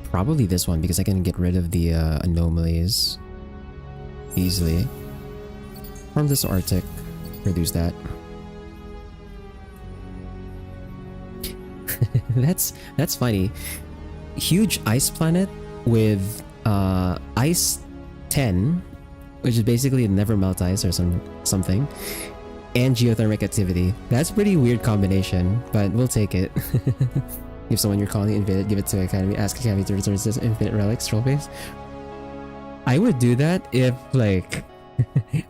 Probably this one, because I can get rid of the anomalies easily. Farm this Arctic, reduce that. That's funny. Huge ice planet with ice 10, which is basically a never melt ice or something, and geothermic activity. That's a pretty weird combination, but we'll take it. If someone you're calling invaded, give it to Academy. Ask Academy to return this infinite relics troll base. I would do that if like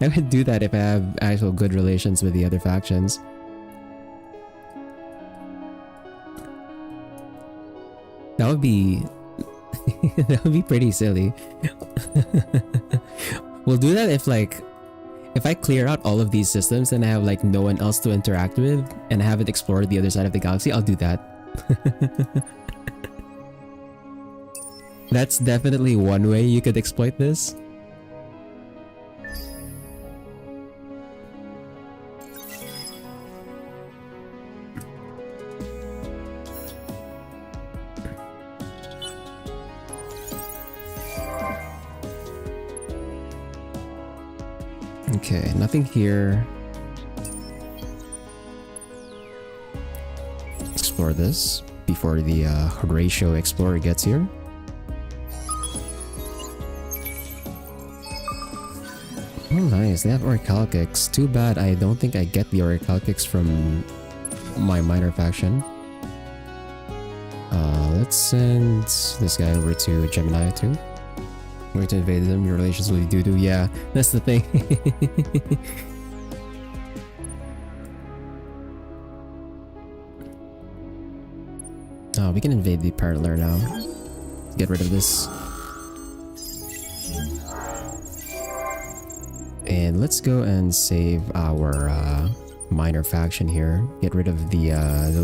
I would do that if I have actual good relations with the other factions. That would be that would be pretty silly. We'll do that if like if I clear out all of these systems and I have like no one else to interact with and I haven't explored the other side of the galaxy, I'll do that. That's definitely one way you could exploit this. Okay, nothing here. Explore this before the Horatio Explorer gets here. Oh nice, they have Orichalcix. Too bad I don't think I get the Orichalcix from my minor faction. Let's send this guy over to Gemini too. We're to invade them, your relations will be doo-doo. Yeah, that's the thing. Oh, we can invade the parallel now. Get rid of this. And let's go and save our minor faction here. Get rid of the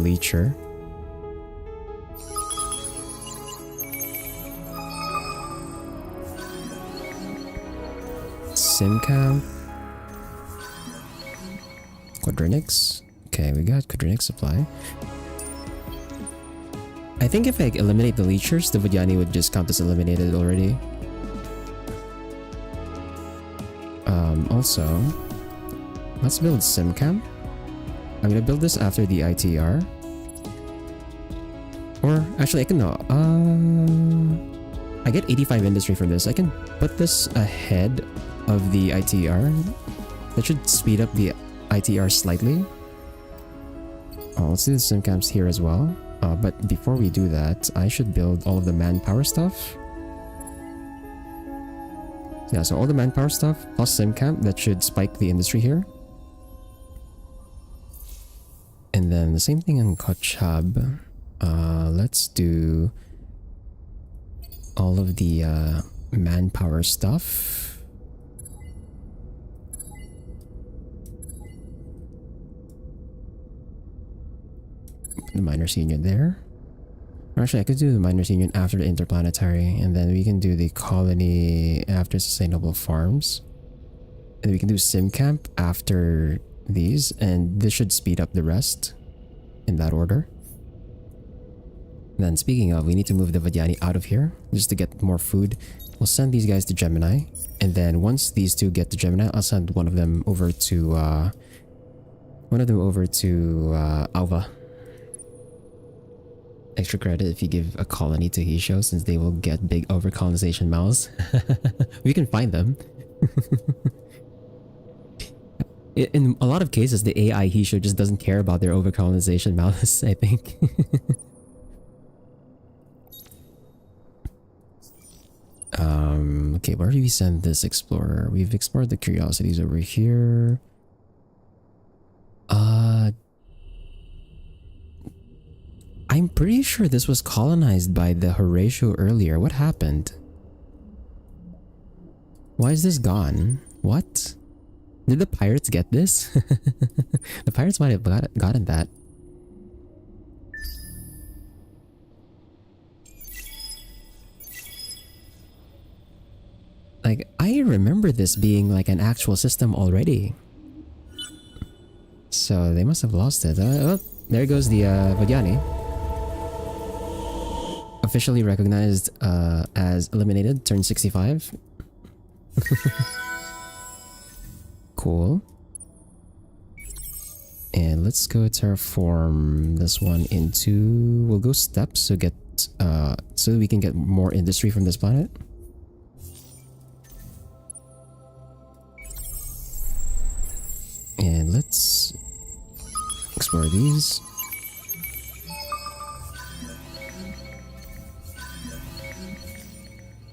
leecher. Simcam. Quadrinix. Okay, we got Quadrinix supply. I think if I eliminate the leechers, the Vajani would just count as eliminated already. Also, let's build Simcam. I'm gonna build this after the ITR. Or, actually I can no. I get 85 industry from this. I can put this ahead of the ITR. That should speed up the ITR slightly. Oh, let's do the Simcams here as well. But before we do that, I should build all of the manpower stuff. Yeah, so all the manpower stuff plus Simcamp, that should spike the industry here. And then the same thing on Kochab. Let's do all of the manpower stuff. The miners union there. Actually, I could do the miners union after the interplanetary, and then we can do the colony after sustainable farms, and we can do Simcamp after these, and this should speed up the rest in that order. And then speaking of, we need to move the Vajani out of here just to get more food. We'll send these guys to Gemini, and then once these two get to Gemini, I'll send one of them over to Alva. Extra credit if you give a colony to Hisho, since they will get big overcolonization mouths. We can find them. In a lot of cases, the AI Hisho just doesn't care about their overcolonization mouths, I think. Okay, where do we send this explorer? We've explored the curiosities over here. I'm pretty sure this was colonized by the Horatio earlier. What happened? Why is this gone? What? Did the pirates get this? The pirates might have gotten that. Like, I remember this being like an actual system already. So they must have lost it. Oh, there goes the Vajani. Officially recognized as eliminated, turn 65. Cool. And let's go terraform this one into... We'll go steps so get so we can get more industry from this planet. And let's explore these.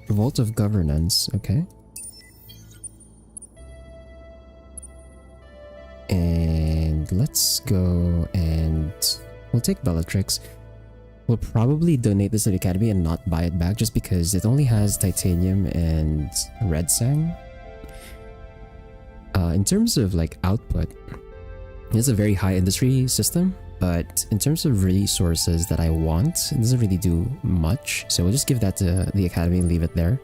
Vault of Governance, okay. And let's go and we'll take Bellatrix. We'll probably donate this to the Academy and not buy it back just because it only has titanium and red sang. In terms of like output, it's a very high industry system, but in terms of resources that I want, it doesn't really do much. So we'll just give that to the Academy and leave it there.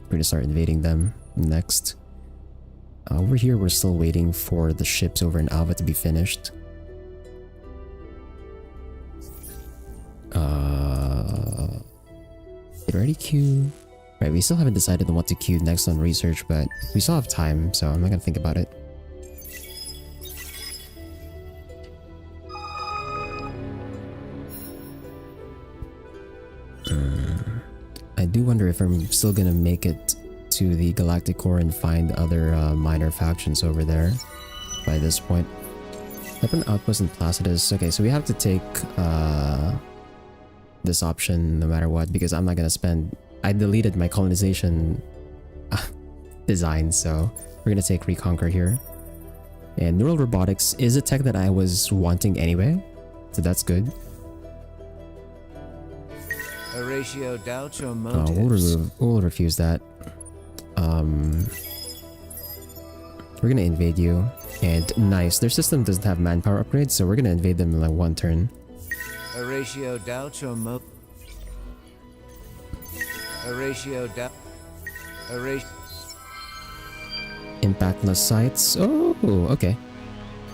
We're gonna start invading them next. Over here, we're still waiting for the ships over in Alva to be finished. Get ready queue. Right, we still haven't decided on what to queue next on research, but we still have time, so I'm not gonna think about it. I do wonder if I'm still gonna make it to the Galactic Core and find other minor factions over there by this point. Weapon outpost in Placidus. Okay, so we have to take this option no matter what, because I'm not gonna spend... I deleted my colonization design, so we're gonna take Reconquer here. And Neural Robotics is a tech that I was wanting anyway, so that's good. Horatio doubts your Oh, motives. we'll refuse that. We're gonna invade you. And nice, their system doesn't have manpower upgrades, so we're gonna invade them in like one turn. Horatio doubts your motives. Horatio doubt. Horatio. Impactless sites. Oh, okay.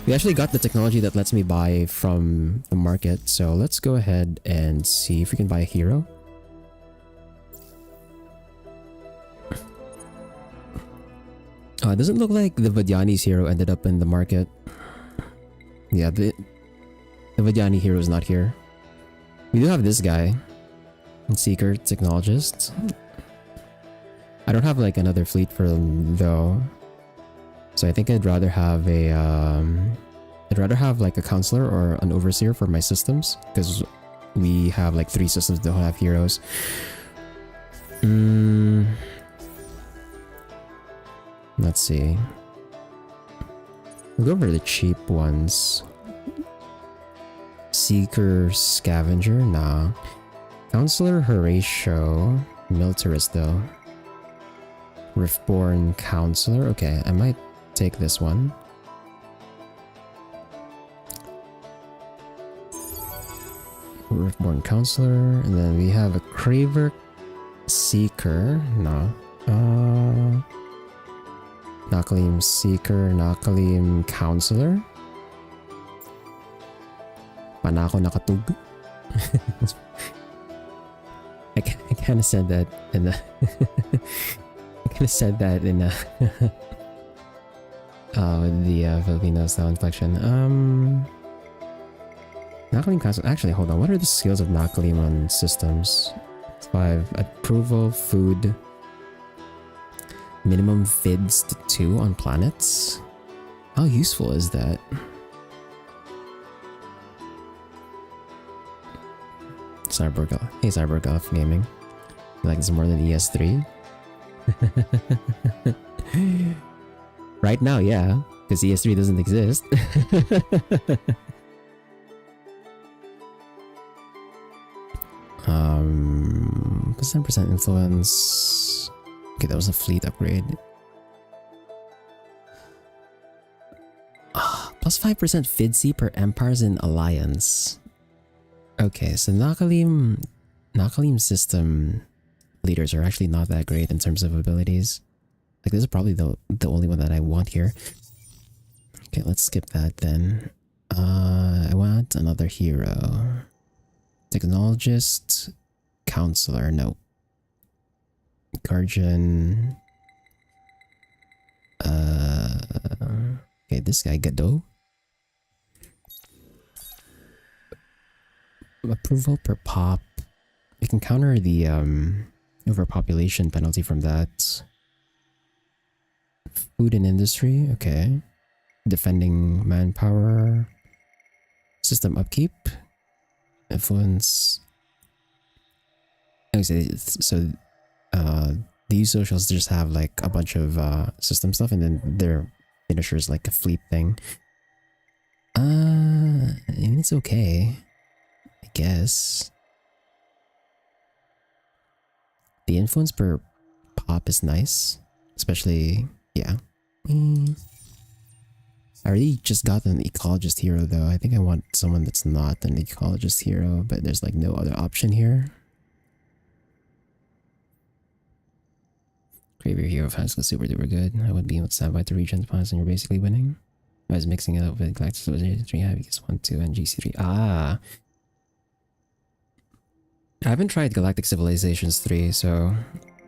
We actually got the technology that lets me buy from the market, so let's go ahead and see if we can buy a hero. It doesn't look like the Vadiani's hero ended up in the market. Yeah, the Vadiani hero is not here. We do have this guy. Seeker Technologist. I don't have like another fleet for them though. So I think I'd rather have a like a counselor or an overseer for my systems, because we have like 3 systems that don't have heroes. Let's see. We'll go over the cheap ones. Seeker Scavenger, nah. Counselor Horatio, Militarist though. Riftborn Counselor, okay, I might take this one. Riftborn Counselor, and then we have a Craver Seeker, no. Nakalim Seeker, Nakalim Counselor. Panako nakatug. I kind of said that in the with the Filipino style inflection. Nakalim Counselor. Actually, hold on. What are the skills of Nakalim on systems? 5 approval, food. Minimum fids to 2 on planets. How useful is that? Cyborg, hey Cyborg Golf Gaming. You like this more than ES3? Right now, yeah, because ES3 doesn't exist. %% influence. Okay, that was a fleet upgrade. Plus 5% FIDC per empires in alliance. Okay, so Nakalim system leaders are actually not that great in terms of abilities. Like, this is probably the only one that I want here. Okay, let's skip that then. I want another hero. Technologist, counselor, no. Guardian. Okay, this guy Gado. Approval per pop. We can counter the overpopulation penalty from that. Food and industry, okay. Defending manpower. System upkeep. Influence. Okay, so these socials just have like a bunch of system stuff, and then their finishers like a fleet thing. I mean, it's okay, I guess. The influence per pop is nice, especially, yeah. I already just got an ecologist hero though. I think I want someone that's not an ecologist hero, but there's like no other option here. Crave your hero finds super duper good. I would be able to stand by 2 regions points and you're basically winning. I was mixing it up with Galactic Civilization 3, Havigus 1, 2, and GC3. Ah! I haven't tried Galactic Civilizations 3, so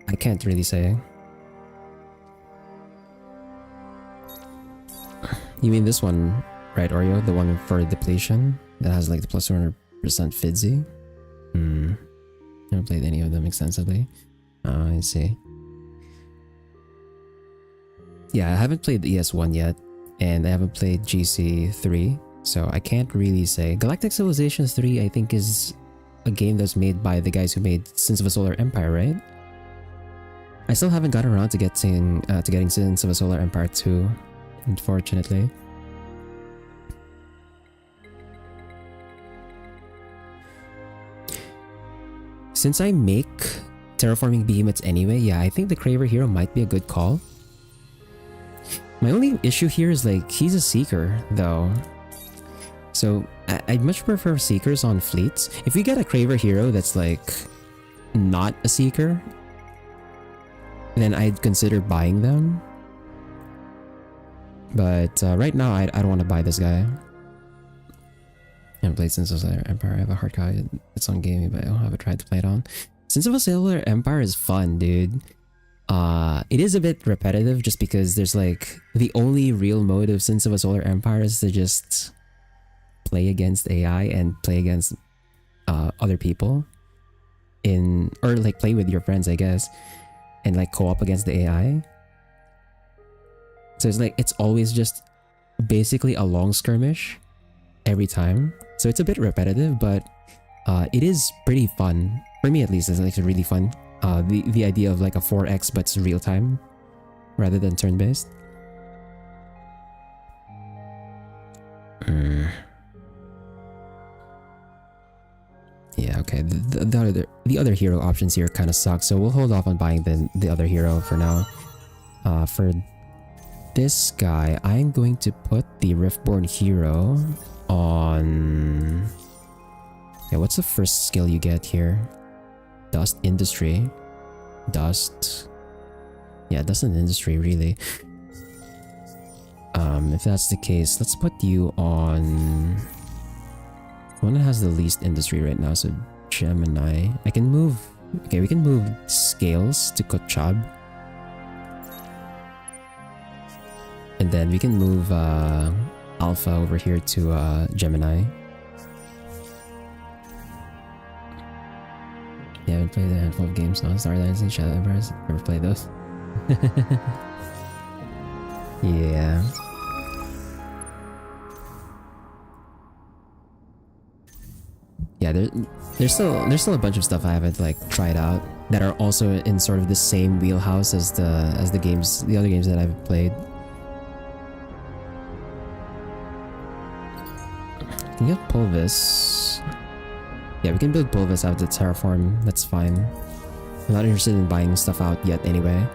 I can't really say. You mean this one, right, Oreo? The one for depletion that has like the plus 200% Fidzy? Never played any of them extensively. I see. Yeah, I haven't played the ES1 yet, and I haven't played GC3, so I can't really say. Galactic Civilizations 3, I think, is a game that's made by the guys who made Sins of a Solar Empire, right? I still haven't gotten around to getting Sins of a Solar Empire 2, unfortunately. Since I make terraforming behemoths anyway, yeah, I think the Craver Hero might be a good call. My only issue here is like, he's a Seeker though. So I'd much prefer Seekers on fleets. If we get a Craver Hero that's like not a Seeker, then I'd consider buying them. But right now, I don't want to buy this guy. I haven't played Sins of a Solar Empire. I have a hard copy. It's on gaming, but I don't have a try to play it on. Sins of a Solar Empire is fun, dude. It is a bit repetitive just because there's like the only real mode of Sins of a Solar Empire is to just play against AI and play against other people or like play with your friends, I guess, and like co-op against the AI. So it's like it's always just basically a long skirmish every time. So it's a bit repetitive, but it is pretty fun. For me at least, it's like really fun. The idea of like a 4x but it's real time rather than turn-based. Yeah, okay. The other hero options here kind of suck, so we'll hold off on buying the other hero for now. For this guy, I'm going to put the Riftborn hero on... Yeah, what's the first skill you get here? Dust Industry. Dust. Yeah, Dust and Industry, really. If that's the case, let's put you on... one that has the least industry right now, so Gemini. I can move... Okay, we can move Scales to Kochab. And then we can move Alpha over here to Gemini. Yeah, I haven't played a handful of games now. Starlands and Shadow Empires. Never played those. Yeah. Yeah, there's still a bunch of stuff I haven't like tried out that are also in sort of the same wheelhouse as the other games that I've played. Can you get Pulvis? Yeah, we can build Pulvis out of the terraform. That's fine. I'm not interested in buying stuff out yet anyway.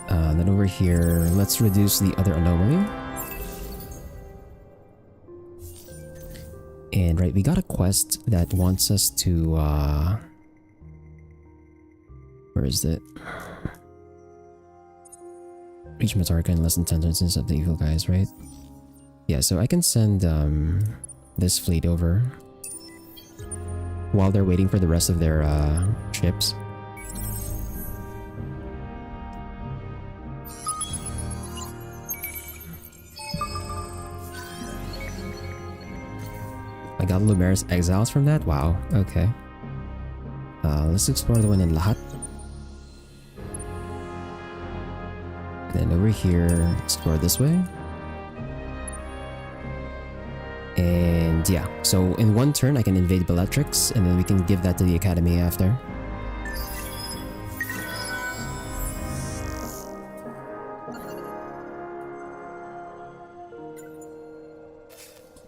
Then over here, let's reduce the other anomaly. And right, we got a quest that wants us to where is it? Reach Matarka in less than 10 turns instead of the evil guys, right? Yeah, so I can send this fleet over while they're waiting for the rest of their ships. I got Lumer's Exiles from that? Wow, okay. Let's explore the one in Lahat. Then over here, explore this way. And yeah, so in one turn I can invade Bellatrix, and then we can give that to the Academy after.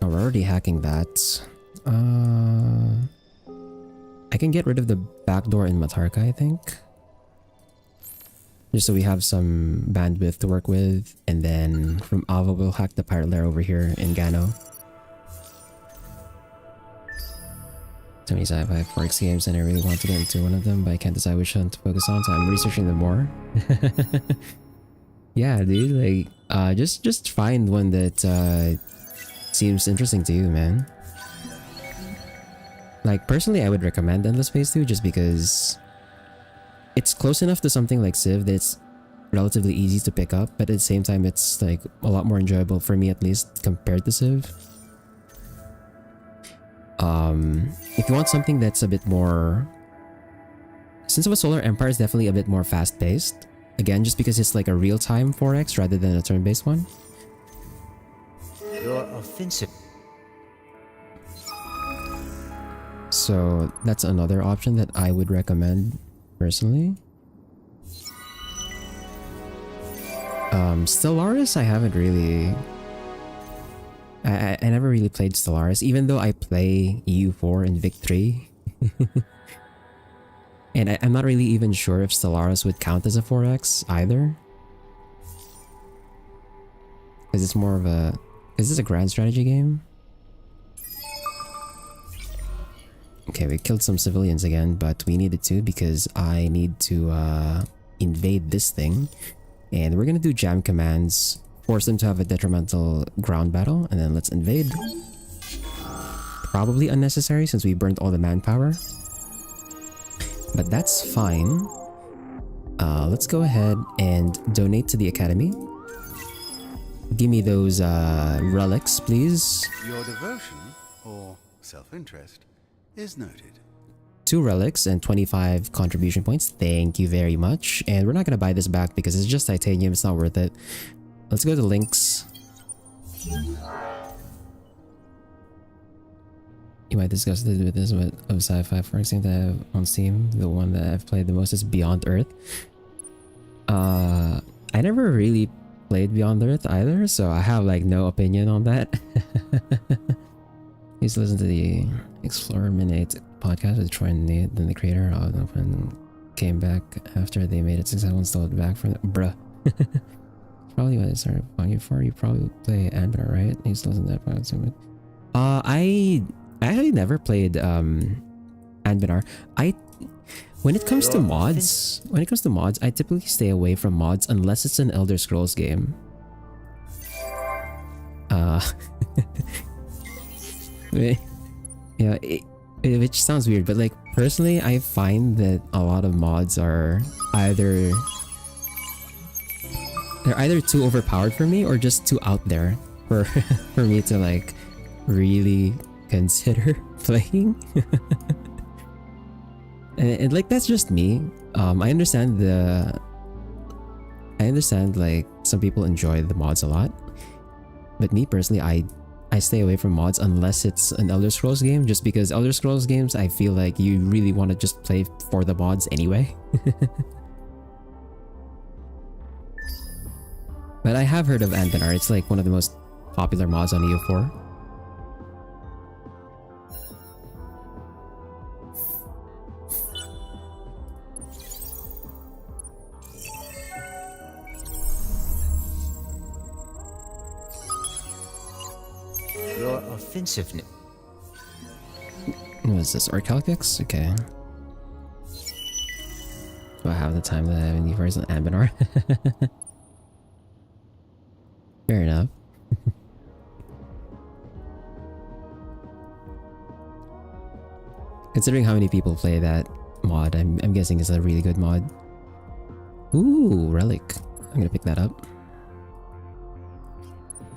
Oh, we're already hacking that. I can get rid of the backdoor in Matarka, I think. Just so we have some bandwidth to work with. And then from Ava, we'll hack the pirate lair over here in Gano. So many sci-fi 4X games and I really want to get into one of them, but I can't decide which one to focus on, so I'm researching them more. Yeah, dude, like, just find one that seems interesting to you, man. Like, personally, I would recommend Endless Space 2 just because it's close enough to something like Civ that it's relatively easy to pick up, but at the same time, it's like a lot more enjoyable, for me at least, compared to Civ. If you want something that's a bit more... Sins of a Solar Empire is definitely a bit more fast-paced. Again, just because it's like a real-time 4X rather than a turn-based one. Your offensive. So that's another option that I would recommend personally. Stellaris, I haven't really... I never really played Stellaris, even though I play EU4 and Vic3. And I'm not really even sure if Stellaris would count as a 4X either. Because it's more of a... Is this a grand strategy game? Okay, we killed some civilians again, but we needed to because I need to invade this thing. And we're gonna do jam commands, force them to have a detrimental ground battle, and then let's invade. Probably unnecessary since we burnt all the manpower. But that's fine. Let's go ahead and donate to the academy. Give me those relics, please. Your devotion, or self-interest, is noted. 2 relics and 25 contribution points. Thank you very much. And we're not gonna buy this back because it's just titanium. It's not worth it. Let's go to links. You might discuss this with this of sci-fi, for example, that I have on Steam. The one that I've played the most is Beyond Earth. I never really played Beyond Earth either, so I have like no opinion on that. Please listen to the Explorer Minute podcast with Troy and Nate, then the creator of Open came back after they made it successful and stole it back from the bruh. Probably when it started on you for you probably play Ambler, right? He's listening to that podcast. I actually never played Anbenar. When it comes to mods, I typically stay away from mods unless it's an Elder Scrolls game. Yeah, which sounds weird, but like personally, I find that a lot of mods are either too overpowered for me or just too out there for for me to like really consider playing. and like that's just me. I understand like some people enjoy the mods a lot, but me personally, I stay away from mods unless it's an Elder Scrolls game, just because Elder Scrolls games, I feel like you really want to just play for the mods anyway. But I have heard of Anbenar. It's like one of the most popular mods on EU4. Your offensiveness. What is this? Orcalcix? Okay. Do I have the time that I have in first on Anbenar? Fair enough. Considering how many people play that mod, I'm guessing it's a really good mod. Ooh, relic. I'm gonna pick that up.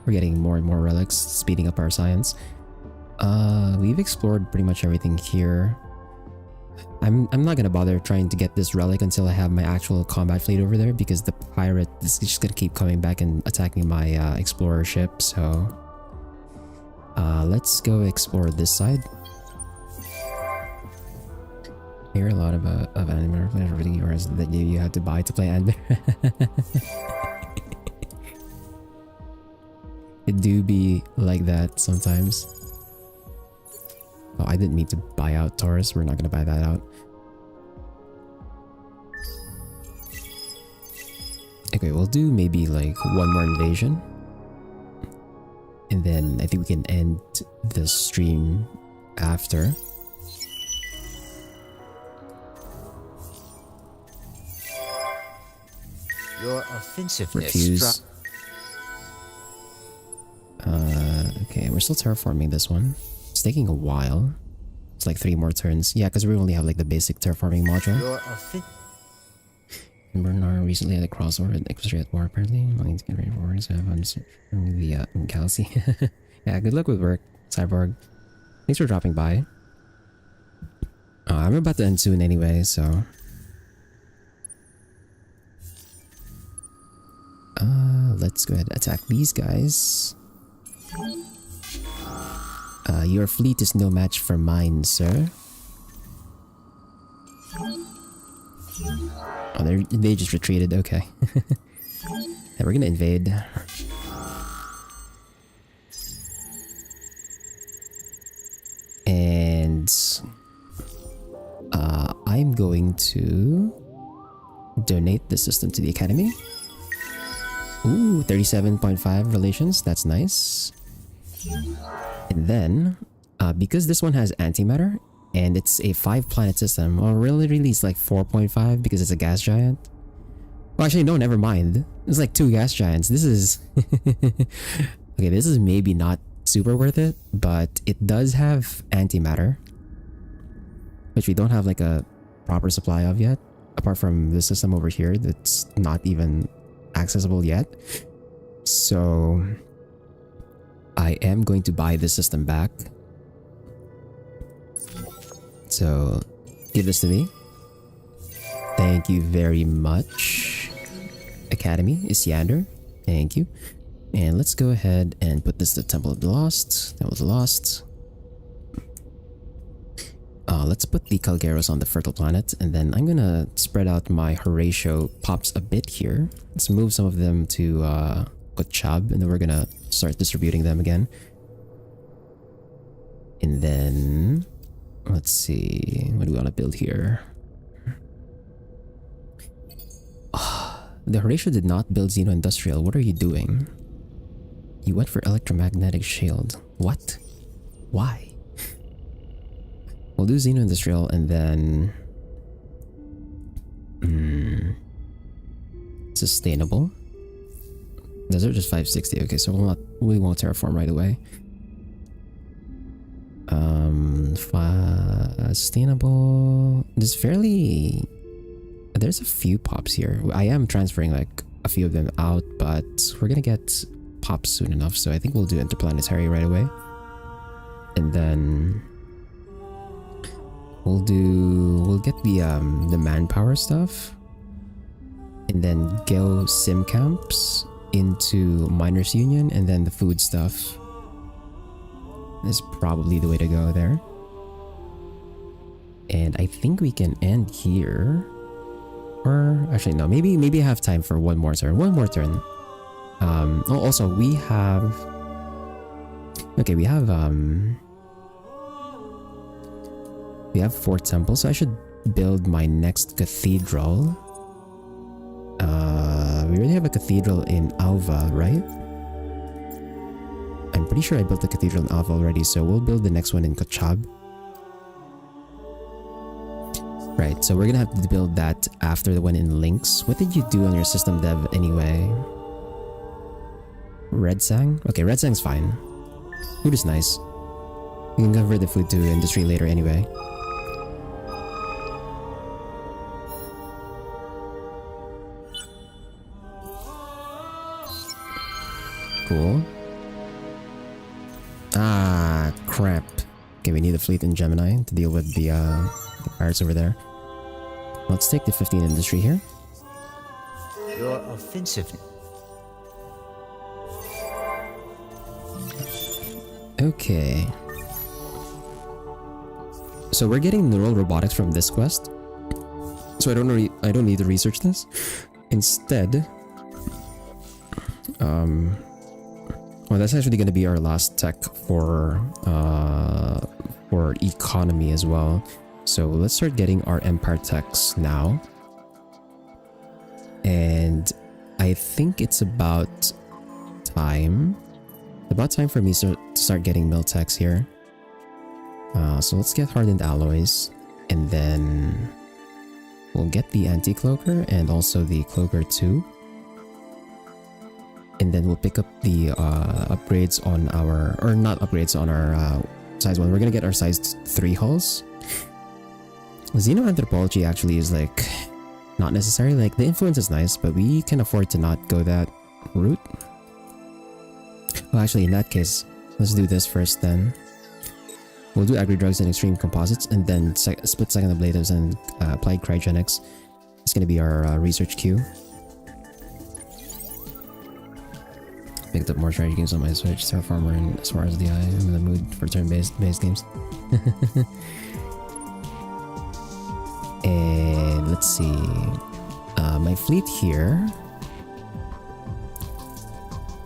We're getting more and more relics, speeding up our science. We've explored pretty much everything here. I'm not gonna bother trying to get this relic until I have my actual combat fleet over there, because the pirate is just gonna keep coming back and attacking my explorer ship. So let's go explore this side. I hear a lot of anime everything yours that you had to buy to play anime. It do be like that sometimes. Oh, I didn't mean to buy out Taurus. We're not gonna buy that out. Okay, we'll do maybe like one more invasion. And then I think we can end the stream after. Your offensiveness. Refuse. Okay, we're still terraforming this one. It's taking a while. It's like 3 more turns. Yeah, because we only have like the basic terraforming module. Your Bernard recently had a crossover at Equestria at War, apparently. Looking to get ready for work, so I'm the Galaxy. Yeah, good luck with work, Cyborg. Thanks for dropping by. I'm about to end soon anyway, so... let's go ahead and attack these guys. Your fleet is no match for mine, sir. Oh, they just retreated. Okay. And we're gonna invade. And I'm going to donate the system to the academy. Ooh, 37.5 relations. That's nice. And then, because this one has antimatter and it's a 5-planet system, well, really it's like 4.5 because it's a gas giant. Well, actually, no, never mind. It's like 2 gas giants. This is okay. This is maybe not super worth it, but it does have antimatter, which we don't have like a proper supply of yet, apart from the system over here that's not even accessible yet. So I am going to buy this system back. So give this to me. Thank you very much. Academy Isyander. Thank you. And let's go ahead and put this to Temple of the Lost. That was lost. Let's put the Calgeros on the fertile planet, and then I'm gonna spread out my Horatio pops a bit here. Let's move some of them to Kochab, and then we're gonna start distributing them again. And then let's see, what do we want to build here? The Horatio did not build Xeno Industrial. What are you doing? You went for electromagnetic shield. What? Why? We'll do Xeno Industrial and then sustainable. Those are just 560. Okay, so we won't terraform right away. Sustainable. There's a few pops here. I am transferring like a few of them out, but we're gonna get pops soon enough, so I think we'll do interplanetary right away. And then we'll get the manpower stuff, and then go sim camps into Miners Union, and then the food stuff is probably the way to go there. And I think we can end here, or actually no, maybe I have time for one more turn. Also we have we have 4 temples, so I should build my next cathedral. We already have a cathedral in Alva, right? I'm pretty sure I built a cathedral in Alva already, so we'll build the next one in Kochab. Right, so we're gonna have to build that after the one in Lynx. What did you do on your system dev anyway? Red Sang? Okay, Red Sang's fine. Food is nice. We can convert the food to industry later anyway. Cool. Ah, crap. Okay, we need a fleet in Gemini to deal with the pirates over there. Let's take the 15 industry here. Your offensive. Okay. So we're getting neural robotics from this quest. So I don't need to research this. Instead, well, that's actually going to be our last tech for economy as well. So let's start getting our empire techs now. And I think it's about time. About time for me to start getting mill techs here. So let's get hardened alloys, and then we'll get the anti-cloaker and also the cloaker 2. And then we'll pick up the upgrades on our, or not upgrades on our size 1. We're gonna get our size 3 hulls. Xenoanthropology actually is like not necessary. Like the influence is nice, but we can afford to not go that route. Well, actually, in that case, let's do this first then. We'll do agri-drugs and extreme composites, and then split second ablatives and applied cryogenics. It's gonna be our research queue. Picked up more strategy games on my Switch, Terraformer, and as far as the eye, I'm in the mood for turn-based games. And let's see. my fleet here.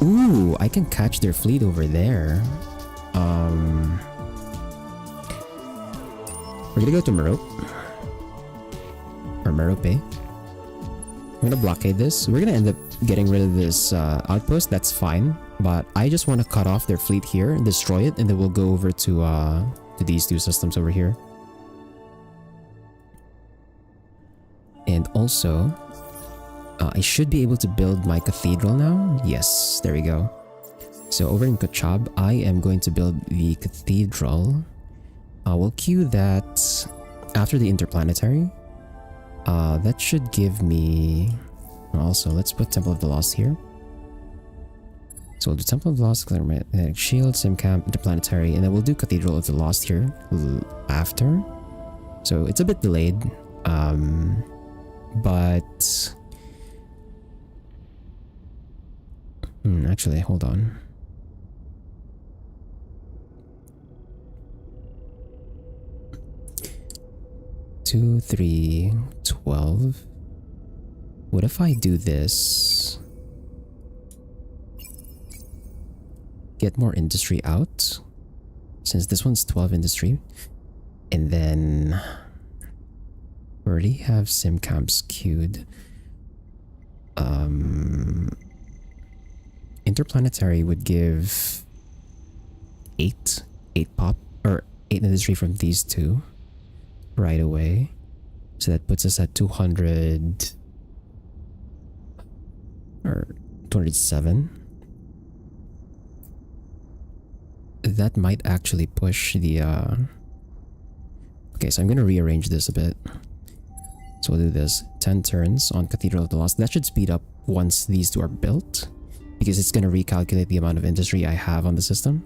Ooh, I can catch their fleet over there. We're gonna go to Merope. Or Merope. I'm gonna blockade this. We're gonna end up getting rid of this outpost. That's fine. But I just want to cut off their fleet here and destroy it, and then we'll go over to these two systems over here. And also, I should be able to build my cathedral now. Yes, there we go. So over in Kachab, I am going to build the cathedral. We'll queue that after the interplanetary. That should give me... Also, let's put Temple of the Lost here. So we'll do Temple of the Lost, Magnetic Shield, Sim Camp, Interplanetary, and then we'll do Cathedral of the Lost here after. So it's a bit delayed, but... actually, hold on. Two, 3, 12. What if I do this? Get more industry out, since this one's 12 industry, and then we already have sim camps queued. Interplanetary would give 8 pop, or 8 industry from these two right away, so that puts us at 200 or 207. That might actually push the okay, so I'm gonna rearrange this a bit. So we'll do this 10 turns on Cathedral of the Lost. That should speed up once these two are built, because it's gonna recalculate the amount of industry I have on the system.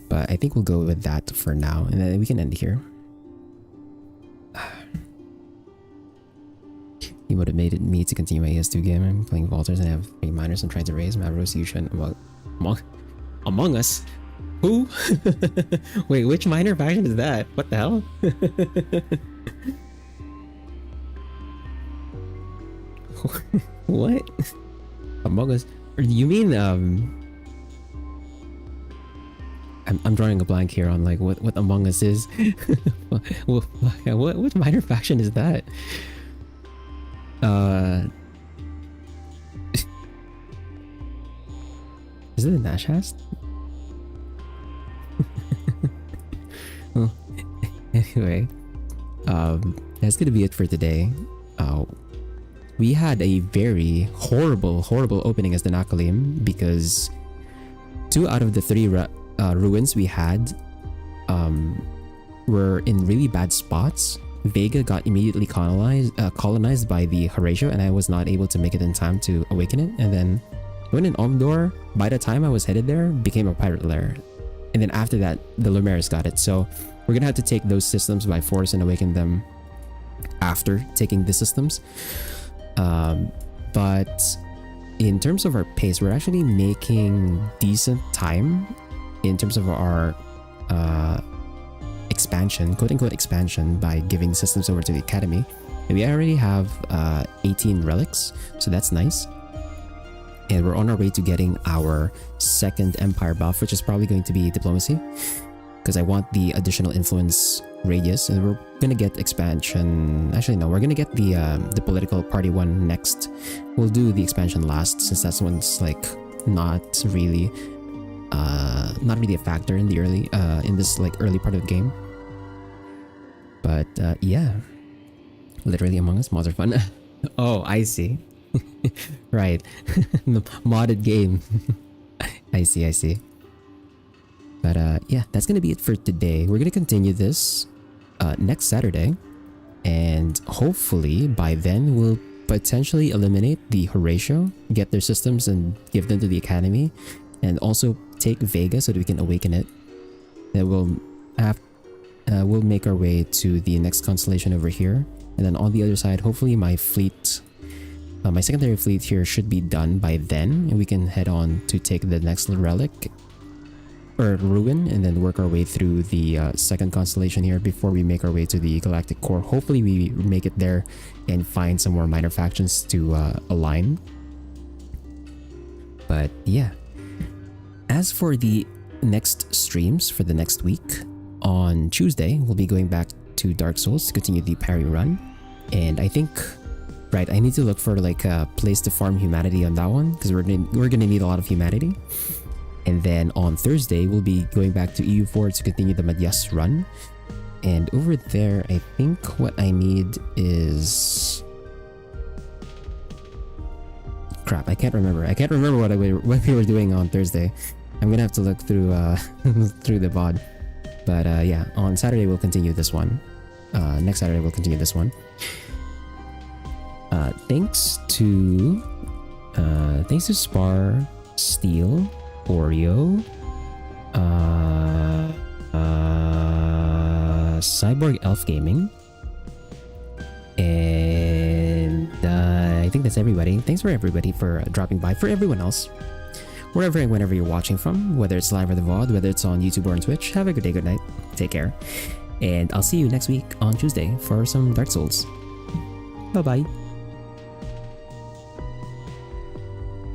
But I think we'll go with that for now, and then we can end here. You motivated me to continue my ES2 game. I'm playing Vaulters and I have 3 miners I'm trying to raise. Mavros, Yushan, Among Us? Who? Wait, which miner faction is that? What the hell? What? Among Us? Or do you mean I'm drawing a blank here on like what Among Us is. What miner faction is that? Is it a Nashast? Well, anyway, that's gonna be it for today. We had a very horrible opening as the Nakalim, because 2 out of the 3 ruins we had were in really bad spots. Vega got immediately colonized by the Horatio, and I was not able to make it in time to awaken it. And then when in Omdor, by the time I was headed there, became a pirate lair. And then after that, the Lumeris got it. So we're gonna have to take those systems by force and awaken them after taking the systems. But in terms of our pace, we're actually making decent time in terms of our expansion, quote-unquote expansion, by giving systems over to the academy. And we already have 18 relics, so that's nice. And we're on our way to getting our 2nd empire buff, which is probably going to be diplomacy, because I want the additional influence radius. And we're gonna get expansion. Actually, no, we're gonna get the political party one next. We'll do the expansion last, since that one's like not really a factor in the early in this like early part of the game. But yeah, literally Among Us mods are fun. Oh, I see. Right. The modded game. I see. But yeah, that's gonna be it for today. We're gonna continue this next Saturday, and hopefully by then we'll potentially eliminate the Horatio, get their systems and give them to the academy, and also take Vega so that we can awaken it. Then we'll make our way to the next constellation over here, and then on the other side, hopefully my fleet, my secondary fleet here should be done by then, and we can head on to take the next relic. or ruin, and then work our way through the second constellation here before we make our way to the galactic core. Hopefully we make it there and find some more minor factions to align. But yeah, as for the next streams for the next week, on Tuesday we'll be going back to Dark Souls to continue the parry run. And I think, right, I need to look for like a place to farm humanity on that one, because we're gonna need a lot of humanity. And then on Thursday we'll be going back to EU4 to continue the Madyas run. And over there, I think what I need is... Crap, I can't remember. I can't remember what we were doing on Thursday. I'm gonna have to look through through the VOD. But yeah, on Saturday we'll continue this one. Next Saturday we'll continue this one. Thanks to Spar, Steel, Oreo, Cyborg Elf Gaming, and I think that's everybody. Thanks for everybody for dropping by. For everyone else, wherever and whenever you're watching from, whether it's live or the VOD, whether it's on YouTube or on Twitch, have a good day, good night, take care, and I'll see you next week on Tuesday for some Dark Souls. Bye bye.